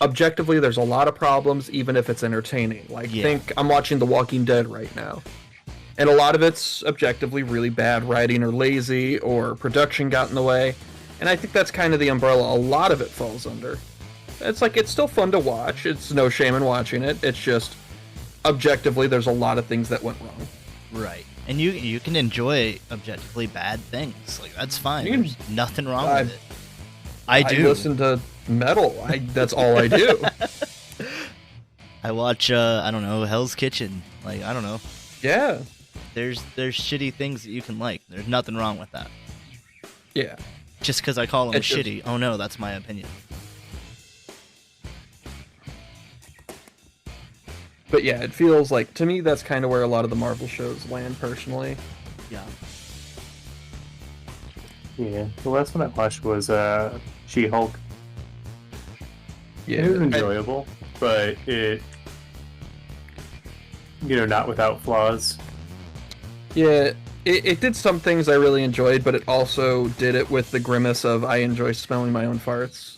objectively there's a lot of problems even if it's entertaining. Like think I'm watching The Walking Dead right now. And a lot of it's objectively really bad writing or lazy or production got in the way. And I think that's kind of the umbrella a lot of it falls under. It's like, it's still fun to watch. It's no shame in watching it. It's just, objectively, there's a lot of things that went wrong.
Right. And you can enjoy objectively bad things. Like, that's fine. There's nothing wrong with it. I do.
I listen to metal. That's all I do.
I watch, I don't know, Hell's Kitchen. Like, I don't know.
Yeah.
There's shitty things that you can like. There's nothing wrong with that.
Yeah.
Just because I call them shitty. Oh no, that's my opinion.
But yeah, it feels like, to me, that's kind of where a lot of the Marvel shows land, personally.
Yeah.
Yeah. The last one I watched was She-Hulk.
Yeah.
It was enjoyable, but it, not without flaws.
Yeah, it did some things I really enjoyed, but it also did it with the grimace of, I enjoy smelling my own farts.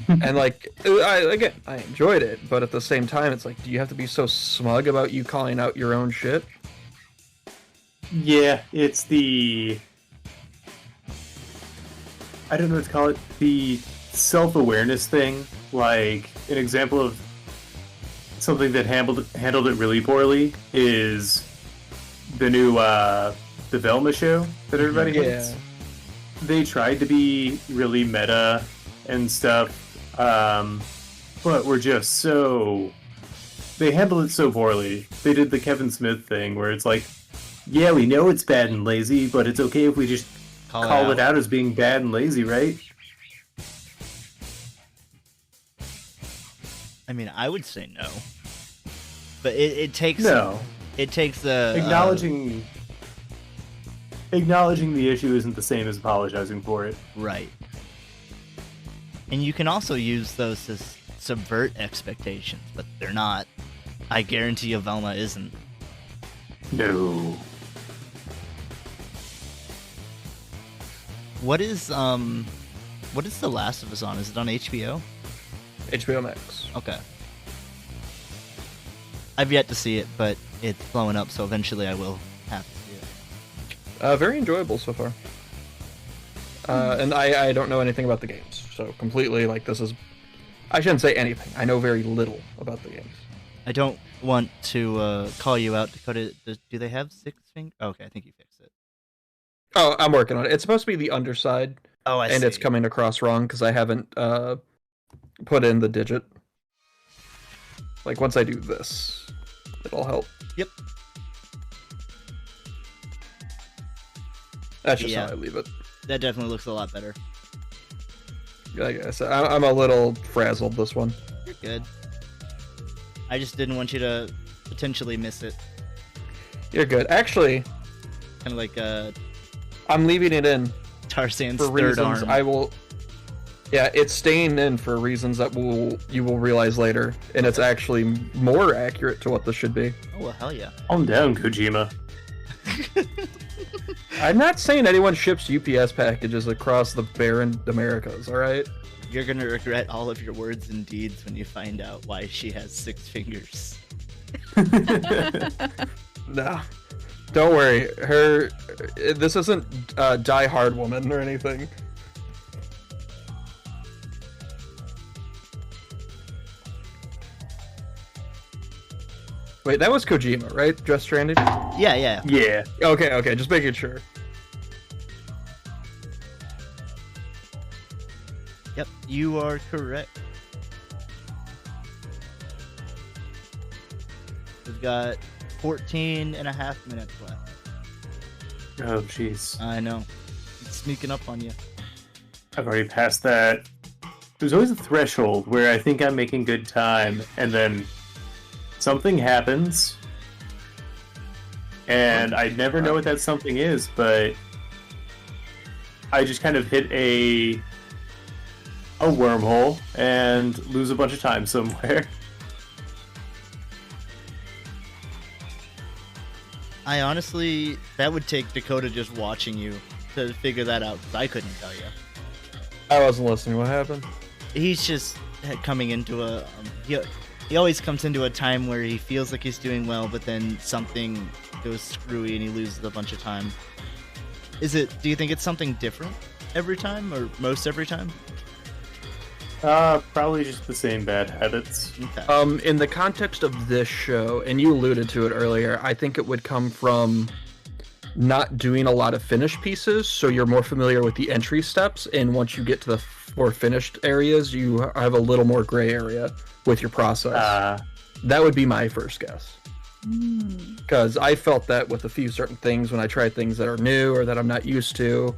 And like, I enjoyed it, but at the same time, it's like, do you have to be so smug about you calling out your own shit?
Yeah, it's the... I don't know what to call it. The self-awareness thing. Like, an example of something that handled it really poorly is the new the Velma show that everybody hates. They tried to be really meta and stuff, but were just so... They handled it so poorly. They did the Kevin Smith thing where it's like, yeah, we know it's bad and lazy, but it's okay if we just call it out as being bad and lazy, right?
I mean, I would say no. But it takes...
No.
It takes the...
Acknowledging the issue isn't the same as apologizing for it.
Right. And you can also use those to subvert expectations, but they're not. I guarantee you Velma isn't.
No.
What is The Last of Us on? Is it on HBO?
HBO Max.
Okay. I've yet to see it, but it's blowing up, so eventually I will have to see it.
Very enjoyable so far. And I don't know anything about the games, so completely, like, this is... I shouldn't say anything. I know very little about the games.
I don't want to call you out, Dakota. Do they have 6 fingers? Okay, I think you fixed it.
Oh, I'm working on it. It's supposed to be the underside.
Oh, I see.
And it's coming across wrong because I haven't put in the digit. Like, once I do this, it'll help.
Yep.
That's just how I leave it.
That definitely looks a lot better.
Like I said, I'm a little frazzled this one.
You're good. I just didn't want you to potentially miss it.
You're good. Actually,
kind of like
I'm leaving it in
Tarzan's
for
third
reasons
arm.
I will. Yeah, it's staying in for reasons that you will realize later, and it's actually more accurate to what this should be.
Oh well, hell yeah!
Calm down, Kojima.
I'm not saying anyone ships UPS packages across the barren Americas. All right.
You're gonna regret all of your words and deeds when you find out why she has 6 fingers.
No, don't worry. This isn't Die Hard Woman or anything. Wait, that was Kojima, right? Just Stranded?
Yeah.
Yeah.
Okay, just making sure.
Yep, you are correct. We've got 14 and a half minutes left.
Oh, jeez.
I know. It's sneaking up on you.
I've already passed that. There's always a threshold where I think I'm making good time, and then something happens, and I never know what that something is, but I just kind of hit a wormhole and lose a bunch of time somewhere.
I honestly, that would take Dakota just watching you to figure that out, because I couldn't tell you.
I wasn't listening. What happened?
He's just coming into a... He always comes into a time where he feels like he's doing well, but then something goes screwy and he loses a bunch of time. Do you think it's something different every time, or most every time?
Probably just the same bad habits.
Okay.
In the context of this show, and you alluded to it earlier, I think it would come from not doing a lot of finished pieces, so you're more familiar with the entry steps, and once you get to the more finished areas, you have a little more gray area with your process. That would be my first guess. Because I felt that with a few certain things when I tried things that are new or that I'm not used to,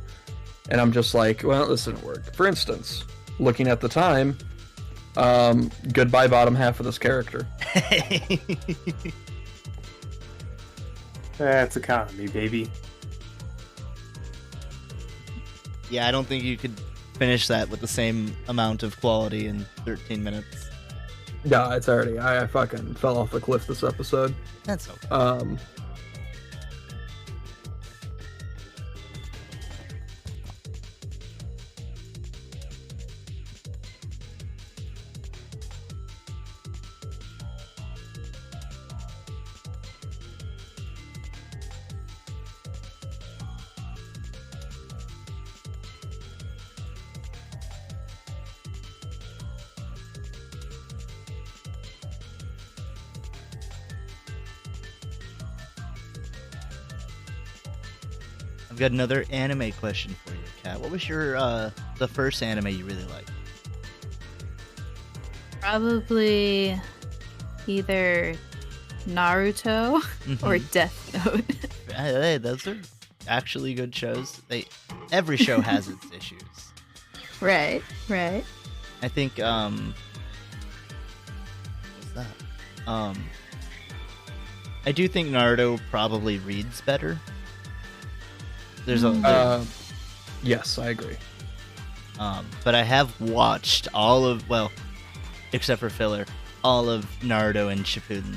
and I'm just like, well, this didn't work. For instance, looking at the time, goodbye bottom half of this character.
That's economy, baby.
Yeah, I don't think you could finish that with the same amount of quality in 13 minutes.
No, it's already. I fucking fell off the cliff this episode.
That's okay. I've got another anime question for you, Kat. What was your the first anime you really liked?
Probably either Naruto or Death Note.
Hey, those are actually good shows. Every show has its issues.
Right.
I think what's that? I do think Naruto probably reads better. There's a
Yes, I agree.
But I have watched except for filler, all of Naruto and Shippuden.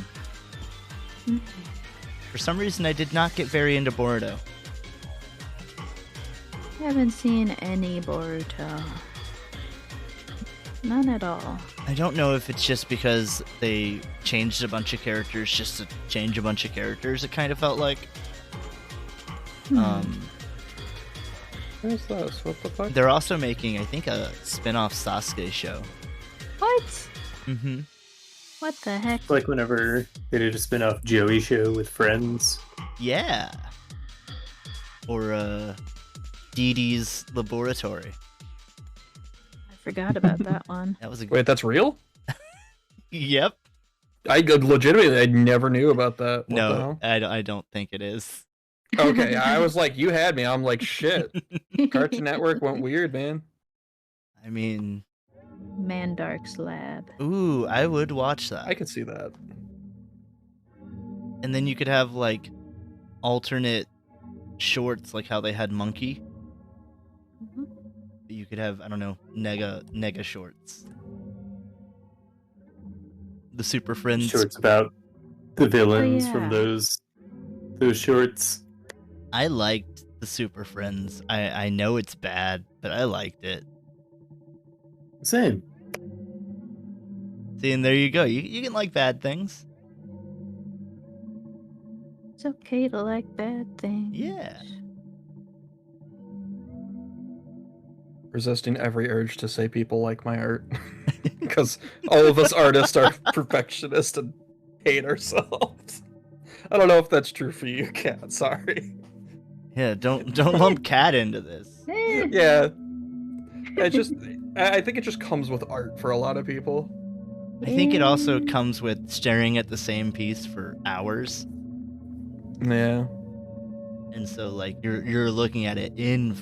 Mm-hmm.
For some reason, I did not get very into Boruto.
I haven't seen any Boruto. None at all.
I don't know if it's just because they changed a bunch of characters just to change a bunch of characters, it kind of felt like.
Where's this? What the fuck?
They're also making, I think, a spin-off Sasuke show.
What?
Mm-hmm.
What the heck?
Like whenever they did a spin-off Joey show with friends.
Yeah. Or, Dee Dee's Laboratory.
I forgot about that one.
That was a
Wait, that's real?
Yep.
I legitimately, I never knew about that. What the
No,
hell?
I don't think it is.
Okay, I was like, you had me. I'm like, shit. Cartoon Network went weird, man.
I mean,
Mandark's Lab.
ooh, I would watch that.
I could see that.
And then you could have, like, alternate shorts, like how they had Monkey.
Mhm.
You could have, I don't know, Nega shorts. The Super Friends.
Shorts about the villains
yeah.
from those shorts.
I liked the Super Friends. I know it's bad, but I liked it.
Same.
See, and there you go. You can like bad things.
It's okay to like bad things.
Yeah.
Resisting every urge to say people like my art. Because all of us artists are perfectionists and hate ourselves. I don't know if that's true for you, Kat. Sorry.
Yeah, don't lump Cat into this.
Yeah. I think it just comes with art for a lot of people.
I think it also comes with staring at the same piece for hours.
Yeah.
And so, like, you're looking at it in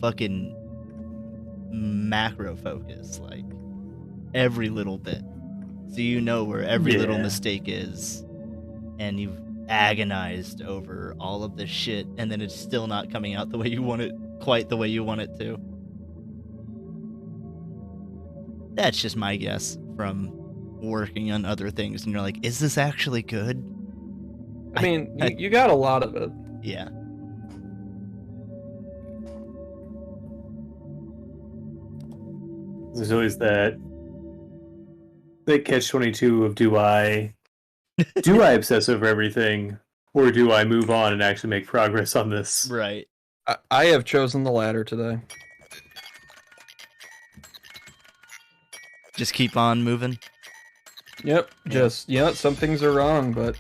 fucking macro focus, like, every little bit. So you know where every little mistake is. And you've agonized over all of this shit, and then it's still not coming out the way you want it, quite the way you want it to. That's just my guess from working on other things, and you're like, is this actually good?
I mean, you got a lot of it.
Yeah.
There's always that catch-22 of do I obsess over everything, or do I move on and actually make progress on this?
Right.
I have chosen the latter today.
Just keep on moving.
Yep. Just, some things are wrong, but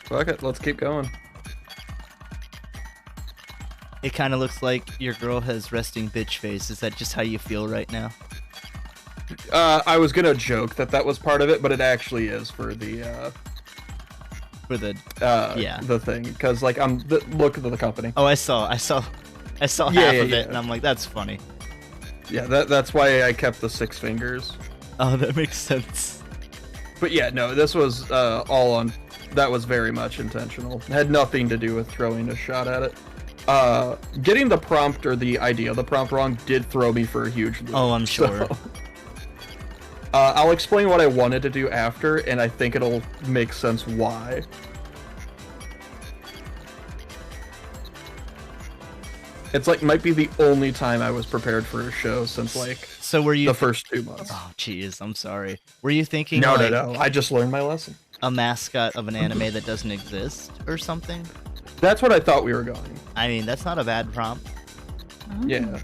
fuck it, let's keep going.
It kind of looks like your girl has resting bitch face. Is that just how you feel right now?
I was gonna joke that was part of it, but it actually is for the the thing, because like look at the company.
Oh, I saw half of it, and I'm like, that's funny.
Yeah, that's why I kept the 6 fingers.
Oh, that makes sense.
But yeah, no, this was that was very much intentional. It had nothing to do with throwing a shot at it. Getting the prompt or the idea of the prompt wrong did throw me for a huge loop.
Oh, I'm sure.
So, I'll explain what I wanted to do after, and I think it'll make sense why. It's like might be the only time I was prepared for a show since like the first 2 months.
Oh, jeez, I'm sorry. Were you thinking
No. I just learned my lesson.
A mascot of an anime that doesn't exist or something?
That's what I thought we were going.
I mean, that's not a bad prompt.
Oh.
Yeah.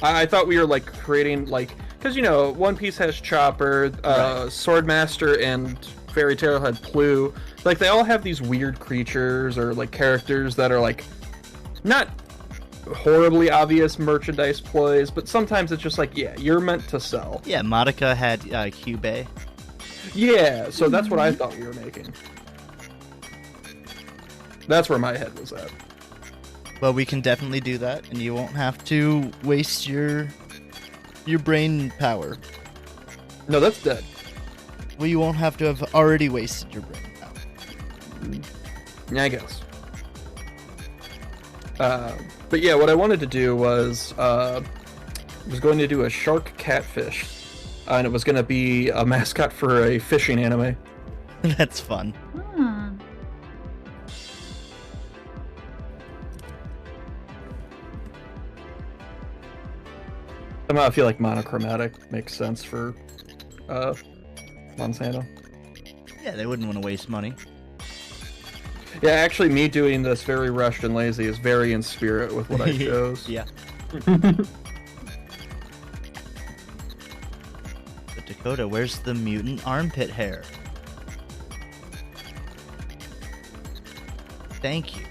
I thought we were like creating like, because One Piece has Chopper,
Right.
Swordmaster and Fairy Tail had Plu. Like they all have these weird creatures or like characters that are like not horribly obvious merchandise ploys, but sometimes it's just like, yeah, you're meant to sell.
Yeah, Madoka had Kyubey.
Yeah, so that's what I thought we were making. That's where my head was at.
Well, we can definitely do that, and you won't have to waste your brain power.
No, that's dead.
Well, you won't have to have already wasted your brain power.
Yeah, I guess. But yeah, what I wanted to do was was going to do a shark catfish, and it was going to be a mascot for a fishing anime.
That's fun.
Somehow I feel like monochromatic makes sense for Monsanto.
Yeah, they wouldn't want to waste money.
Yeah, actually, me doing this very rushed and lazy is very in spirit with what I chose.
Yeah. But Dakota, where's the mutant armpit hair? Thank you.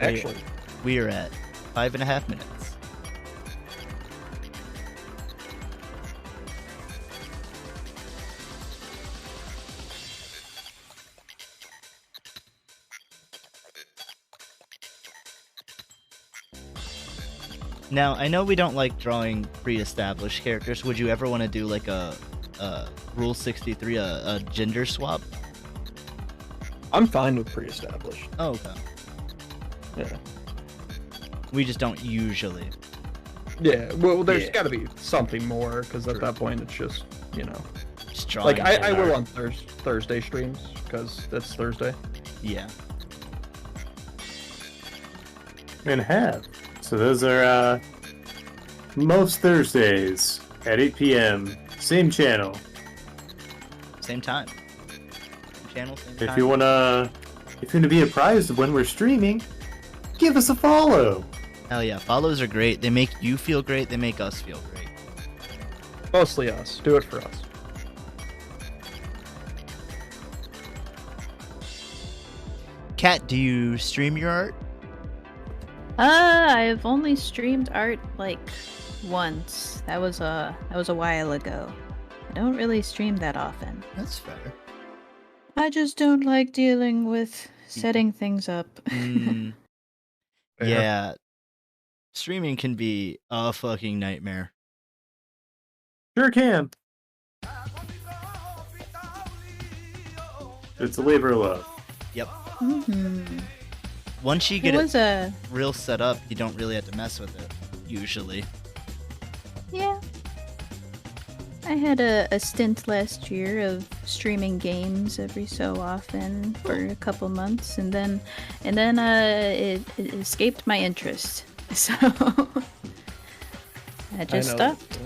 Actually,
we are at 5.5 minutes. Now, I know we don't like drawing pre-established characters. Would you ever want to do like a Rule 63, a gender swap?
I'm fine with pre-established.
Oh, okay.
Yeah.
We just don't usually.
Yeah, well, there's got to be something more, because at that point it's just, you know.
Just drawing.
Like, I will on Thursday streams, because that's Thursday.
Yeah.
And have. So those are most Thursdays at 8 p.m. Same channel.
Same time. Same channel, same time.
If you wanna be apprised of when we're streaming, give us a follow.
Hell yeah, follows are great. They make you feel great. They make us feel great.
Mostly us. Do it for us.
Kat, do you stream your art?
I've only streamed art like once. That was a while ago. I don't really stream that often.
That's fair.
I just don't like dealing with setting things up.
Yeah. Streaming can be a fucking nightmare.
Sure can. It's a labor of love.
Yep.
Mm-hmm.
Once you get it real set up, you don't really have to mess with it, usually.
Yeah. I had a stint last year of streaming games every so often for a couple months, and then it escaped my interest, so I just stopped.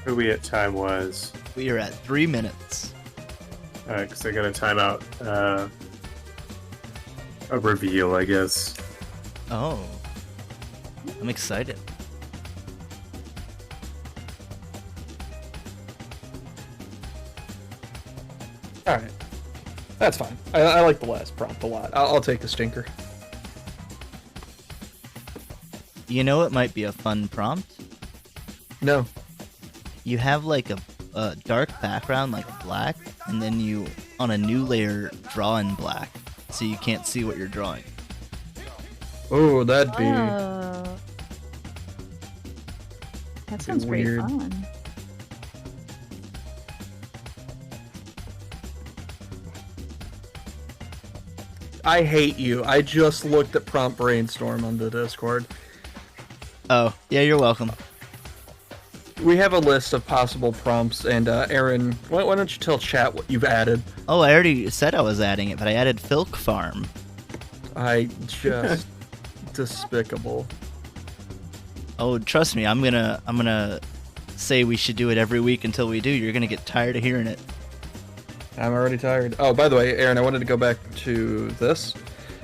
Who we at time was?
We are at 3 minutes.
Alright, because I got a timeout. A reveal, I guess.
Oh. I'm excited.
Alright. That's fine. I like the last prompt a lot. I'll take the stinker.
You know it might be a fun prompt?
No.
You have like a dark background, like black, and then you, on a new layer, draw in black, so you can't see what you're drawing.
Oh, that'd be...
That sounds pretty
weird.
fun.
I hate you. I just looked at Prompt Brainstorm on the Discord.
Oh, yeah, you're welcome.
We have a list of possible prompts, and Aaron, why don't you tell chat what you've added?
Oh, I already said I was adding it, but I added Filk Farm.
I just... despicable.
Oh, trust me, I'm gonna say we should do it every week until we do. You're gonna get tired of hearing it.
I'm already tired. Oh, by the way, Aaron, I wanted to go back to this.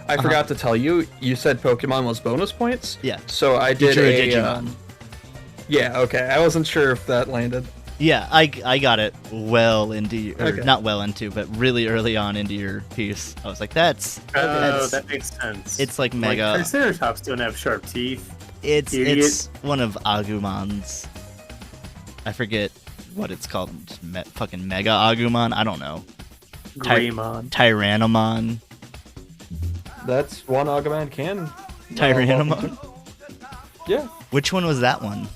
I forgot to tell you, you said Pokemon was bonus points?
Yeah.
So I did
a
a...
Digimon.
yeah, okay. I wasn't sure if that landed.
Yeah, I got it well into, or
Okay.
not well into, but really early on into your piece. I was like, that's
That makes sense.
it's like mega.
Like, Triceratops don't have sharp teeth.
It's
idiot.
one of Agumon's. I forget what it's called. Fucking Mega Agumon? I don't know.
Greymon.
Tyrannomon.
That's one Agumon can.
Tyrannomon?
Yeah.
Which one was that one?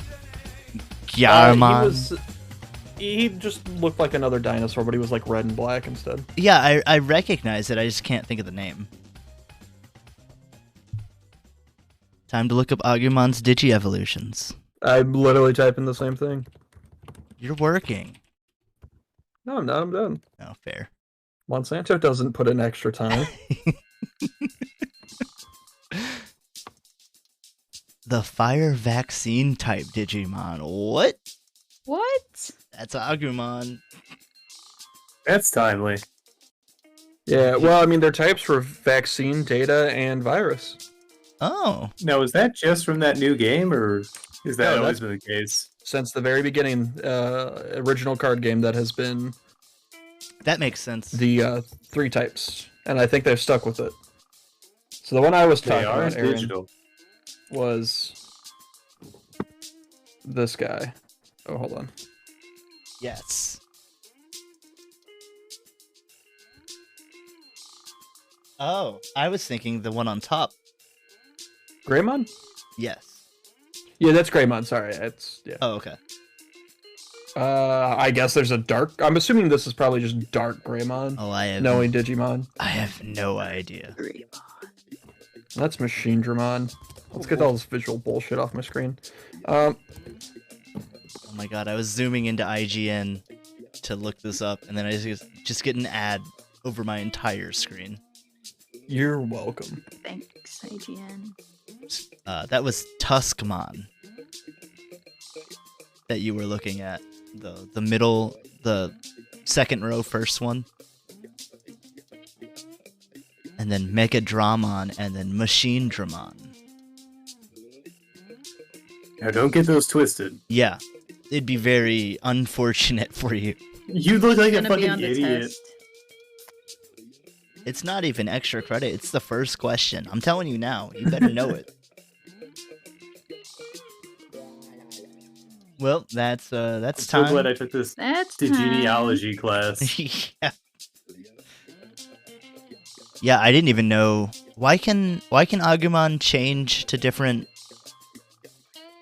Gyarmon?
He just looked like another dinosaur, but he was like red and black instead.
Yeah, I recognize it. I just can't think of the name. Time to look up Agumon's Digi-evolutions.
I'm literally typing the same thing.
You're working.
No, I'm not. I'm done.
Oh, fair.
Monsanto doesn't put in extra time.
The fire vaccine type Digimon. What?
What?
That's Agumon.
That's timely.
Yeah, well, I mean, they're types for vaccine, data, and virus.
Oh.
Now, is that just from that new game, or is that
No,
always been the case?
Since the very beginning, original card game that has been
That makes sense.
the 3 types, and I think they've stuck with it. So the one I was
They
talking
are
about, Aaron,
digital.
was this guy. Oh, hold on.
Yes. Oh, I was thinking the one on top.
Greymon?
Yes.
Yeah, that's Greymon. Sorry, it's yeah.
Oh, okay.
I guess there's a dark. I'm assuming this is probably just dark Greymon.
Oh, I have
Knowing Digimon.
I have no idea.
That's Machine Dramon. Let's get all this visual bullshit off my screen. Um,
Oh my god, I was zooming into IGN to look this up, and then I just get an ad over my entire screen.
you're welcome.
Thanks, IGN.
That was Tuskmon that you were looking at. The middle, the second row, first one. And then Megadramon, and then Machine Dramon.
Now, don't get those twisted.
Yeah, it'd be very unfortunate for you.
You look like a
Gonna be on
fucking
the
idiot.
test.
It's not even extra credit, it's the first question. I'm telling you now, you better know it. Well, that's
I'm
time.
so glad I took this
That's
genealogy class.
Yeah. Yeah, I didn't even know. Why can Agumon change to different?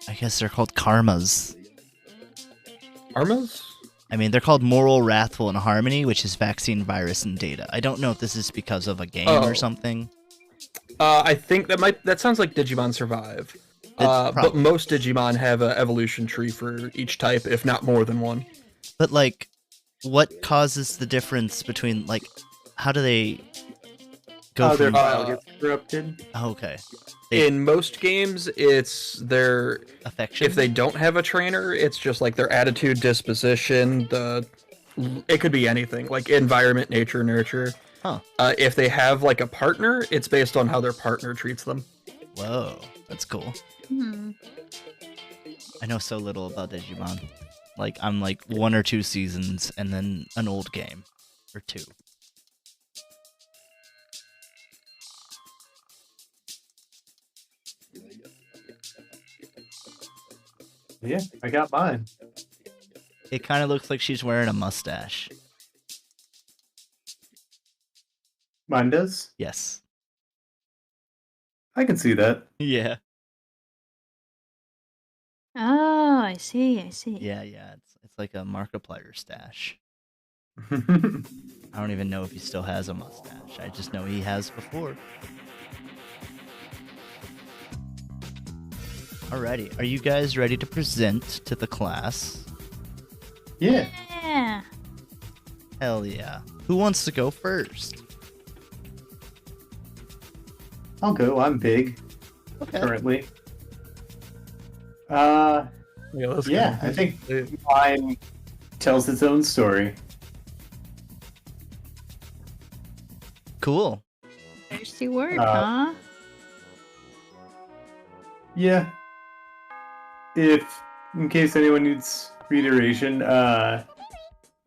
I guess they're called karmas.
Armas?
I mean, they're called Moral, Wrathful, and Harmony, which is vaccine, virus, and data. I don't know if this is because of a game or something.
I think that sounds like Digimon Survive. But most Digimon have an evolution tree for each type, if not more than one.
But like, what causes the difference between like, how do they go
Their
from?
file gets corrupted.
Oh, okay.
In most games, it's their
Affection.
if they don't have a trainer, it's just like their attitude, disposition. It could be anything, like environment, nature, nurture.
Huh.
If they have like a partner, it's based on how their partner treats them.
Whoa, that's cool.
Hmm.
I know so little about Digimon. Like, I'm like 1 or 2 seasons and then an old game. Or 2.
Yeah, I got mine.
It kind of looks like she's wearing a mustache.
Mine does?
Yes.
I can see that.
Yeah.
Oh, I see.
Yeah. It's like a Markiplier stash.
Yeah.
I don't even know if he still has a mustache. I just know he has before. Alrighty, are you guys ready to present to the class?
Yeah.
Yeah.
Hell yeah. Who wants to go first?
I'll go. I'm big
Okay.
currently.
Let's go.
Yeah, I think mine tells its own story.
Cool.
Thirsty word,
Uh,
huh?
Yeah. In case anyone needs reiteration,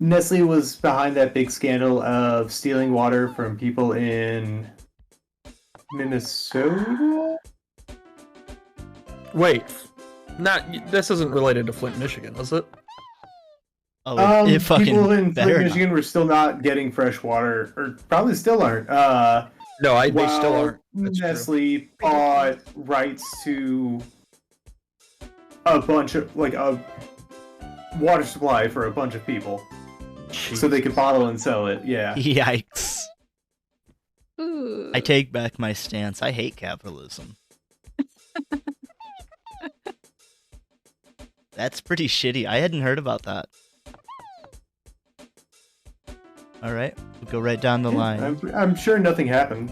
Nestle was behind that big scandal of stealing water from people in Minnesota?
Wait, this isn't related to Flint, Michigan, is it?
Oh, it fucking
people in
better
Lake
not.
Michigan were still not getting fresh water, or probably still aren't.
No, they still
while
aren't. That's true.
Nestle bought rights to a bunch of a water supply for a bunch of people, so they could bottle and sell it. Yeah.
Yikes.
Ooh.
I take back my stance. I hate capitalism. That's pretty shitty. I hadn't heard about that. All right, we'll go right down the line.
I'm sure nothing happened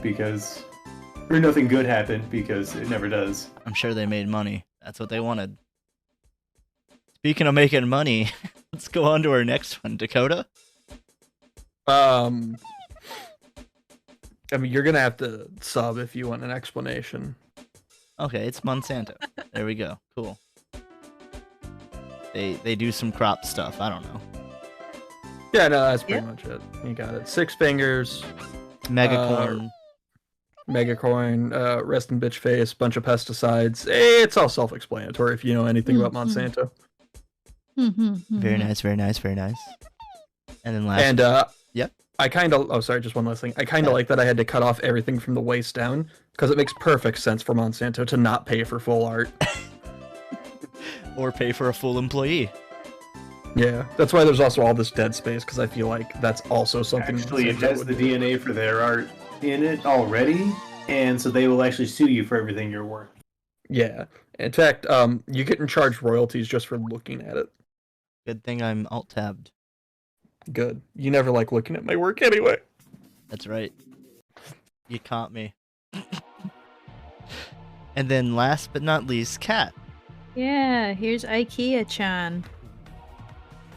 or nothing good happened because it never does.
I'm sure they made money. That's what they wanted. Speaking of making money, let's go on to our next one. Dakota?
I mean, you're gonna have to sub if you want an explanation.
Okay, it's Monsanto. There we go. Cool. They do some crop stuff. I don't know.
Yeah, no, that's pretty much it. You got it. 6 fingers.
Megacorn.
Megacorn, rest in bitch face, bunch of pesticides. It's all self-explanatory if you know anything about Monsanto.
Very nice, very nice, very nice. And then last.
And
yep.
I kind of. Oh, sorry. Just one last thing. I kind of like that I had to cut off everything from the waist down because it makes perfect sense for Monsanto to not pay for full art.
Or pay for a full employee.
Yeah, that's why there's also all this dead space because I feel like that's also something.
Actually, it
Monsanto
has
would
the
do.
DNA for their art in it already, and so they will actually sue you for everything you're worth.
Yeah. In fact, you get in charge royalties just for looking at it.
Good thing I'm alt-tabbed.
Good. You never like looking at my work anyway.
That's right. You caught me. And then last but not least, Kat.
Yeah, here's IKEA-chan.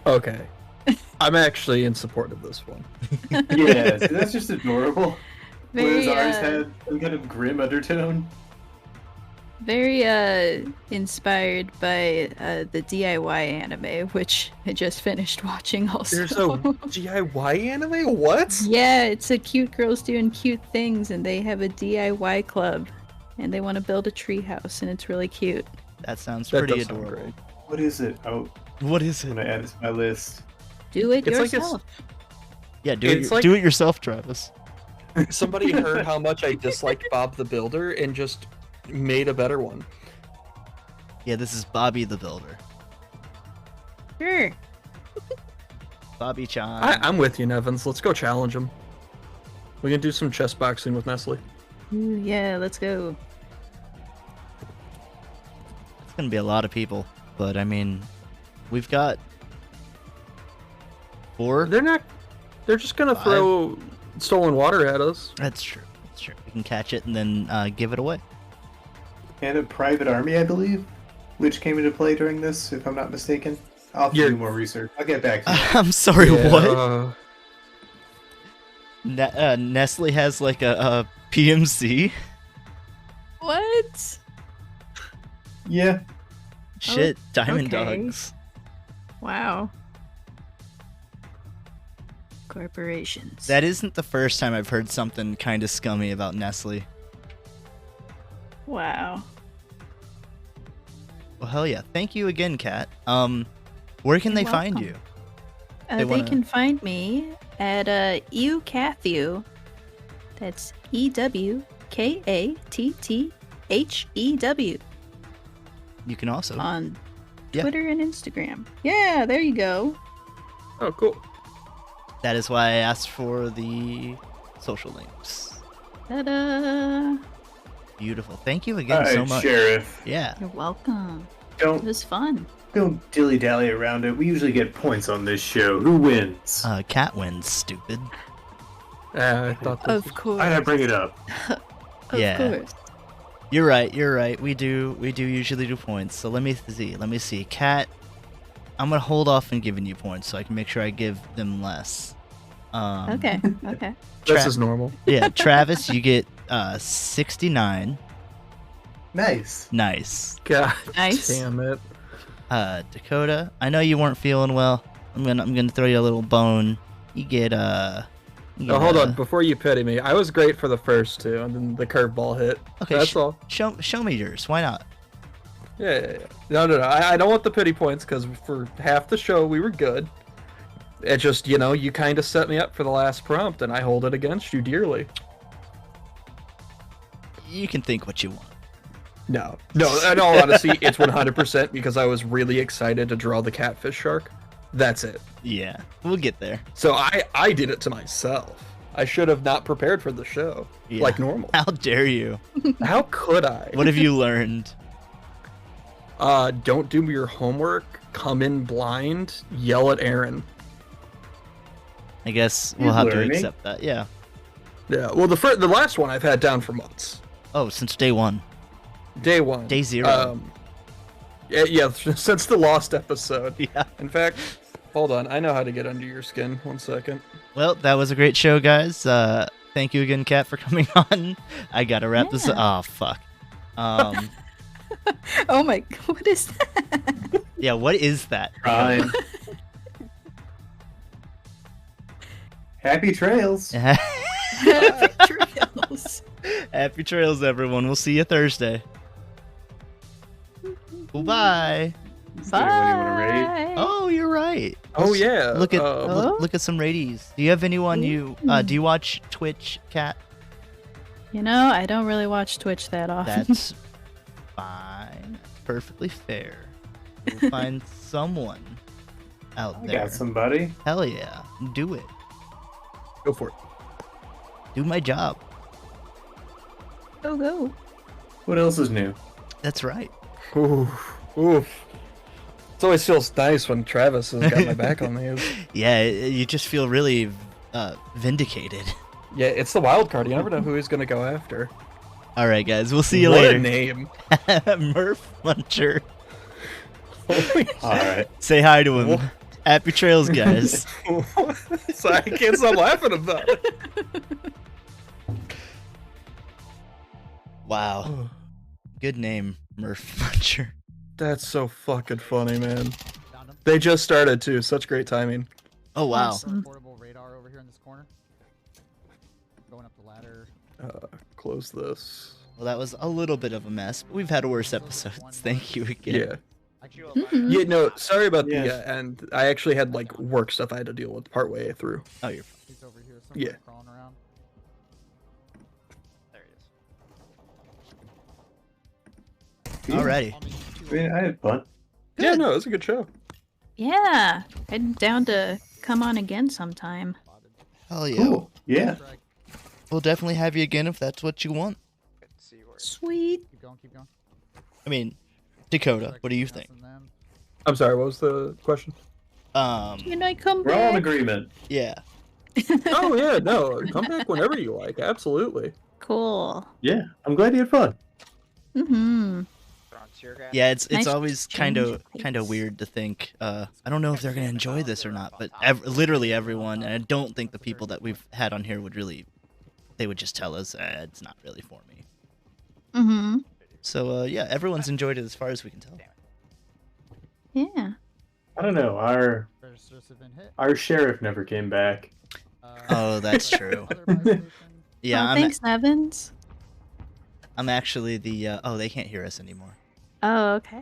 Okay. I'm actually in support of this one.
Yeah, see, that's just adorable.
Very,
Whereas ours had some kind of grim undertone.
Very inspired by the DIY anime, which I just finished watching also.
There's a DIY anime? What?
Yeah, it's a cute girls doing cute things, and they have a DIY club, and they want to build a treehouse, and it's really cute.
That sounds
That
pretty
does sound
adorable.
What is it? Oh,
What is
I'm
it?
gonna add it to my list.
Do it
It's like
yourself.
Yeah, do
It's
it.
like-
Do it yourself, Travis.
Somebody heard how much I disliked Bob the Builder and just made a better one.
Yeah, this is Bobby the Builder.
Sure.
Bobby-chan.
I'm with you, Nevins. Let's go challenge him. We can do some chess boxing with Nestle.
Ooh, yeah, let's go.
It's gonna be a lot of people, but I mean, we've got 4.
They're just gonna
5.
throw stolen water at us.
That's true. That's true. We can catch it and then give it away.
And a private army, I believe, which came into play during this, if I'm not mistaken. I'll have to do more research. I'll get back to you.
I'm sorry. What? Nestle has like a PMC.
What?
Yeah.
Shit, Diamond
okay.
Dogs.
Wow. Corporations.
That isn't the first time I've heard something kind of scummy about Nestle.
Wow.
Well, hell yeah. Thank you again, Kat. Where can they find you?
They can find me at EwKatthew. That's EwKatthew
You can also
on Twitter and Instagram. Yeah, there you go.
Oh, cool.
That is why I asked for the social links.
Ta-da!
Beautiful. Thank you again so much.
Sheriff.
Yeah.
You're welcome. It was fun.
Don't dilly-dally around it. We usually get points on this show. Who wins?
Cat wins, stupid.
I thought this
Of course.
I gotta bring it up.
Of
Yeah.
course.
You're right. We do usually do points. So let me see. Cat, I'm gonna hold off on giving you points so I can make sure I give them less.
Okay.
This is normal.
Yeah, Travis, you get 69.
Nice.
Nice.
God
Nice.
damn it.
Dakota, I know you weren't feeling well. I'm gonna throw you a little bone. You get
Oh, hold on. Before you pity me, I was great for the first 2, and then the curveball hit.
Okay,
That's all.
Show me yours. Why not?
Yeah. No. I don't want the pity points because for half the show we were good. It just, you kind of set me up for the last prompt, and I hold it against you dearly.
You can think what you want.
No, in all honesty, it's 100% because I was really excited to draw the catfish shark. That's it.
Yeah, we'll get there.
So I did it to myself. I should have not prepared for the show like normal.
How dare you?
How could I?
What have you learned?
Don't do your homework, come in blind, yell at Aaron.
I guess we'll have to accept that, yeah.
Yeah, well, the last one I've had down for months.
Oh, since day one.
Day one.
Day zero.
Yeah, since the lost episode.
Yeah.
In fact, hold on, I know how to get under your skin. 1 second.
Well, that was a great show, guys. Thank you again, Kat, for coming on. I gotta wrap this up. Oh, fuck.
Oh my, what is that?
Yeah, what is that?
Ryan. Happy trails.
Happy trails.
Happy trails, everyone. We'll see you Thursday. Bye.
Bye.
Oh, you're right.
Oh yeah.
Look at look at some radies. Do you have anyone do you watch Twitch, Kat?
I don't really watch Twitch that often.
That's fine. That's perfectly fair. We'll find someone out there.
Got somebody.
Hell yeah. Do it.
Go for it.
Do my job.
Go.
What else is new?
That's right.
Oof. It always feels nice when Travis has got my back on these.
Yeah, you just feel really vindicated.
Yeah, it's the wild card. You never know who he's going to go after.
All right, guys. We'll see you
What
later.
a name.
Murph Muncher.
All right.
Say hi to him. Happy trails, guys.
So I can't stop laughing about it.
Wow. Good name, Murph Muncher.
That's so fucking funny, man. They just started too. Such great timing.
Oh, wow.
Awesome. Portable radar over here in this corner. Going up the ladder.
Close this.
Well, that was a little bit of a mess, but we've had worse episodes. Thank you again.
Yeah.
Mhm.
Yeah, no, sorry about
Yeah.
the and I actually had like work stuff I had to deal with partway through.
Oh, you're fine.
He's over here somewhere
Yeah.
crawling around.
There he is. Alrighty.
I mean, I had fun.
Yeah, no, it was a good show.
Yeah, I'm down to come on again sometime.
Hell yeah.
Cool. Yeah.
We'll definitely have you again if that's what you want.
Sweet.
Keep going.
I mean, Dakota, what do you think?
I'm sorry, what was the question?
Can I come
We're all in
back?
agreement.
Yeah.
Oh yeah, no, come back whenever you like. Absolutely.
Cool.
Yeah. I'm glad you had fun.
Mm-hmm.
Yeah, it's
Nice
always kind
change
of
of pace.
weird to think. I don't know if they're gonna enjoy this or not, but literally everyone, and I don't think the people that we've had on here would really. They would just tell us it's not really for me.
Mm-hmm.
So yeah, everyone's enjoyed it as far as we can tell.
Yeah.
I don't know. Our sheriff never came back.
Oh, that's true. Yeah,
Oh, thanks, Evans.
I'm actually the. Oh, they can't hear us anymore.
Oh, okay.